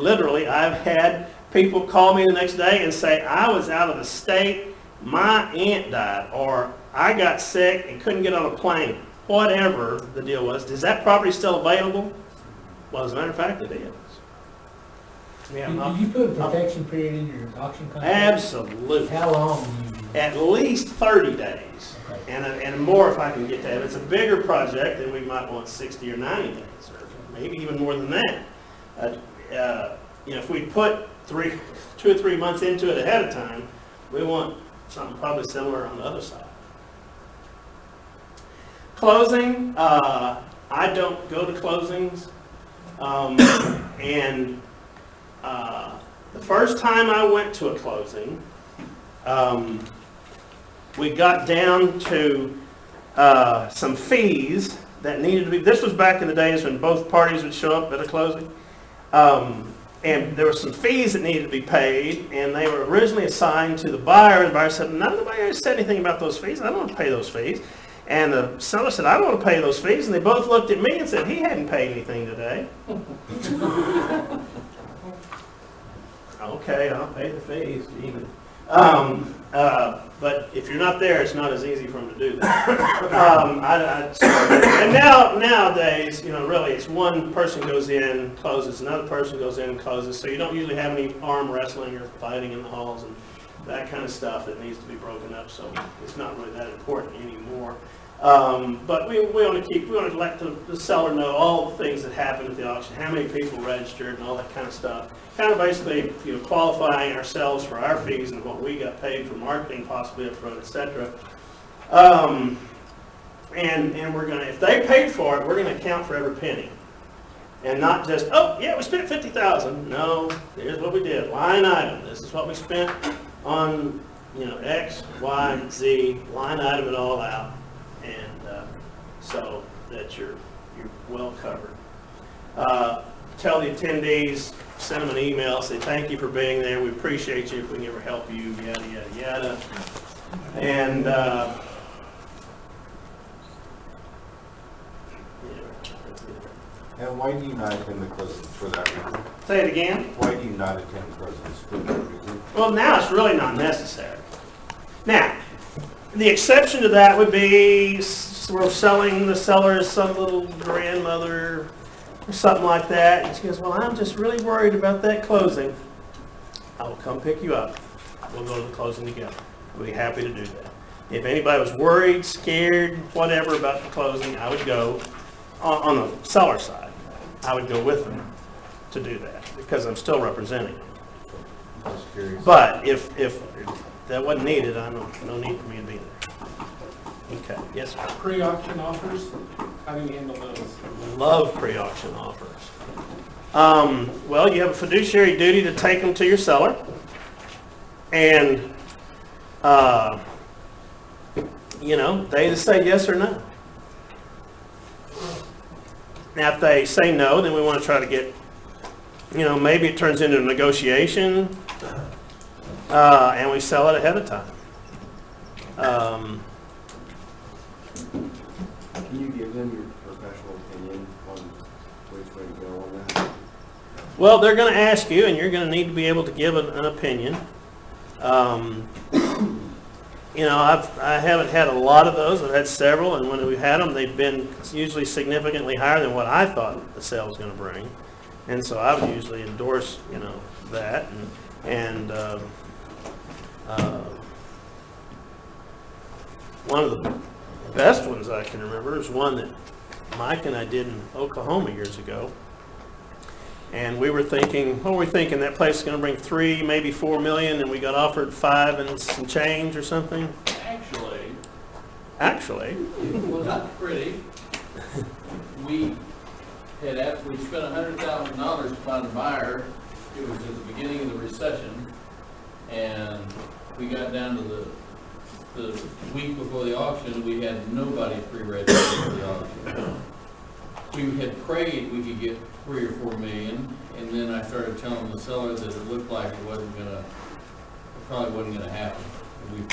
A: people call me the next day and say, I was out of the state, my aunt died, or I got sick and couldn't get on a plane. Whatever the deal was, is that property still available? Well, as a matter of fact, it is.
K: Did you put a protection period in your auction contract?
A: Absolutely.
K: How long do you?
A: At least 30 days. Okay. And more if I can get that. If it's a bigger project, then we might want 60 or 90 days, or maybe even more than that. You know, if we put 2 or 3 months into it ahead of time, we want something probably similar on the other side. Closing, I don't go to closings, and the first time I went to a closing, we got down to some fees that needed to be, this was back in the days when both parties would show up at a closing, and there were some fees that needed to be paid, and they were originally assigned to the buyer, and the buyer said, nobody said anything about those fees, I don't want to pay those fees. And the seller said, I don't want to pay those fees, and they both looked at me and said, he hadn't paid anything today. Okay, I'll pay the fees. But if you're not there, it's not as easy for them to do that. And nowadays, you know, really, it's one person goes in, closes, another person goes in and closes, so you don't usually have any arm wrestling or fighting in the halls and that kind of stuff that needs to be broken up, so it's not really that important anymore. But we want to let the seller know all the things that happened at the auction, how many people registered and all that kind of stuff. Kind of basically, you know, qualifying ourselves for our fees and what we got paid for marketing, possibly up front, etc. And we're gonna, if they paid for it, we're gonna account for every penny. And not just, oh yeah, we spent $50,000. No, here's what we did. Line item. This is what we spent on, you know, X, Y, Z. Line item it all out. And so that you're well covered. Tell the attendees, send them an email, say thank you for being there, we appreciate you, if we can ever help you, yada, yada, yada. And,
J: And why do you not attend the closings for that reason?
A: say it again.
J: Why do you not attend closings for that reason?
A: Well, now it's really not necessary. Now, the exception to that would be we're selling the seller some little grandmother or something like that. And she goes, well, I'm just really worried about that closing. I will come pick you up. We'll go to the closing together. We'll be happy to do that. If anybody was worried, scared, whatever about the closing, I would go on the seller side. I would go with them to do that because I'm still representing them.
J: Just curious.
A: But if that wasn't needed, no need for me to be there. Okay, yes, sir.
F: Pre-auction offers, how do you handle those?
A: Love pre-auction offers. Well, you have a fiduciary duty to take them to your seller. And, they either say yes or no. Now, if they say no, then we want to try to get, maybe it turns into a negotiation, and we sell it ahead of time.
G: Can you give them your professional opinion on which way to go on that?
A: Well, they're going to ask you, and you're going to need to be able to give an opinion. I haven't had a lot of those. I've had several, and when we've had them, they've been usually significantly higher than what I thought the sale was going to bring. And so I would usually endorse, that. And one of the best ones I can remember is one that Mike and I did in Oklahoma years ago. And we were thinking, that place is going to bring 3, maybe 4 million, and we got offered 5 and some change or something. Actually,
L: It was not pretty. We spent $100,000 to find a buyer. It was at the beginning of the recession, and we got down to the week before the auction, we had nobody pre-registered for the auction. We had prayed we could get 3 or 4 million, and then I started telling the seller that it looked like it probably wasn't gonna happen. And we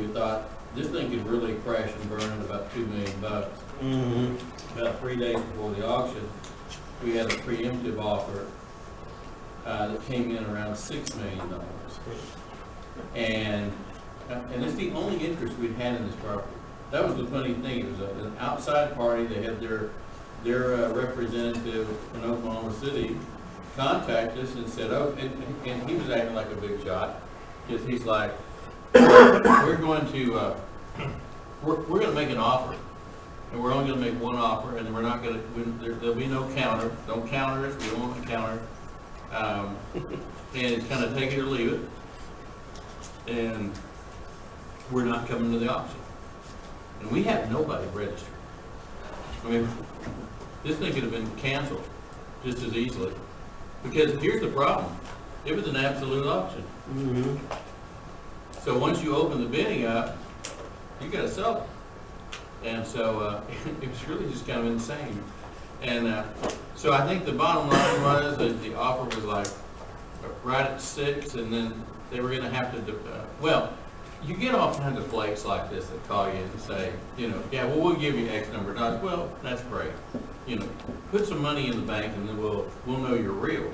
L: thought this thing could really crash and burn at about $2 million.
A: mm-hmm.
L: About 3 days before the auction, we had a preemptive offer that came in around $6 million. And it's the only interest we'd had in this property. That was the funny thing. It was an outside party. They had their representative in Oklahoma City contact us and said, and he was acting like a big shot, because he's like, we're going to make an offer, and we're only going to make one offer, and we're not going to, there'll be no counter. Don't counter us. We don't want to counter. And it's kind of take it or leave it. And we're not coming to the auction. And we have nobody registered. I mean, this thing could have been canceled just as easily. Because here's the problem. It was an absolute auction.
A: Mm-hmm.
L: So once you open the bidding up, you got to sell it. And so it was really just kind of insane. And so I think the bottom line was that the offer was like right at 6, and then they were going to have to, you get all kinds of flakes like this that call you and say, we'll give you X number of dollars. Well, that's great. Put some money in the bank, and then we'll know you're real.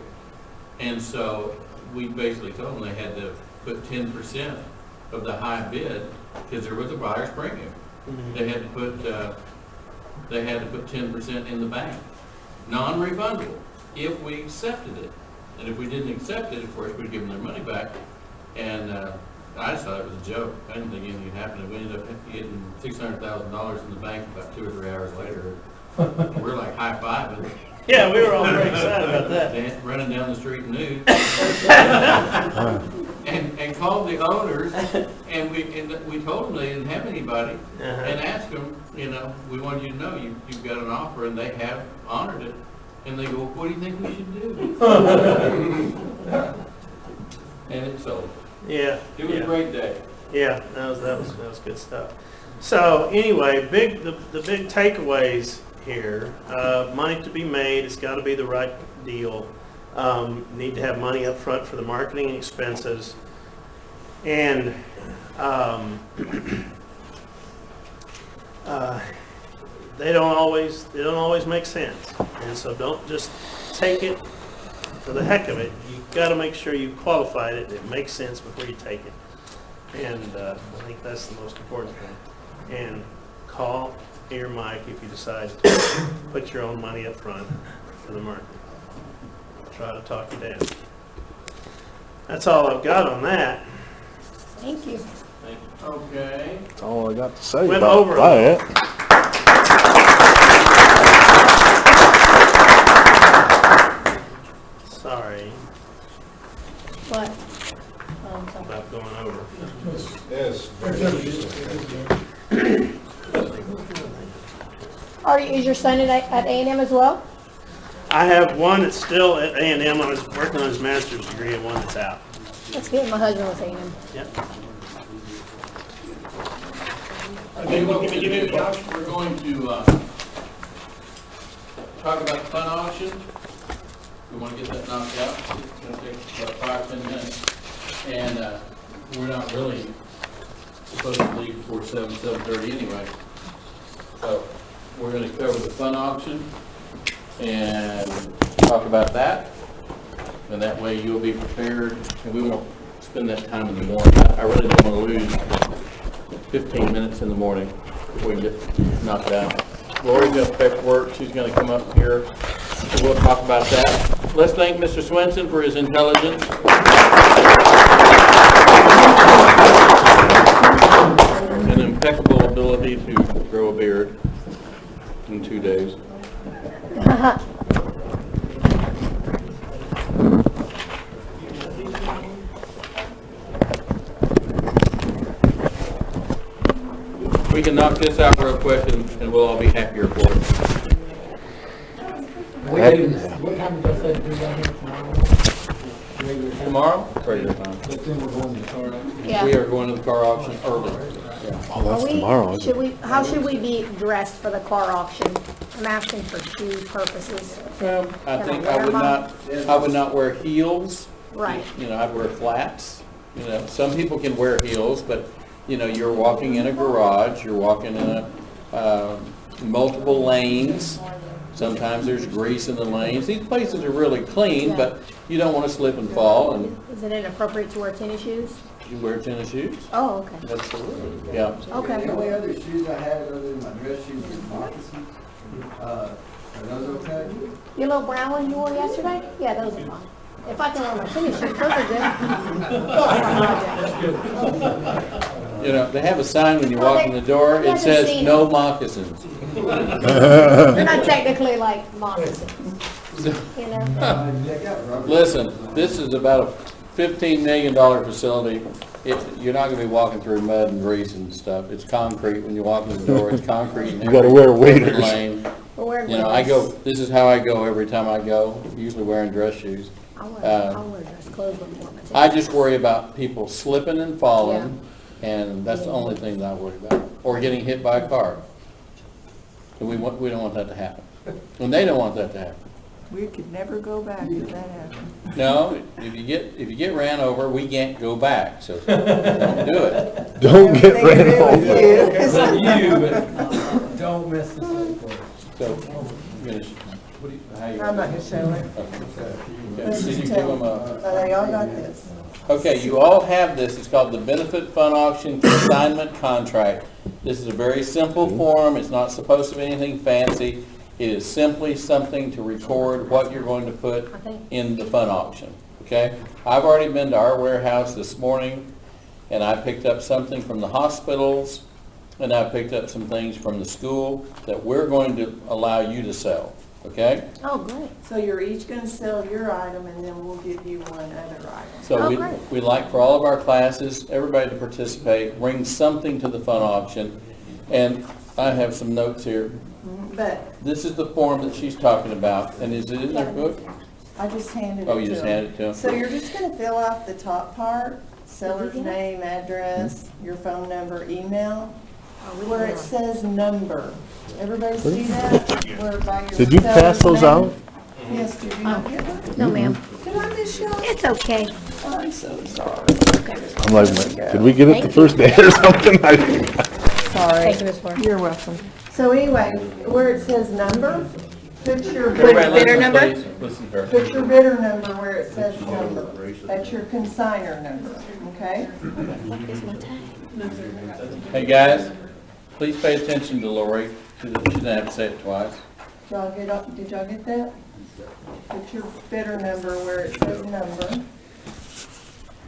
L: And so we basically told them they had to put 10% of the high bid, because there was a buyer's premium.
A: Mm-hmm.
L: They had to put 10% in the bank, non-refundable, if we accepted it. And if we didn't accept it, of course, we'd give them their money back. And I just thought it was a joke. I didn't think anything happened. We ended up getting $600,000 in the bank about 2 or 3 hours later. We're like high-fiving.
A: Yeah, we were all very excited about that.
L: Running down the street nude. and called the owners, and we told them they didn't have anybody, and asked them, we wanted you to know you've got an offer, and they have honored it. And they go, what do you think we should do? And it sold.
A: Yeah.
L: It was a great day.
A: Yeah, that was good stuff. So anyway, the big takeaways here, money to be made, it's got to be the right deal. Need to have money up front for the marketing expenses. And they don't always make sense. And so don't just take it for the heck of it. You got to make sure you qualified it, it makes sense before you take it. And I think that's the most important thing. And call your Mike if you decide to put your own money up front for the marketing. Try to talk you down. That's all I've got on that.
E: Thank you.
L: Okay.
D: That's all I got to say
A: Went
D: about
A: over.
D: that.
A: Sorry
E: What? Something.
A: about going over.
J: Yes, very interesting.
E: Is your son at A&M as well?
A: I have one that's still at A&M. I was working on his master's degree and one that's out.
E: That's good. My husband was A&M.
A: Yep.
L: Okay, what we're going to do, we're going to talk about the fun auction. We want to get that knocked out. It's going to take about 5-10 minutes. And we're not really supposed to leave before 7:30 anyway. So we're going to cover the fun auction and talk about that. And that way you'll be prepared, and we won't spend that time in the morning. I really don't want to lose 15 minutes in the morning before we get knocked out. Lori's got paperwork. She's going to come up here, and we'll talk about that. Let's thank Mr. Swenson for his intelligence. An impeccable ability to grow a beard in 2 days. We can knock this out real quick and we'll all be happier for it.
B: What time did I say to do that here tomorrow?
L: Tomorrow? Regular time.
B: But then we're going to the car auction.
E: Yeah.
L: We are going to the car auction early.
D: Oh, that's tomorrow, isn't it?
E: How should we be dressed for the car auction? I'm asking for shoe purposes.
L: I think I would not wear heels.
E: Right.
L: You know, I'd wear flats. You know, some people can wear heels, but you know, you're walking in a garage, you're walking in a multiple lanes. Sometimes there's grease in the lanes. These places are really clean, but you don't want to slip and fall, and
E: Is it inappropriate to wear tennis shoes?
L: you wear tennis shoes.
E: Oh, okay.
L: Absolutely. Yeah.
E: Okay.
G: The only other shoes I had other than my dress shoes and moccasins, are those okay?
E: Your little brown ones you wore yesterday? Yeah, those are fine. If I can wear my tennis shoes, those are good.
L: You know, they have a sign when you walk in the door, it says no moccasins.
E: They're not technically like moccasins, you know?
L: Listen, this is about a $15 million facility. You're not gonna be walking through mud and grease and stuff. It's concrete when you walk in the door, it's concrete in
D: You gotta wear waders.
L: lane.
E: We're wearing
L: You know, this is how I go every time I go, usually wearing dress shoes.
E: I'll wear dress clothes before my tennis.
L: I just worry about people slipping and falling, and that's the only thing that I worry about. Or getting hit by a car. And we don't want that to happen. And they don't want that to happen.
M: We could never go back if that happened.
L: No, if you get ran over, we can't go back, so don't do it.
D: Don't get ran over.
B: It's not you, but don't mess this up.
L: So, how you?
M: I'm not gonna show it.
L: Okay. Did you give them a?
M: They all got this.
L: Okay, you all have this. It's called the Benefit Fund Auction Consignment Contract. This is a very simple form. It's not supposed to be anything fancy. It is simply something to record what you're going to put in the fund auction, okay? I've already been to our warehouse this morning, and I picked up something from the hospitals, and I picked up some things from the school that we're going to allow you to sell, okay?
E: Oh, great.
M: So you're each gonna sell your item and then we'll give you one other item.
L: So
E: great.
L: we'd like for all of our classes, everybody to participate, bring something to the fund auction, and I have some notes here.
M: But
L: This is the form that she's talking about, and is it in their book?
M: I just handed it to
L: Oh, you just handed it to them?
M: So you're just gonna fill out the top part, seller's name, address, your phone number, email, where it says number. Everybody see that? Where by your
D: Did you pass
M: seller's
D: those
M: name?
D: out?
M: Yes, did you not get one?
E: No, ma'am.
M: Did I miss y'all?
E: It's okay.
M: Oh, I'm so sorry.
D: I'm like, did we get it the first day or something?
M: Sorry.
E: Thank you, Ms. Moore.
M: You're welcome. So anyway, where it says number, put your
L: Everybody
E: bidder
L: listen,
E: number?
L: please. Listen to her.
M: Put your bidder number where it says number. That's your consigner number, okay?
L: Hey, guys, please pay attention to Lori. She didn't have to say it twice.
M: Did y'all get that? Put your bidder number where it says number.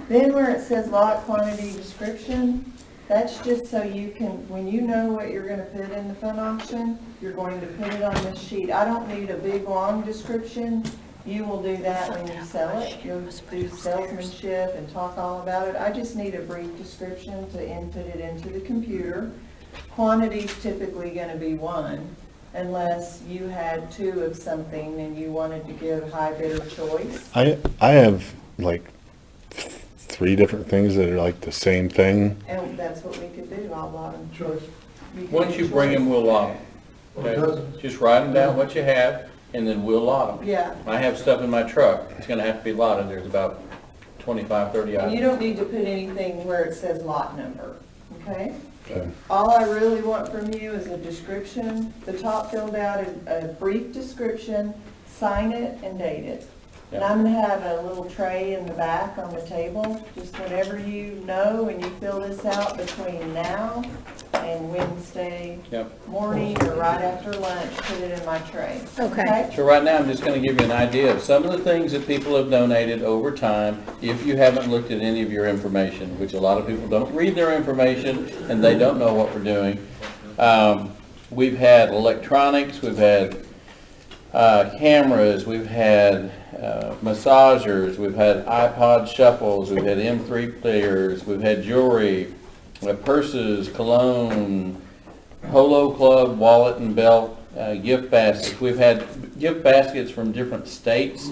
M: Then where it says lot quantity description, that's just so you can, when you know what you're gonna put in the fund auction, you're going to put it on this sheet. I don't need a big, long description. You will do that when you sell it. You'll do salesmanship and talk all about it. I just need a brief description to input it into the computer. Quantity's typically gonna be 1, unless you had 2 of something and you wanted to give high bidder choice.
D: I have like 3 different things that are like the same thing.
M: And that's what we could do, I'll lot them. Choice.
L: Once you bring them, we'll lot them. Okay? Just write them down what you have, and then we'll lot them.
M: Yeah,
L: I have stuff in my truck. It's gonna have to be lotted. There's about 25, 30
M: and you
L: items.
M: don't need to put anything where it says lot number, okay?
D: Okay.
M: All I really want from you is a description, the top filled out, a brief description, sign it and date it. And I'm gonna have a little tray in the back on the table, just whenever you know and you fill this out between now and Wednesday
L: Yep.
M: morning or right after lunch, put it in my tray.
E: Okay.
L: So right now, I'm just gonna give you an idea of some of the things that people have donated over time, if you haven't looked at any of your information, which a lot of people don't read their information, and they don't know what we're doing. We've had electronics, we've had cameras, we've had massagers, we've had iPod shuffles, we've had M3 players, we've had jewelry, we have purses, cologne, polo club, wallet and belt, gift baskets. We've had gift baskets from different states.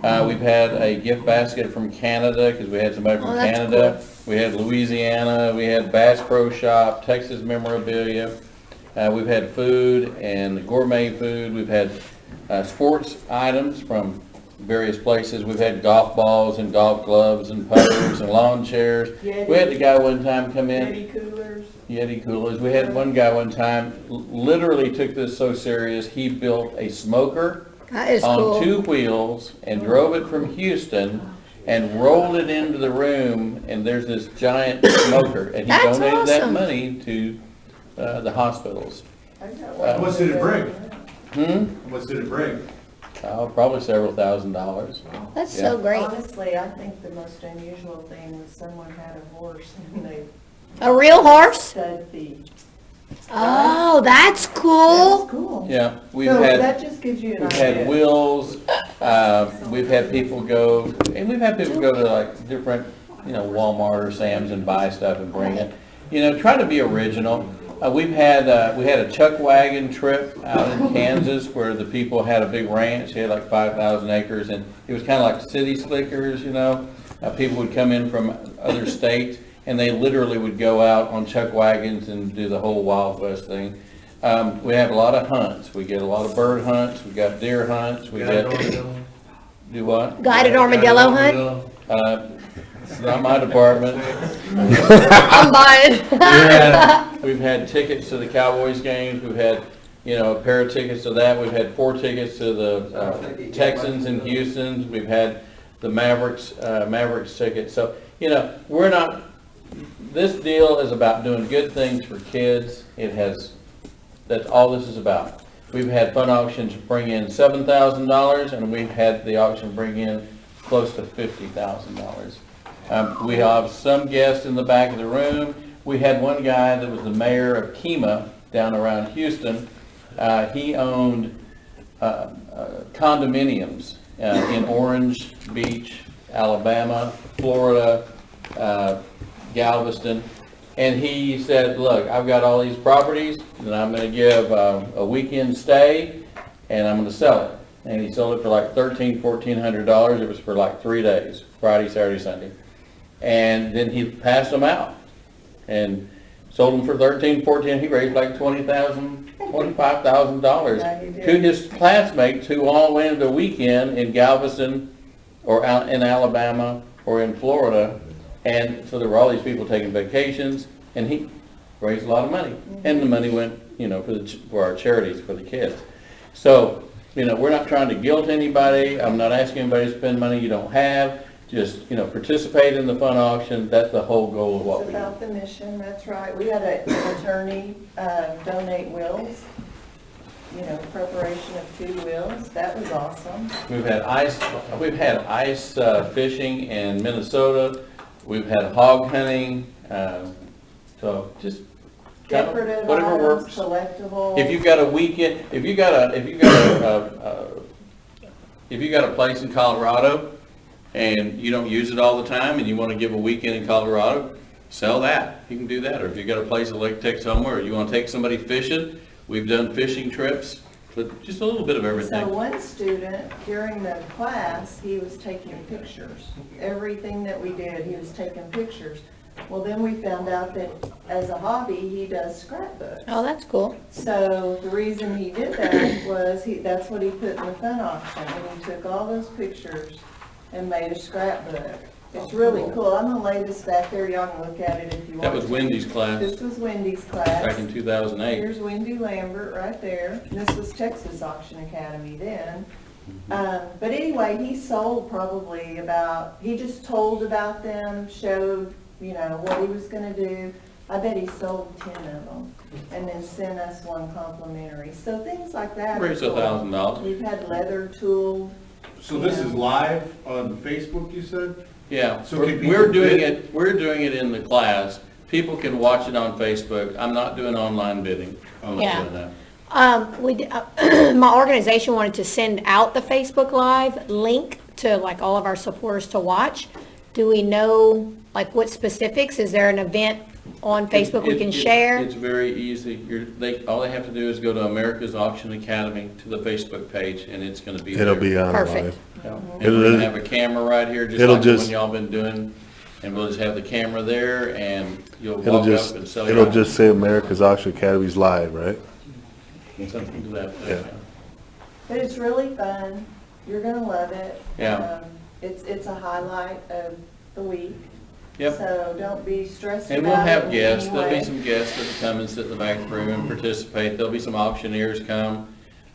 L: We've had a gift basket from Canada, because we had somebody from
E: that's
L: Canada. We had Louisiana, we had Bass Pro Shop, Texas memorabilia. We've had food and gourmet food. We've had sports items from various places. We've had golf balls and golf gloves and putters and lawn chairs. We had the guy one time come in.
M: Yeti coolers.
L: Yeti coolers. We had one guy one time literally took this so serious, he built a smoker
E: That is
L: on
E: cool.
L: 2 wheels and drove it from Houston and rolled it into the room, and there's this giant smoker, and he
E: That's
L: donated that
E: awesome.
L: money to the hospitals.
M: I got
C: How
M: one.
C: much did it bring?
L: Hmm?
C: How much did it bring?
L: Probably several $1,000s.
E: That's so great.
M: Honestly, I think the most unusual thing was someone had a horse and they
E: A real horse?
M: stud feet.
E: Oh, that's
M: That's
E: cool.
M: cool.
L: Yeah, we've
M: So
L: had.
M: that just gives you an
L: We've had
M: idea.
L: wheels, we've had people go, and we've had people go to like different, Walmart or Sam's and buy stuff and bring it. Try to be original. We had a chuck wagon trip out in Kansas where the people had a big ranch. They had like 5,000 acres, and it was kind of like city slickers, People would come in from other states, and they literally would go out on chuck wagons and do the whole Wild West thing. We have a lot of hunts. We get a lot of bird hunts. We got deer hunts. We get, do what?
E: Guided armadillo hunt?
L: It's not my department.
E: I'm buying.
L: We've had tickets to the Cowboys games. We've had, a pair of tickets to that. We've had 4 tickets to the Texans and Houston's. We've had the Mavericks tickets. So, we're not, this deal is about doing good things for kids. That's all this is about. We've had fun auctions bring in $7,000, and we've had the auction bring in close to $50,000. We have some guests in the back of the room. We had one guy that was the mayor of Kemah down around Houston. He owned condominiums in Orange Beach, Alabama, Florida, Galveston. And he said, look, I've got all these properties, and I'm going to give a weekend stay, and I'm going to sell it. And he sold it for like $1,400. It was for like 3 days, Friday, Saturday, Sunday. And then he passed them out and sold them for $1,300, $1,400. He raised like $20,000 $25,000
M: Yeah, he did.
L: to his classmates who all went the weekend in Galveston or out in Alabama or in Florida. And so there were all these people taking vacations, and he raised a lot of money. And the money went, you know, for our charities for the kids. So, you know, we're not trying to guilt anybody. I'm not asking anybody to spend money you don't have. Just, you know, participate in the fun auction. That's the whole goal of what
M: It's
L: we do.
M: about the mission, that's right. We had an attorney donate wills, you know, preparation of 2 wills. That was awesome.
L: We've had ice fishing in Minnesota. We've had hog hunting. So just kind of
M: Decorative
L: whatever
M: items,
L: works.
M: collectibles.
L: If you've got a weekend, if you got a place in Colorado and you don't use it all the time and you want to give a weekend in Colorado, sell that. You can do that. Or if you got a place at Lake Texoma or you want to take somebody fishing, we've done fishing trips, but just a little bit of
M: So
L: everything.
M: one student, during the class, he was taking pictures. Everything that we did, he was taking pictures. Well, then we found out that as a hobby, he does scrapbooks.
E: Oh, that's cool.
M: So the reason he did that was that's what he put in the fun auction, and he took all those pictures and made a scrapbook. It's really cool. I'm gonna lay this back there, y'all can look at it if you want.
L: That was
M: to.
L: Wendy's class
M: This was Wendy's
L: back
M: class.
L: in 2008.
M: Here's Wendy Lambert right there. This was Texas Auction Academy then. But anyway, he sold probably he just told about them, showed, you know, what he was gonna do. I bet he sold 10 of them and then sent us one complimentary. So things like that. are
L: Raised
M: cool.
L: $1,000.
M: We've had leather tooled.
C: So this is live on Facebook, you said?
L: Yeah,
C: So can
L: we're
C: people
L: doing
C: bid?
L: it, we're doing it in the class. People can watch it on Facebook. I'm not doing online bidding. I'm not
E: Yeah.
L: doing that.
E: My organization wanted to send out the Facebook Live link to like all of our supporters to watch. Do we know like what specifics? Is there an event on Facebook we can share?
L: It's very easy. All they have to do is go to America's Auction Academy to the Facebook page, and it's gonna be there.
D: It'll be on
E: Perfect.
D: live.
L: Yeah. And
D: It'll-
L: we're gonna have a camera right here, just
D: it'll
L: like the one
D: just-
L: y'all been doing. And we'll just have the camera there, and you'll
D: It'll
L: walk
D: just,
L: up and sell your
D: it'll
L: item.
D: just say America's Auction Academy's live, right?
L: Something to that effect,
D: Yeah.
L: yeah.
M: But it's really fun. You're gonna love it.
L: Yeah.
M: It's a highlight of the week.
L: Yep.
M: So don't be stressed about it.
L: And we'll have
M: in
L: guests,
M: any
L: there'll be
M: way.
L: some guests that come and sit in the back of the room and participate. There'll be some auctioneers come.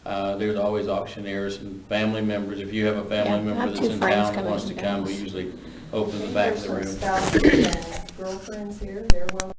L: There's always auctioneers and family members. If you have a
E: Yeah,
L: family
E: I
L: member
E: have
L: that's
E: 2
L: in
E: friends
L: town that
E: coming
L: wants to
E: from
L: come, we
E: Dallas.
L: usually open the back of
M: There's
L: the room.
M: some spouses and girlfriends here, they're welcome.